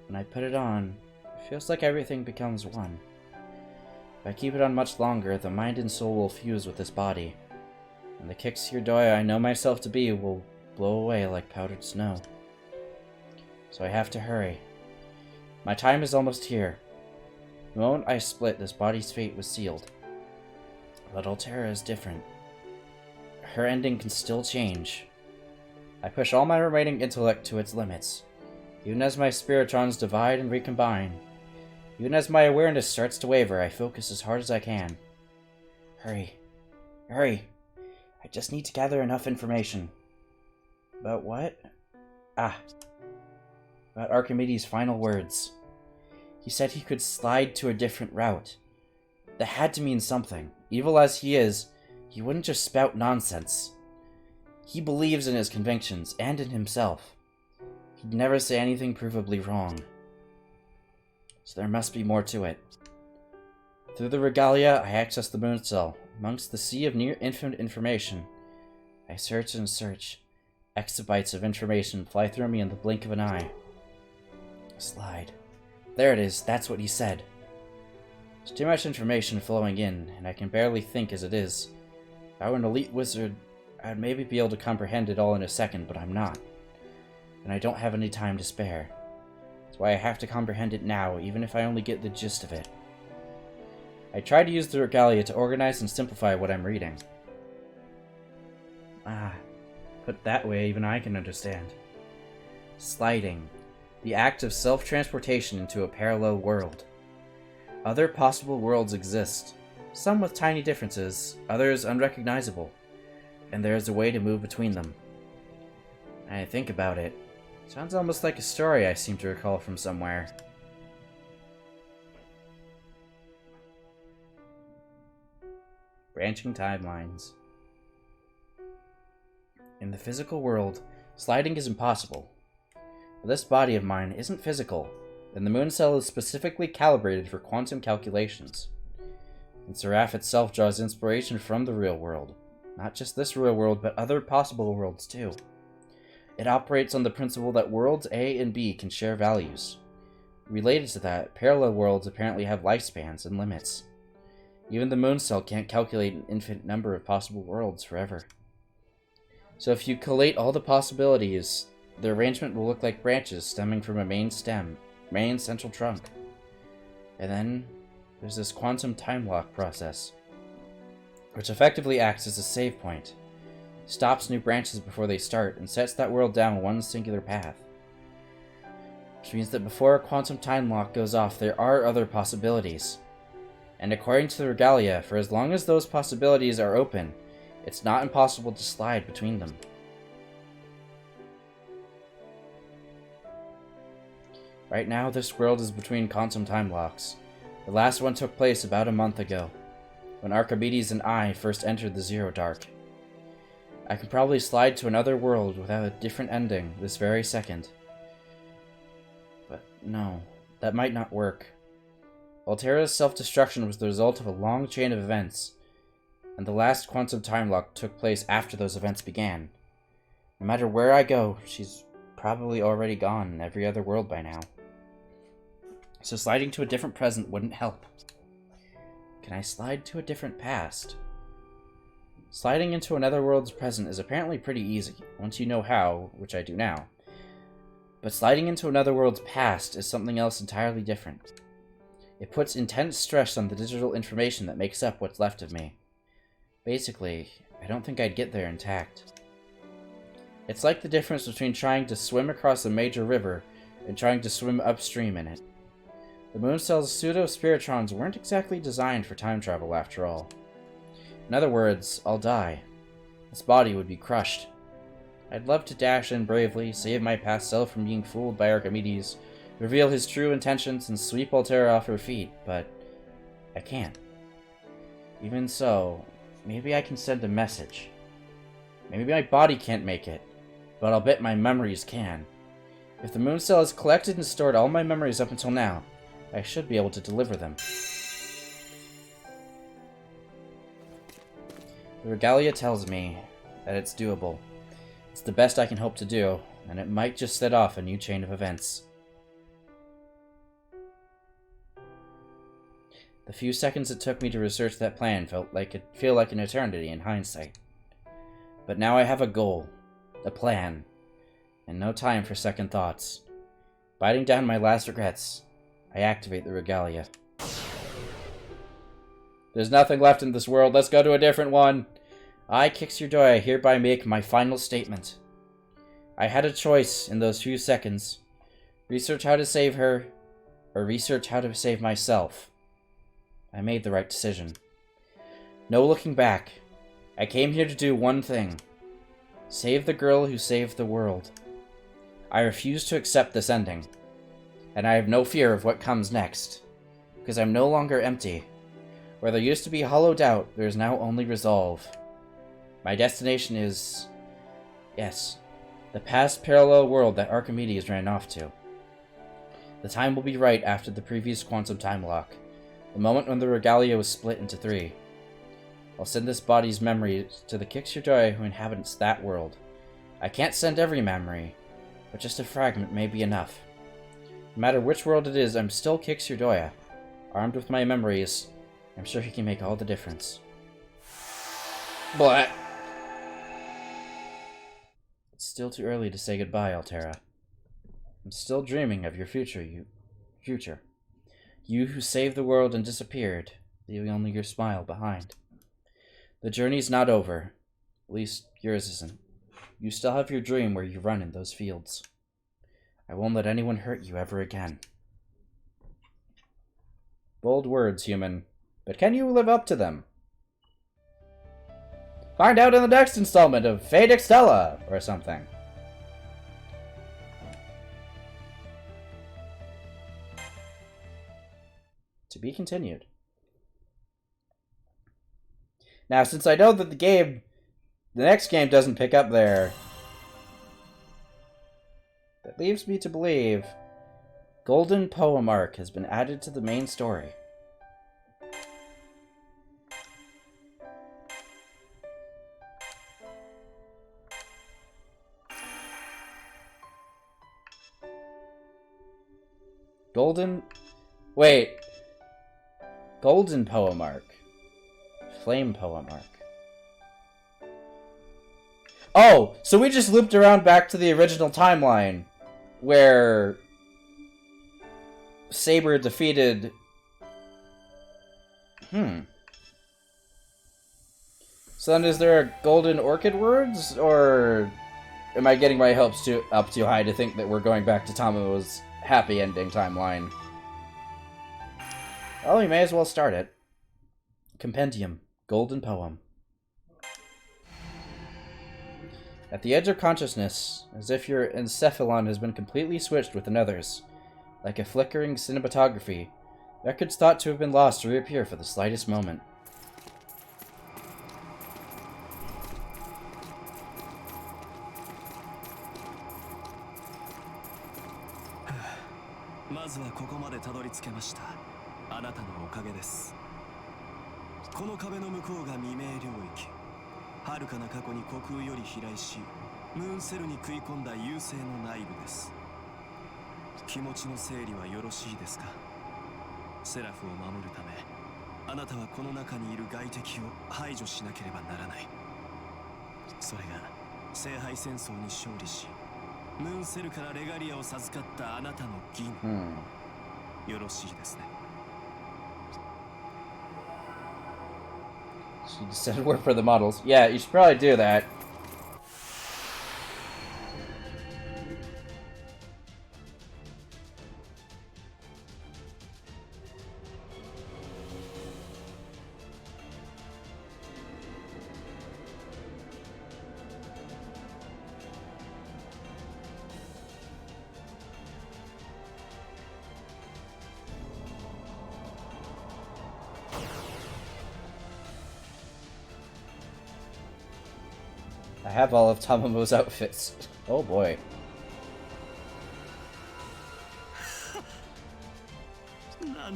When I put it on, it feels like everything becomes one. If I keep it on much longer, the mind and soul will fuse with this body, and the Kixir Doi I know myself to be will blow away like powdered snow. So I have to hurry. My time is almost here. The moment I split, this body's fate was sealed. But Altera is different. Her ending can still change. I push all my remaining intellect to its limits. Even as my spiritrons divide and recombine, even as my awareness starts to waver, I focus as hard as I can. Hurry. Hurry. I just need to gather enough information. About what? Ah. About Archimedes' final words. He said he could slide to a different route. That had to mean something. Evil as he is, he wouldn't just spout nonsense. He believes in his convictions, and in himself. He'd never say anything provably wrong. So there must be more to it. Through the regalia, I access the moon cell. Amongst the sea of near infinite information, I search and search. Exabytes of information fly through me in the blink of an eye. Slide. There it is, that's what he said. There's too much information flowing in, and I can barely think as it is. If I were an elite wizard, I'd maybe be able to comprehend it all in a second, but I'm not. And I don't have any time to spare. That's why I have to comprehend it now, even if I only get the gist of it. I try to use the regalia to organize and simplify what I'm reading. Put that way, even I can understand. Sliding. The act of self-transportation into a parallel world. Other possible worlds exist, some with tiny differences, others unrecognizable, and there is a way to move between them. I think about it. Sounds almost like a story I seem to recall from somewhere. Branching timelines. In the physical world, sliding is impossible. But this body of mine isn't physical, and the moon cell is specifically calibrated for quantum calculations. And Seraph itself draws inspiration from the real world. Not just this real world, but other possible worlds too. It operates on the principle that worlds A and B can share values. Related to that, parallel worlds apparently have lifespans and limits. Even the moon cell can't calculate an infinite number of possible worlds forever. So if you collate all the possibilities, the arrangement will look like branches stemming from a main central trunk. And then there's this quantum time lock process, which effectively acts as a save point, stops new branches before they start, and sets that world down one singular path. Which means that before a quantum time lock goes off, there are other possibilities. And according to the regalia, for as long as those possibilities are open, it's not impossible to slide between them. Right now, this world is between quantum time locks. The last one took place about a month ago, when Archimedes and I first entered the Zero Dark. I can probably slide to another world without a different ending this very second. But no, that might not work. Altera's self-destruction was the result of a long chain of events, and the last quantum time lock took place after those events began. No matter where I go, she's probably already gone in every other world by now. So sliding to a different present wouldn't help. Can I slide to a different past? Sliding into another world's present is apparently pretty easy, once you know how, which I do now. But sliding into another world's past is something else entirely different. It puts intense stress on the digital information that makes up what's left of me. Basically, I don't think I'd get there intact. It's like the difference between trying to swim across a major river and trying to swim upstream in it. The moon cell's pseudo-spiritrons weren't exactly designed for time travel after all. In other words, I'll die. This body would be crushed. I'd love to dash in bravely, save my past self from being fooled by Archimedes, reveal his true intentions, and sweep Altera off her feet, but I can't. Even so, maybe I can send a message. Maybe my body can't make it, but I'll bet my memories can. If the moon cell has collected and stored all my memories up until now, I should be able to deliver them. The regalia tells me that it's doable. It's the best I can hope to do, and it might just set off a new chain of events. The few seconds it took me to research that plan feel like an eternity in hindsight. But now I have a goal, a plan, and no time for second thoughts. Biting down my last regrets, I activate the regalia. There's nothing left in this world, let's go to a different one! I, Kixurdoya, hereby make my final statement. I had a choice in those few seconds. Research how to save her, or research how to save myself. I made the right decision. No looking back. I came here to do one thing. Save the girl who saved the world. I refuse to accept this ending. And I have no fear of what comes next. Because I'm no longer empty. Where there used to be hollow doubt, there is now only resolve. My destination is... yes, the past parallel world that Archimedes ran off to. The time will be right after the previous quantum time lock. The moment when the regalia was split into 3. I'll send this body's memory to the Kixurdoya who inhabits that world. I can't send every memory, but just a fragment may be enough. No matter which world it is, I'm still Kixurdoya. Armed with my memories, I'm sure he can make all the difference. Blah. It's still too early to say goodbye, Altera. I'm still dreaming of your future. You who saved the world and disappeared, leaving only your smile behind. The journey's not over. At least, yours isn't. You still have your dream where you run in those fields. I won't let anyone hurt you ever again. Bold words, human. But can you live up to them? Find out in the next installment of Fate Extella, or something. To be continued. Now, since I know that the next game doesn't pick up there, that leaves me to believe Golden Poem Arc has been added to the main story. Golden Poem Arc. Flame Poem Arc. Oh, so we just looped around back to the original timeline where Saber defeated... So then is there a Golden Orchid Words, or am I getting my hopes up too high to think that we're going back to Tamo's happy ending timeline? Well, we may as well start it. Compendium, Golden Poem. At the edge of consciousness, as if your encephalon has been completely switched with another's, like a flickering cinematography, records thought to have been lost reappear for the slightest moment. She just said work for the models. Yeah, you should probably do that. I have all of Tamamo's outfits. Oh boy. I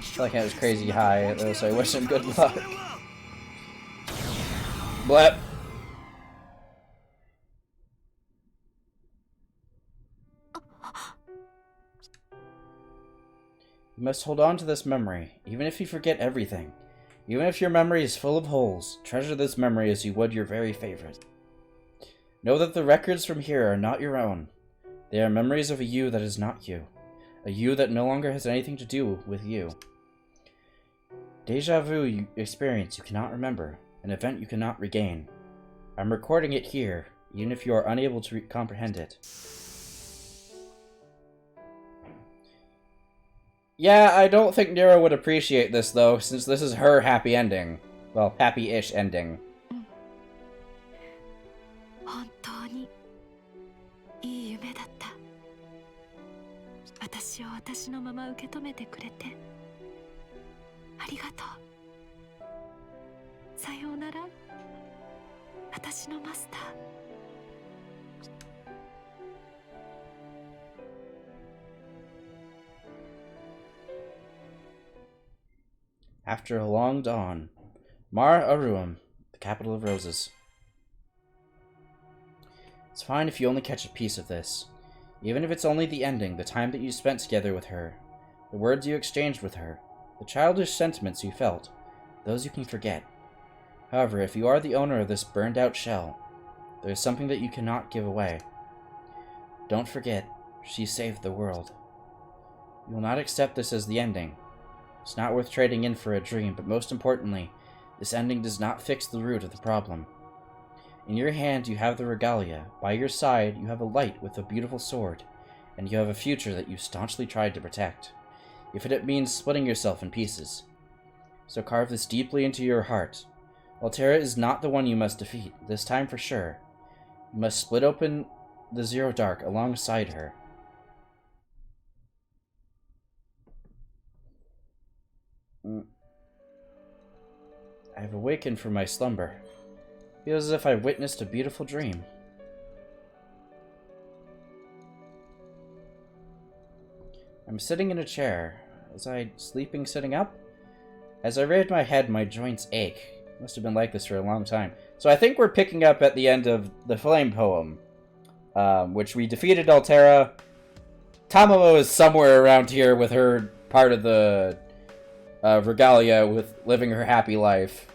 feel like I was crazy high, though, so I wish him good luck. Blep. You must hold on to this memory, even if you forget everything. Even if your memory is full of holes, treasure this memory as you would your very favorite. Know that the records from here are not your own. They are memories of a you that is not you. A you that no longer has anything to do with you. Deja vu experience you cannot remember, an event you cannot regain. I'm recording it here, even if you are unable to comprehend it. Yeah, I don't think Nero would appreciate this, though, since this is her happy ending. Well, happy-ish ending. 本当にいい夢だった。私を私のまま受け止めてくれてありがとう。さようなら、私のマスター。After a long dawn, Mar Aruam, the capital of roses. It's fine if you only catch a piece of this. Even if it's only the ending, the time that you spent together with her, the words you exchanged with her, the childish sentiments you felt, those you can forget. However, if you are the owner of this burned-out shell, there is something that you cannot give away. Don't forget, she saved the world. You will not accept this as the ending. It's not worth trading in for a dream, but most importantly, this ending does not fix the root of the problem. In your hand you have the regalia, by your side you have a light with a beautiful sword, and you have a future that you staunchly tried to protect, if it means splitting yourself in pieces. So carve this deeply into your heart. Altera is not the one you must defeat, this time for sure. You must split open the Zero Dark alongside her. I have awakened from my slumber. Feels as if I witnessed a beautiful dream. I'm sitting in a chair. Was I sleeping sitting up? As I raised my head, my joints ache. Must have been like this for a long time. So I think we're picking up at the end of the Flame poem, which we defeated Altera. Tamamo is somewhere around here with her part of the regalia, with living her happy life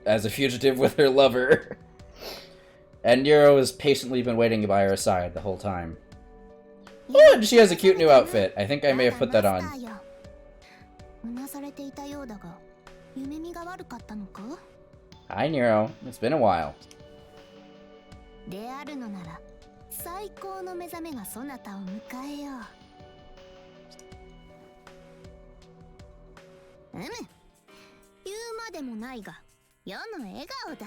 as a fugitive with her lover. And Nero has patiently been waiting by her side the whole time. Oh, she has a cute new outfit. I think I may have put that on. Hi, Nero. It's been a while. であるのなら最高の目覚めがそなたを迎えよう。言うまでもないが世の笑顔だ。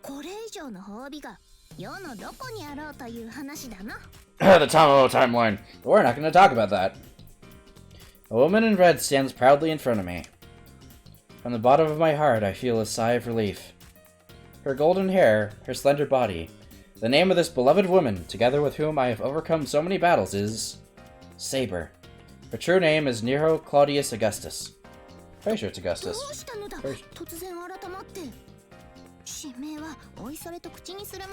これ以上の褒美が世のどこにあろうという話だな。The Tamamo timeline. We're not going to talk about that. A woman in red stands proudly in front of me. From the bottom of my heart, I feel a sigh of relief. Her golden hair, her slender body, the name of this beloved woman, together with whom I have overcome so many battles, is Saber. Her true name is Nero Claudius Augustus. Pretty sure it's Augustus.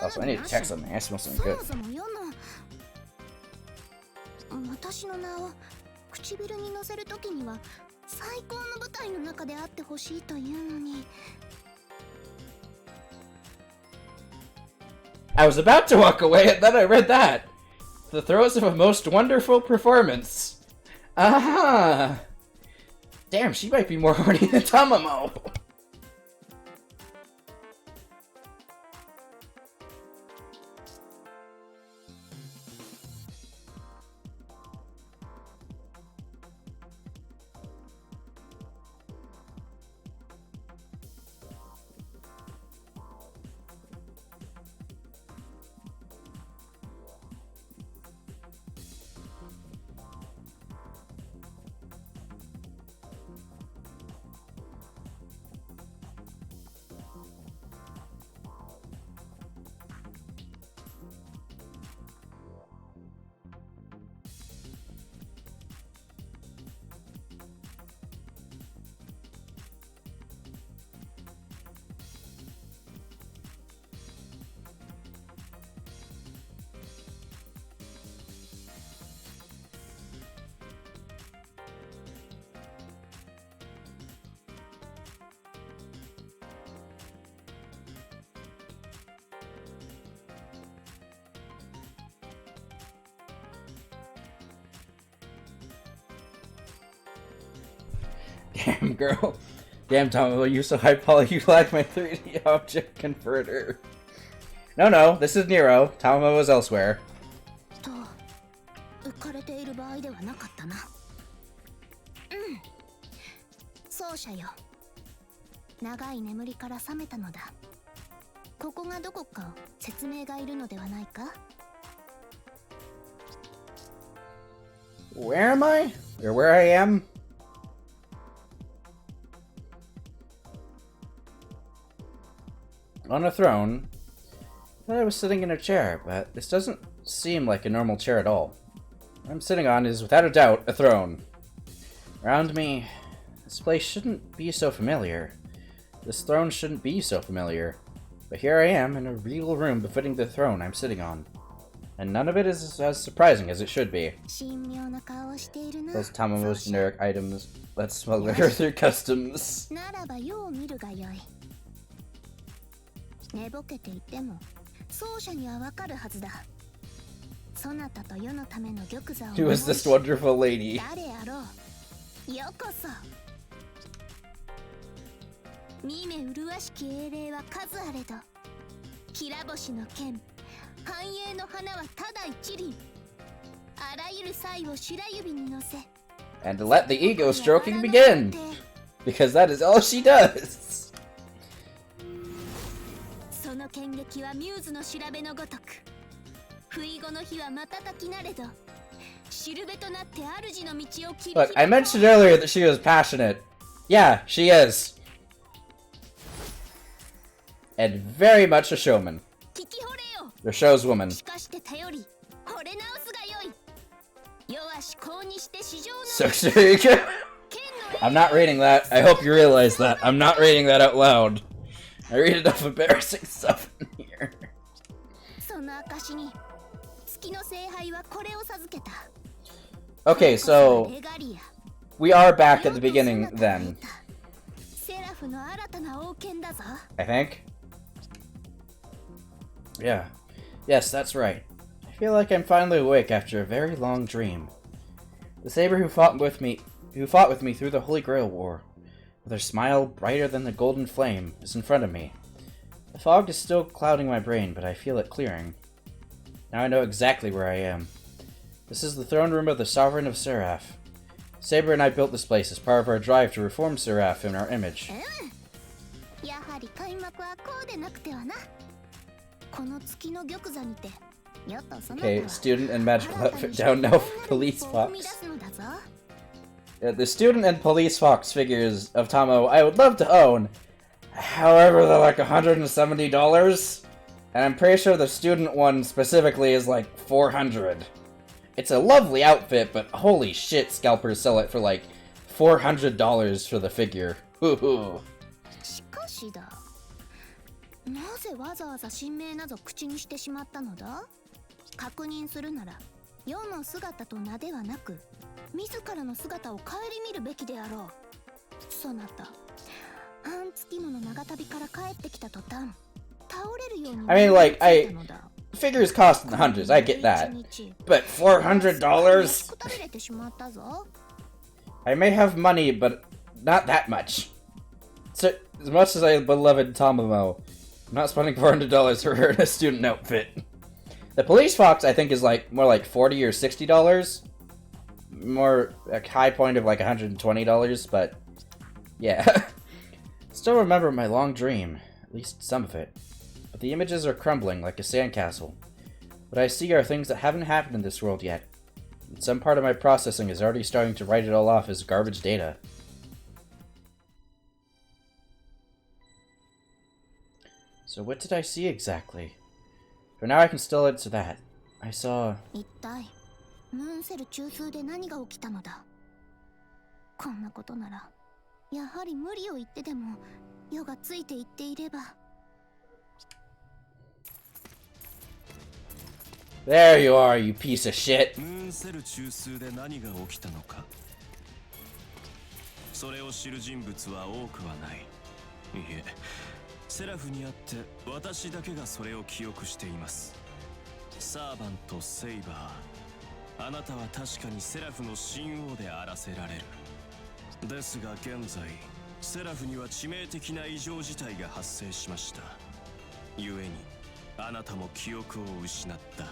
Also, I need to check something. I smell something good. 私の名を唇に乗せるときには最高の舞台の中であってほしいというのに。I was about to walk away and then I read that. The throes of a most wonderful performance. Aha! Damn, she might be more horny than Tamamo. Damn, girl. Damn, Tamamo, you so high poly, you like my 3D object converter. No, this is Nero. Tamamo is elsewhere. 者よ。長い眠りから覚めたのだ。ここがどこか説明がいるのではないか？ Where am I? Or where I am? On a throne. I thought I was sitting in a chair, but this doesn't seem like a normal chair at all. What I'm sitting on is without a doubt a throne. Around me, this place shouldn't be so familiar. This throne shouldn't be so familiar. But here I am in a regal room befitting the throne I'm sitting on. And none of it is as surprising as it should be. Those Tamamo's generic items. Let's smuggle her through customs. 寝ぼけていても奏者にはわかるはずだ。そなたと世のための玉座を Who is this wonderful lady? 誰やろう。ようこそ。見目麗しき英霊は数あれど、きら星の剣、繁栄の花はただ一輪。あらゆる才を白指に乗せ。And let the ego stroking begin! Because that is all she does! その剣撃はミューズの調べのごとく。不意後の日は瞬きなれど、しるべとなって主の道を切り開く。Look, I mentioned earlier that she was passionate. Yeah, she is. And very much a showman. 聞き惚れよ。 The show's woman. しかして頼り、惚れ直すがよい。弱し公にして市場の So there you go. I'm not reading that. I hope you realize that. I'm not reading that out loud. I read enough embarrassing stuff in here. その証に月の聖杯はこれを授けた。 Okay, so we are back at the beginning then. セラフの新たな王権だぞ。 I think. Yeah. Yes, that's right. I feel like I'm finally awake after a very long dream. The saber who fought with me through the Holy Grail War, with her smile brighter than the golden flame, is in front of me. The fog is still clouding my brain, but I feel it clearing. Now I know exactly where I am. This is the throne room of the Sovereign of Seraph. Saber and I built this place as part of our drive to reform Seraph in our image. やはり開幕はこうでなくてはな。この月の玉座にて。Okay, student and magical outfit down now for Police Fox. Yeah, the student and Police Fox figures of Tamo I would love to own. However, they're like $170. And I'm pretty sure the student one specifically is like $400. It's a lovely outfit, but holy shit, scalpers sell it for like $400 for the figure. Hoo-hoo. しかしだ。なぜわざわざ神明なぞ口にしてしまったのだ？確認するなら、世の姿と名ではなく、自らの姿を顧みるべきであろう。そなた、半月もの長旅から帰ってきた途端、倒れるように。I mean, like, figures cost in the hundreds, I get that. But $400? I may have money, but not that much. So, as much as I beloved Tamamo, I'm not spending $400 for her in a student outfit. The Police Fox, I think, is like more like $40 or $60. More a high point of like $120, but yeah. Still remember my long dream, at least some of it. But the images are crumbling like a sandcastle. What I see are things that haven't happened in this world yet. And some part of my processing is already starting to write it all off as garbage data. So what did I see exactly? For now I can still answer that. I saw... 一体、ムーンセル中枢で何が起きたのだ？こんなことなら、やはり無理を言ってでも、世がついていっていれば。There you are, you piece of shit. ムーンセル中枢で何が起きたのか。それを知る人物は多くはない。いえ、セラフにあって私だけがそれを記憶しています。サーバント・セイバー、あなたは確かにセラフの神王であらせられる。ですが現在、セラフには致命的な異常事態が発生しました。故に、あなたも記憶を失った。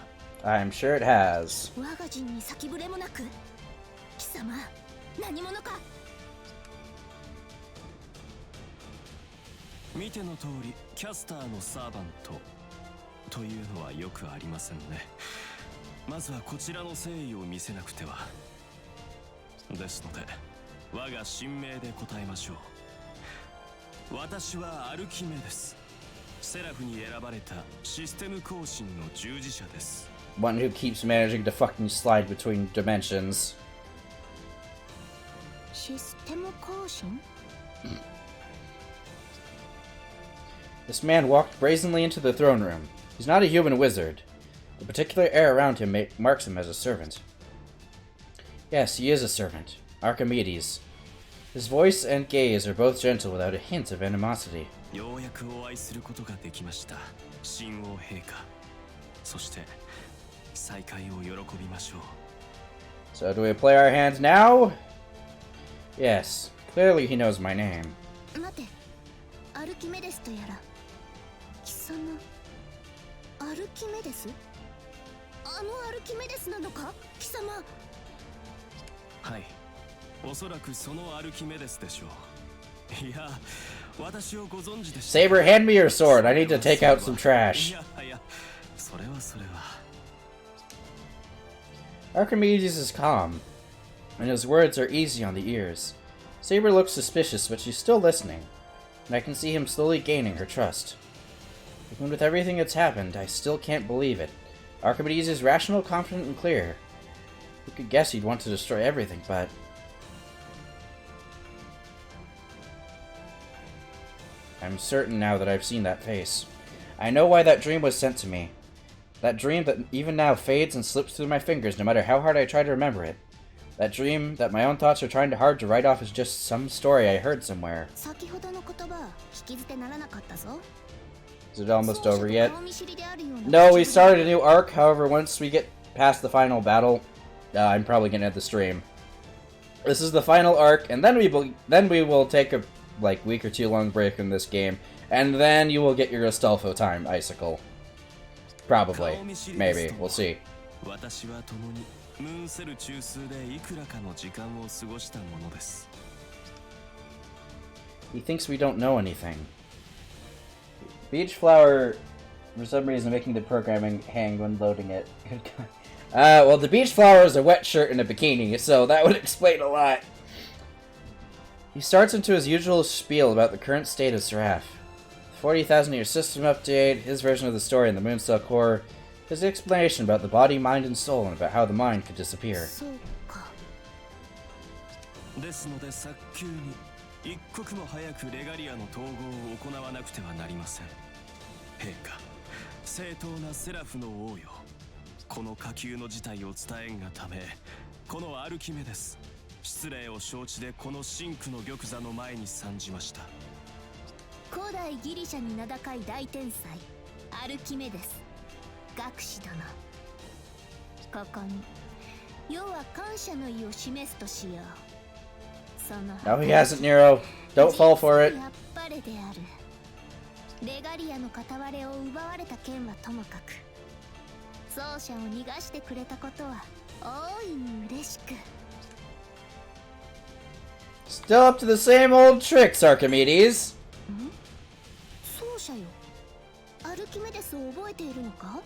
I'm sure it has. 我が陣に先触れもなく、貴様、何者か。見ての通りキャスターのサーバントというのはよくありませんね。まずはこちらの誠意を見せなくては。ですので我が神名で答えましょう。私はアルキメデス、セラフに選ばれたシステム更新の従事者です。 One who keeps managing to fucking slide between dimensions. システム更新？ This man walked brazenly into the throne room. He's not a human wizard. The particular air around him marks him as a servant. Yes, he is a servant. Archimedes. His voice and gaze are both gentle without a hint of animosity. ようやくお会いすることができました、神王陛下。そして再会を喜びましょう。 So do we play our hand now? Yes. Clearly he knows my name. 待て、アルキメデスとやら貴様アルキメデス？あのアルキメデスなのか貴様？はい、おそらくそのアルキメデスでしょう。いや、私をご存知でした。 Saber, hand me your sword. I need to take out some trash. いやいや、それはそれは。 Archimedes is calm, and his words are easy on the ears. Saber looks suspicious, but she's still listening, and I can see him slowly gaining her trust. Even with everything that's happened, I still can't believe it. Archimedes is rational, confident, and clear. Who could guess he'd want to destroy everything, but... I'm certain now that I've seen that face. I know why that dream was sent to me. That dream that even now fades and slips through my fingers no matter how hard I try to remember it. That dream that my own thoughts are trying hard to write off as just some story I heard somewhere. 先ほどの言葉引き捨てならなかったぞ。 Is it almost over yet? 顔見知りであるような No, we started a new arc. However, once we get past the final battle, I'm probably gonna end the stream. This is the final arc, and then we will take a week or two long break in this game, and then you will get your Astolfo time, Icicle. Probably, maybe. We'll see. 私は共にムーンセル中枢でいくらかの時間を過ごしたものです。 He thinks we don't know anything. Beach flower, for some reason, making the programming hang when loading it. Well, the beach flower is a wet shirt and a bikini, so that would explain a lot. He starts into his usual spiel about the current state of Seraph. The 40,000-year system update, his version of the story in the Mooncell Core, his explanation about the body, mind, and soul, and about how the mind could disappear. そうか。ですので早急に一刻も早くレガリアの統合を行わなくてはなりません。陛下、正当なセラフの王よ。この下級の事態を伝えんがため、このアルキメデス、失礼を承知でこの真紅の玉座の前に参じました。古代ギリシャに名高い大天才アルキメデス学士殿、ここに要は感謝の意を示すとしよう。その No, he hasn't, Nero. Don't fall for it. やっぱりである。レガリアの片割れを奪われた件はともかく、奏者を逃がしてくれたことは大いに嬉しく。 Still up to the same old tricks, Archimedes. 奏者よ、アルキメデスを覚えているのか？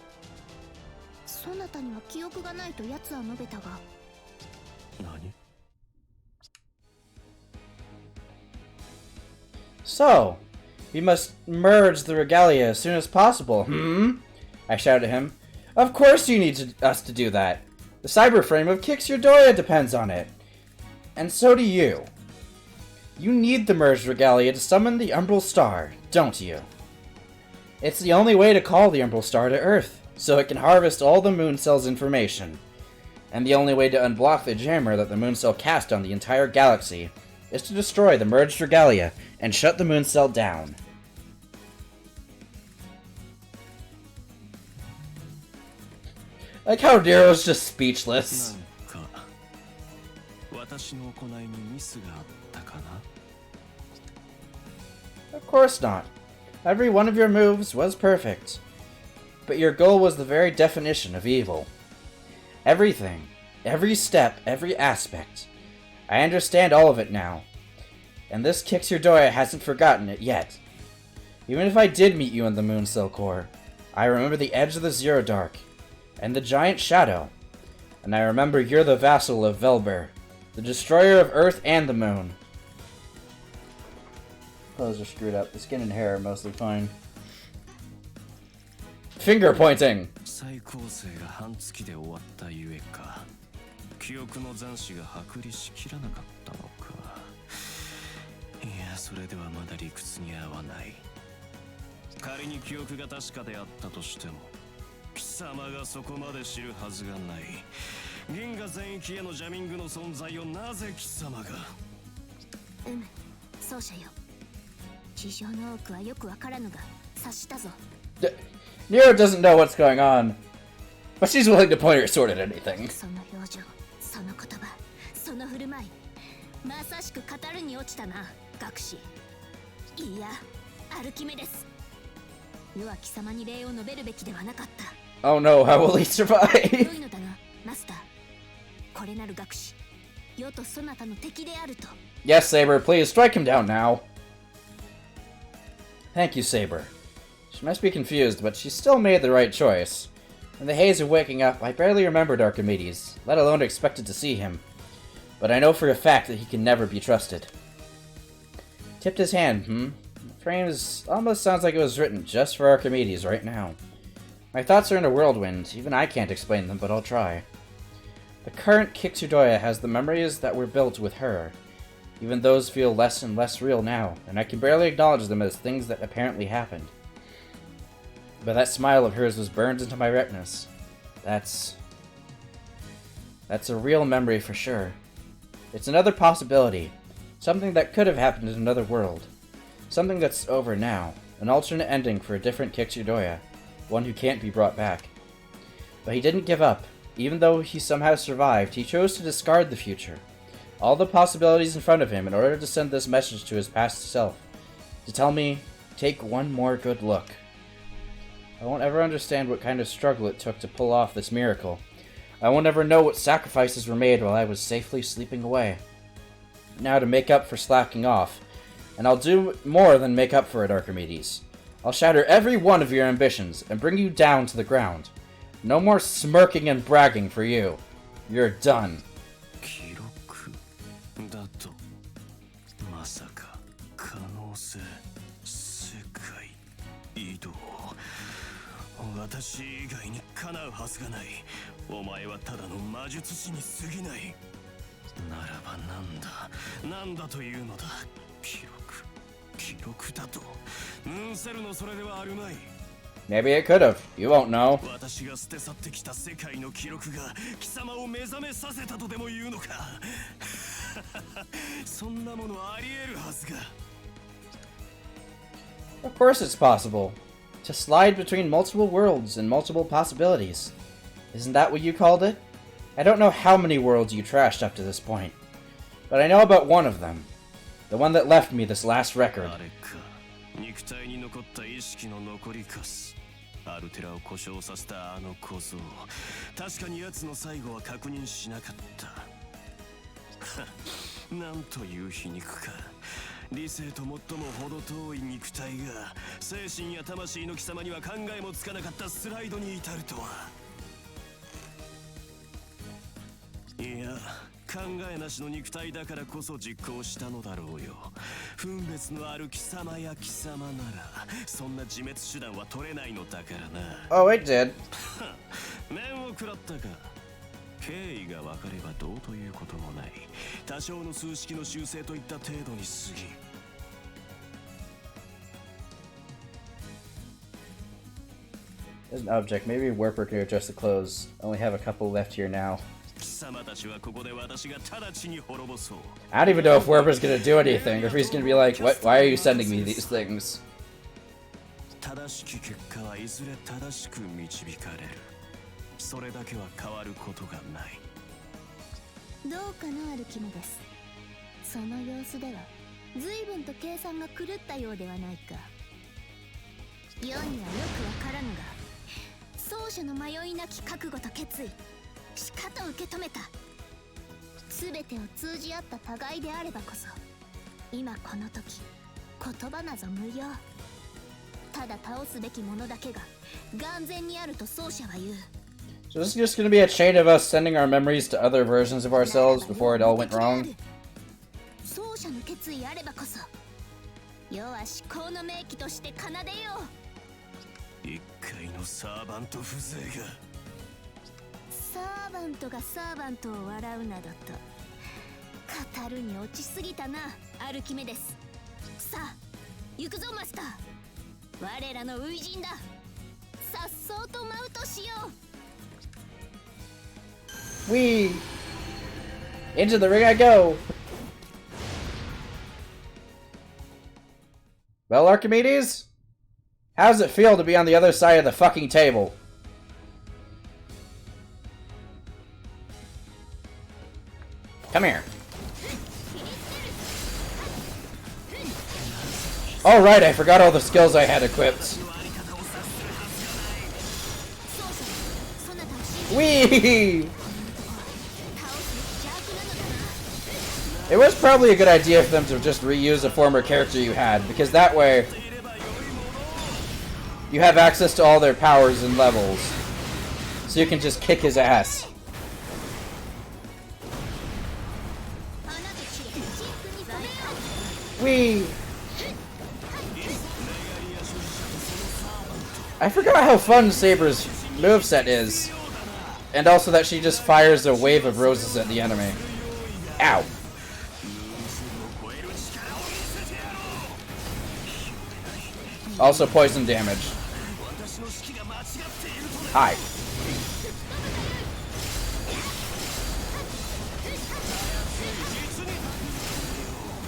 そなたには記憶がないと奴は述べたが。何？ So, we must merge the regalia as soon as possible, I shouted at him. Of course you need us to do that. The cyber frame of Kix Yordoya depends on it. And so do you. You need the merged regalia to summon the Umbral Star, don't you? It's the only way to call the Umbral Star to Earth, so it can harvest all the Moon Cell's information. And the only way to unblock the jammer that the Moon Cell cast on the entire galaxy is to destroy the merged regalia and shut the Moon Cell down. Like how Nero's just speechless. なんか私の行いにミスがあったかな？ Of course not. Every one of your moves was perfect. But your goal was the very definition of evil. Everything, every step, every aspect. I understand all of it now. And this Kix Yordoya hasn't forgotten it yet. Even if I did meet you in the Moon Cell Core, I remember the edge of the Zero Dark, and the giant shadow. And I remember you're the vassal of Velber, the destroyer of Earth and the Moon. Clothes are screwed up. The skin and hair are mostly fine. Finger pointing! 再構成が半月で終わったゆえか。記憶の残滓が剥離しきらなかったのか。いや、それではまだ理屈に合わない。仮に記憶が確かであったとしても、貴様がそこまで知るはずがない。銀河全域へのジャミングの存在をなぜ貴様が。そうじゃよ。事情の多くはよくわからぬが察したぞ。Nero doesn't know what's going on, but she's willing to point her sword at anything. その表情、その言葉、その振る舞い、まさしく語るに落ちたな、学士。いや、アルキメデス。世は貴様に礼を述べるべきではなかった。Oh no, how will he survive? 良いのだな、マスター。これなる学士、世とそなたの敵であると。Yes, Saber, please strike him down now. Thank you, Saber. She must be confused, but she still made the right choice. In the haze of waking up, I barely remembered Archimedes, let alone expected to see him. But I know for a fact that he can never be trusted. Tipped his hand, The frame almost sounds like it was written just for Archimedes right now. My thoughts are in a whirlwind. Even I can't explain them, but I'll try. The current Kixudoya has the memories that were built with her. Even those feel less and less real now, and I can barely acknowledge them as things that apparently happened. But that smile of hers was burned into my retinas. That's a real memory for sure. It's another possibility. Something that could have happened in another world. Something that's over now. An alternate ending for a different Kixudoya. One who can't be brought back. But he didn't give up. Even though he somehow survived, he chose to discard the future. All the possibilities in front of him in order to send this message to his past self. To tell me, take one more good look. I won't ever understand what kind of struggle it took to pull off this miracle. I won't ever know what sacrifices were made while I was safely sleeping away. Now to make up for slacking off. And I'll do more than make up for it, Archimedes. I'll shatter every one of your ambitions and bring you down to the ground. No more smirking and bragging for you. You're done. 記録だとまさか可能性世界移動私以外にかなうはずがないお前はただの魔術師に過ぎないならばなんだというのだ記録だとセルのそれではあるまい Maybe it could have. You won't know. 私が捨て去ってきた世界の記録が貴様を目覚めさせたとでも言うのかそんなものあり得るはずが Of course it's possible. To slide between multiple worlds and multiple possibilities. Isn't that what you called it? I don't know how many worlds you trashed up to this point. But I know about one of them. The one that left me this last record. 肉体に残った意識の残りかすアルテラを故障させたあの小僧確かに奴の最後は確認しなかったなんという皮肉か理性と最も程遠い肉体が精神や魂の貴様には考えもつかなかったスライドに至るとはいや考えなしの肉体だからこそ実行したのだろうよ分別のある貴様や貴様ならそんな自滅手段は取れないのだからな Oh, it did. 面を食らったか経緯が分かればどうということもない多少の数式の修正といった程度に過ぎ There's an object. Maybe a warper could adjust the clothes. I only have a couple left here now. 貴様たちはここで私が直ちに滅ぼそう I don't even know if Warper's gonna do anything, or if he's gonna be like, "What? Why are you sending me these things?" 正しき結果はいずれ正しく導かれるそれだけは変わることがないどうかなアルキメデスその様子では随分と計算が狂ったようではないか世にはよくわからぬが奏者の迷いなき覚悟と決意しかと受け止めた全てを通じ合った互いであればこそ今この時言葉なぞ無用ただ倒すべきものだけが眼前にあると奏者は言う。 So this is just gonna be a chain of us sending our memories to other versions of ourselves before it all went wrong? 奏者の決意あればこそ世は至高の名器として奏でよう。一回のサーバント風情が。サーバントがサーバントを笑うなどと語るに落ちすぎたな、アルキメデス。さあ行くぞマスター。我らの初陣だ。さっそうと舞うとしよう。 Whee! Into the ring I go! Well, Archimedes? How does it feel to be on the other side of the fucking table? Come here. Oh right, I forgot all the skills I had equipped. Whee! It was probably a good idea for them to just reuse a former character you had, because that way you have access to all their powers and levels. So you can just kick his ass. Whee! I forgot how fun Saber's moveset is. And also that she just fires a wave of roses at the enemy. Ow. Also poison damage. Hi.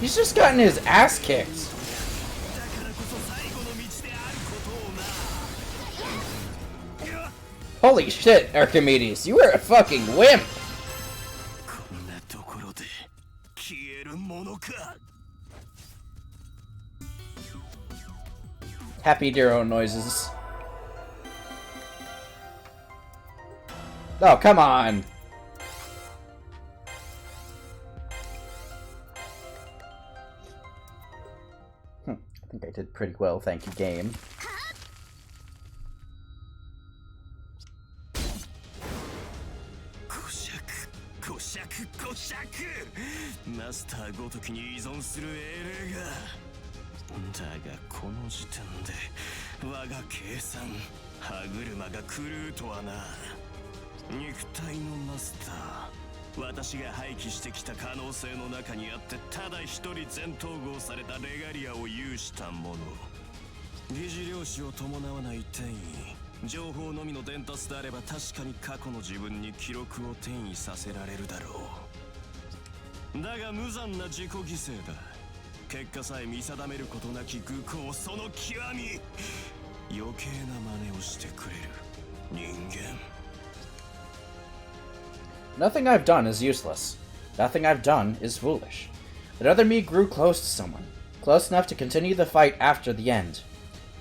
He's just gotten his ass kicked. Holy shit, Archimedes, you were a fucking wimp! Happy Dero noises. Oh, come on! I think I did pretty well, thank you, game. Nothing I've done is useless. Nothing I've done is foolish. Another me grew close to someone, close enough to continue the fight after the end.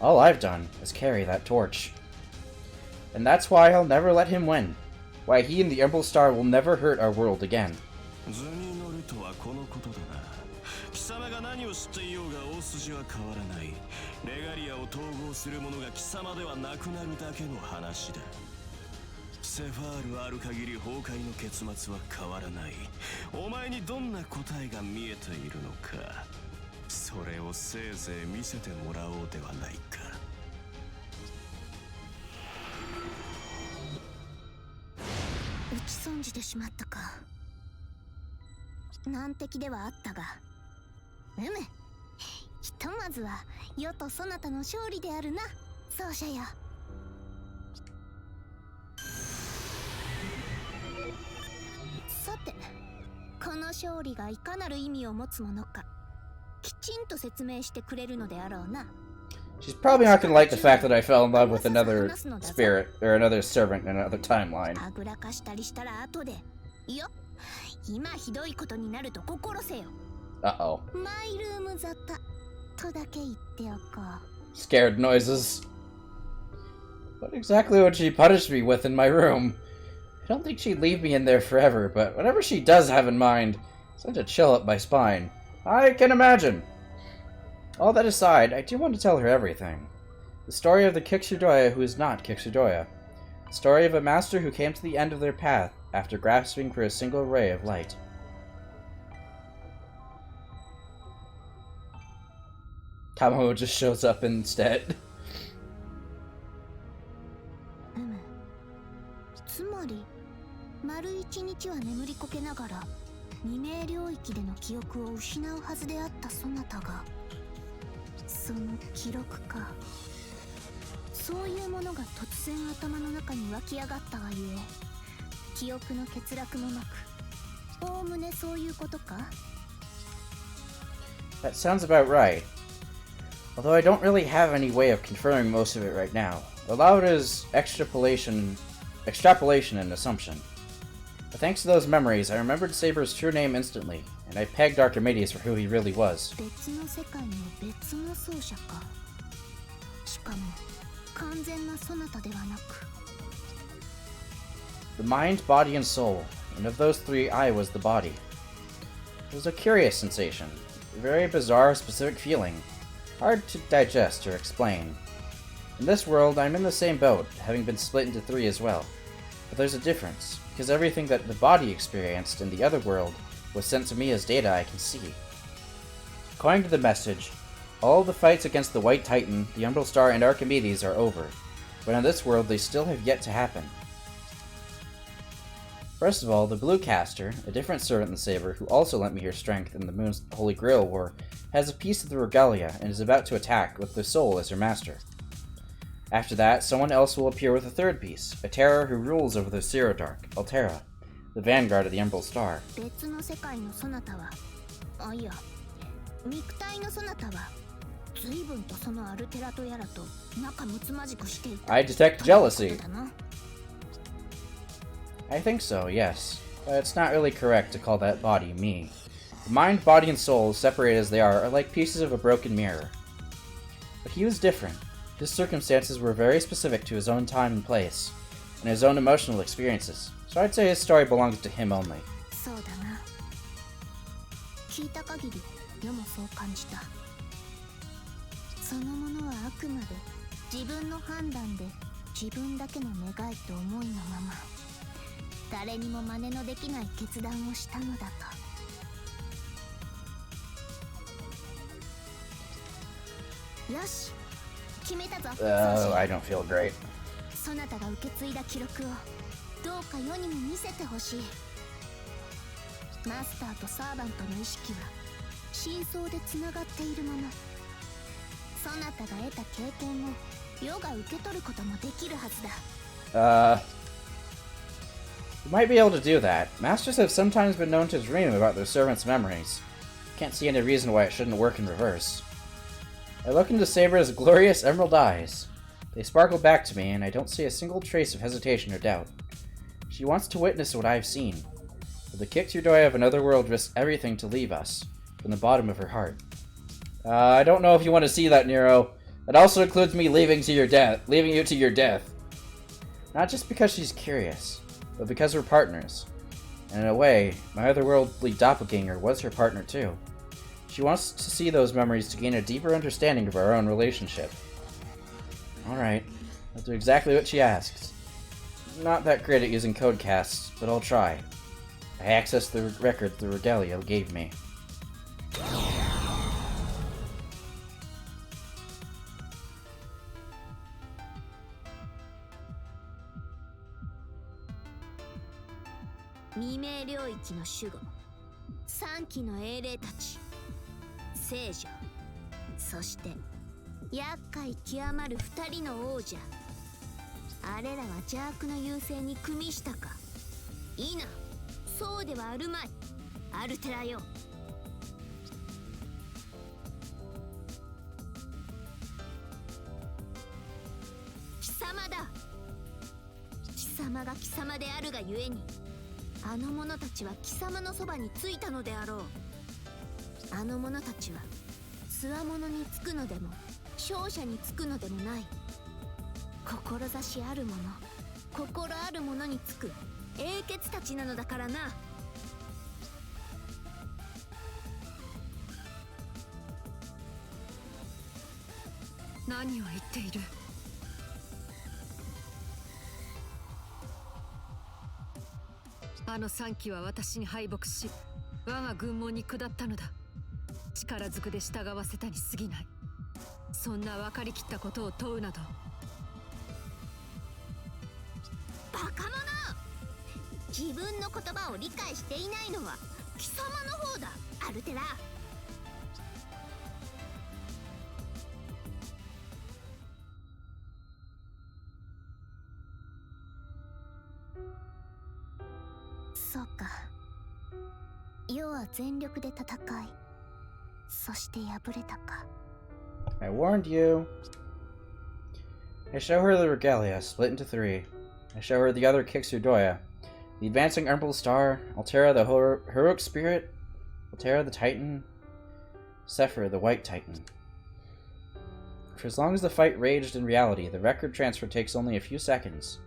All I've done is carry that torch. And that's why I'll never let him win. Why he and the Emerald Star will never hurt our world again. She's probably not gonna like the fact that I fell in love with another spirit, or another servant in another timeline. Uh-oh. Scared noises. What exactly would she punish me with in my room? I don't think she'd leave me in there forever, but whatever she does have in mind, sends a chill up my spine. I can imagine. All that aside, I do want to tell her everything. The story of the Kixudoya who is not Kixudoya. The story of a master who came to the end of their path after grasping for a single ray of light. Tamamo just shows up instead. つまり丸一日は眠りこけながら未明領域での記憶を失うはずであったそなたがその記録かそういうものが突然頭の中に湧き上がったがゆえ記憶の欠落もなくおおむねそういうことか That sounds about right. Although I don't really have any way of confirming most of it right now. Allow it as extrapolation and assumption. But thanks to those memories, I remembered Saber's true name instantly, and I pegged Archimedes for who he really was. 別の世界の別の奏者かしかも完全なそなたではなく The mind, body, and soul, and of those three, I was the body. It was a curious sensation, a very bizarre, specific feeling, hard to digest or explain. In this world, I'm in the same boat, having been split into three as well. But there's a difference, because everything that the body experienced in the other world was sent to me as data I can see. According to the message, all of the fights against the White Titan, the Umbral Star, and Archimedes are over, but in this world they still have yet to happen. First of all, the Blue Caster, a different servant than Saber, who also lent me her strength in the Moon's Holy Grail War, has a piece of the Regalia and is about to attack with the Soul as her master. After that, someone else will appear with a third piece, a terror who rules over the Dark, Altera, the vanguard of the Umbral Star. 別の世界のそなたはあいや肉体のそなたは随分とそのアルテラとやらと仲睦まじくしていた I detect jealousy. だな I think so, yes. But it's not really correct to call that body me. The mind, body, and soul, separated as they are like pieces of a broken mirror. But he was different. His circumstances were very specific to his own time and place, and his own emotional experiences, so I'd say his story belongs to him only. そうだな聞いた限り世もそう感じたそのものはあくまで自分の判断で自分だけの願いと思いのまま誰にも真似のできない決断をしたのだとよし決めたぞ I don't feel great. そなたが受け継いだ記録をどうか世にも見せてほしいマスターとサーバントの意識は真相でつながっているものそなたが得た経験を世が受け取ることもできるはずだ You might be able to do that. Masters have sometimes been known to dream about their servants' memories. Can't see any reason why it shouldn't work in reverse. I look into Saber's glorious emerald eyes. They sparkle back to me, and I don't see a single trace of hesitation or doubt. She wants to witness what I've seen. But the Kixudoya of another world risks everything to leave us, from the bottom of her heart. I don't know if you want to see that, Nero. That also includes me leaving you to your death. Not just because she's curious, but because we're partners. And in a way, my otherworldly doppelganger was her partner too. She wants to see those memories to gain a deeper understanding of our own relationship. Alright, I'll do exactly what she asks. Not that great at using codecasts, but I'll try. I accessed the record the Regalia gave me. Mimei Ryōichiの守護3期の英霊たち聖女そして厄介極まる2人の王者あれらは邪悪の優勢に組みしたかいいなそうではあるまいアルテラよ貴様だ貴様が貴様であるがゆえにあの者たちは貴様のそばについたのであろうあの者たちは強者につくのでも勝者につくのでもない志ある者心ある者につく英傑たちなのだからな何を言っている。あの3機は私に敗北し、我が軍門に下ったのだ。力ずくで従わせたに過ぎない。そんな分かりきったことを問うなど。バカ者、自分の言葉を理解していないのは貴様の方だ、アルテラ。そうか、世は全力で戦い、そして敗れたか。 I warned you. I show her the regalia, split into 3. I show her the other Kixudoya. The advancing Emerald Star, Altera the heroic spirit, Altera the Titan, Sephyr the White Titan. For as long as the fight raged in reality, the record transfer takes only a few seconds,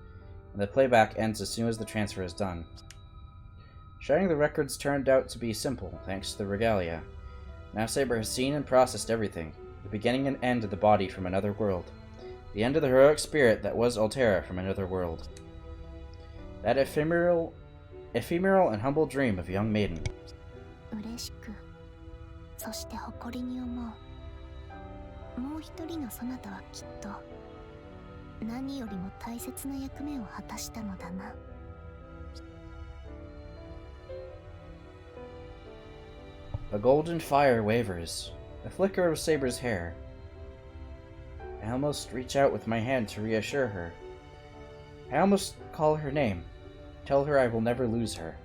and the playback ends as soon as the transfer is done. Sharing the records turned out to be simple, thanks to the regalia. Now Saber has seen and processed everything, the beginning and end of the body from another world, the end of the heroic spirit that was Altera from another world. That ephemeral and humble dream of a young maiden. 嬉しく、そして誇りに思う。もう一人のそなたはきっと何よりも大切な役目を果たしたのだな。A golden fire wavers, a flicker of Saber's hair. I almost reach out with my hand to reassure her. I almost call her name, tell her I will never lose her.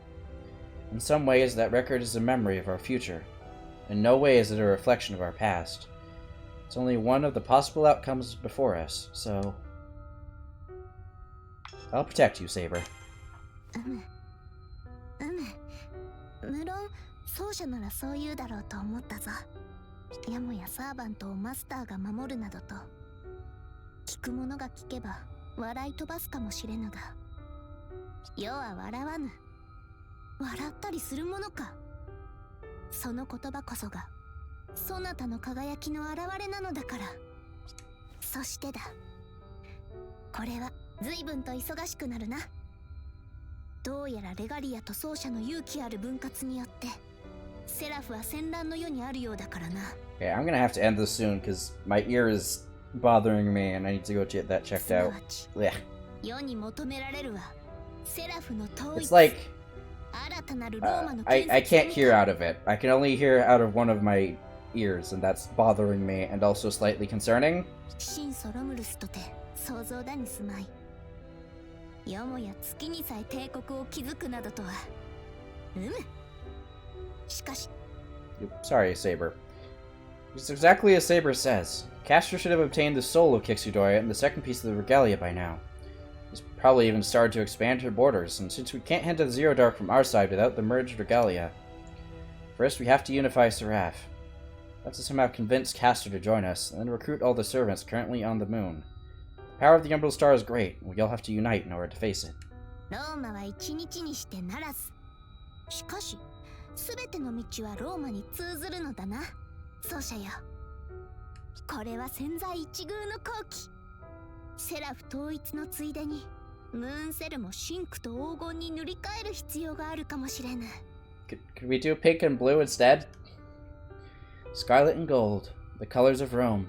In some ways, that record is a memory of our future. In no way is it a reflection of our past. It's only one of the possible outcomes before us, so... I'll protect you, Saber. 無論奏者ならそう言うだろうと思ったぞ。やもやサーバントをマスターが守るなどと。聞く者が聞けば笑い飛ばすかもしれぬが、世は笑わぬ。笑ったりするものか。その言葉こそがそなたの輝きの表れなのだから。そしてだ、これは随分と忙しくなるな。どうやらレガリアと奏者の勇気ある分割によってセラフは戦乱の世にあるようだからな。 Okay, I'm gonna have to end this soon because my ear is bothering me and I need to go get that checked out. Blech. 世に求められるはセラフの統一。 It's like 新たなるローマの I 建設 can't hear out of it. I can only hear out of one of my ears, and that's bothering me and also slightly concerning. 新ソロムルスとて想像だに住まい。よもや月にさえ帝国を築くなどとは。しかし Sorry, Saber. It's exactly as Saber says. Castor should have obtained the soul of Kixudoya and the second piece of the regalia by now. He's probably even started to expand her borders, and since we can't head to the Zero Dark from our side without the merged regalia, first we have to unify Seraph. That's to somehow convince Castor to join us, and then recruit all the servants currently on the moon. The power of the Emerald Star is great, and we all have to unite in order to face it. ローマは一日にしてならず。しかしすべての道はローマに通ずるのだな、奏者よ。これは千載一遇の好機。セラフ統一のついでにムーンセルもシンクと黄金に塗り替える必要があるかもしれぬ。Could we do pink and blue instead? Scarlet and gold, the colors of Rome.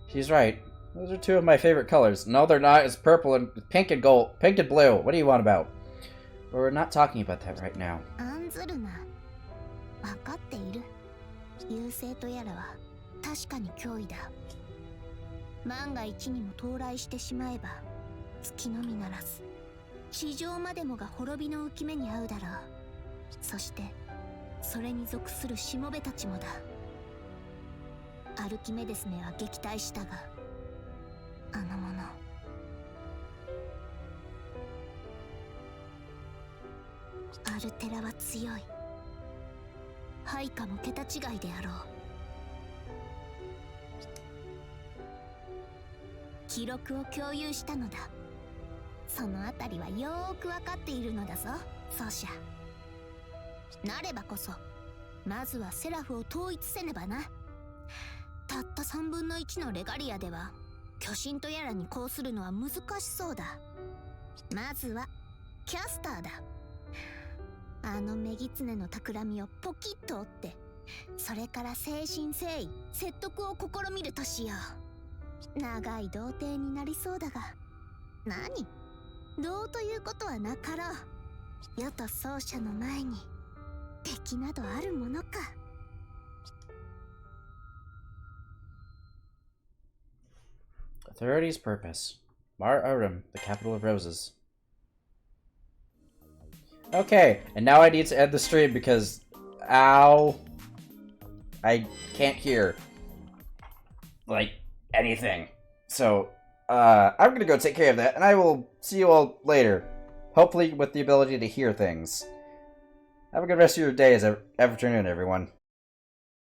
She's right. Those are two of my favorite colors. No, they're not. It's purple and pink and gold. Pink and blue. What do you want about? But we're not talking about that right now. 案ずるな。分かっている。優勢とやらは確かに脅威だ。万が一にも到来してしまえば月のみならず地上までもが滅びの浮き目に遭うだろう。そしてそれに属するしもべたちもだ。アルキメデスめは撃退したが、あの者アルテラは強い。配下も桁違いであろう。記録を共有したのだ。そのあたりはよーくわかっているのだぞ、奏者。なればこそまずはセラフを統一せねばな。たった3分の1のレガリアでは巨神とやらにこうするのは難しそうだ。まずはキャスターだ。あのメギツネの企みをポキッと折って、それから誠心誠意説得を試みるとしよう。長い童貞になりそうだが、何、どうということはなかろう。世と奏者の前に敵などあるものか。Authority's purpose. Mar Arum, the capital of roses. Okay, and now I need to end the stream because... Ow. I can't hear. Like, anything. So, I'm gonna go take care of that, and I will see you all later. Hopefully with the ability to hear things. Have a good rest of your day as afternoon, everyone.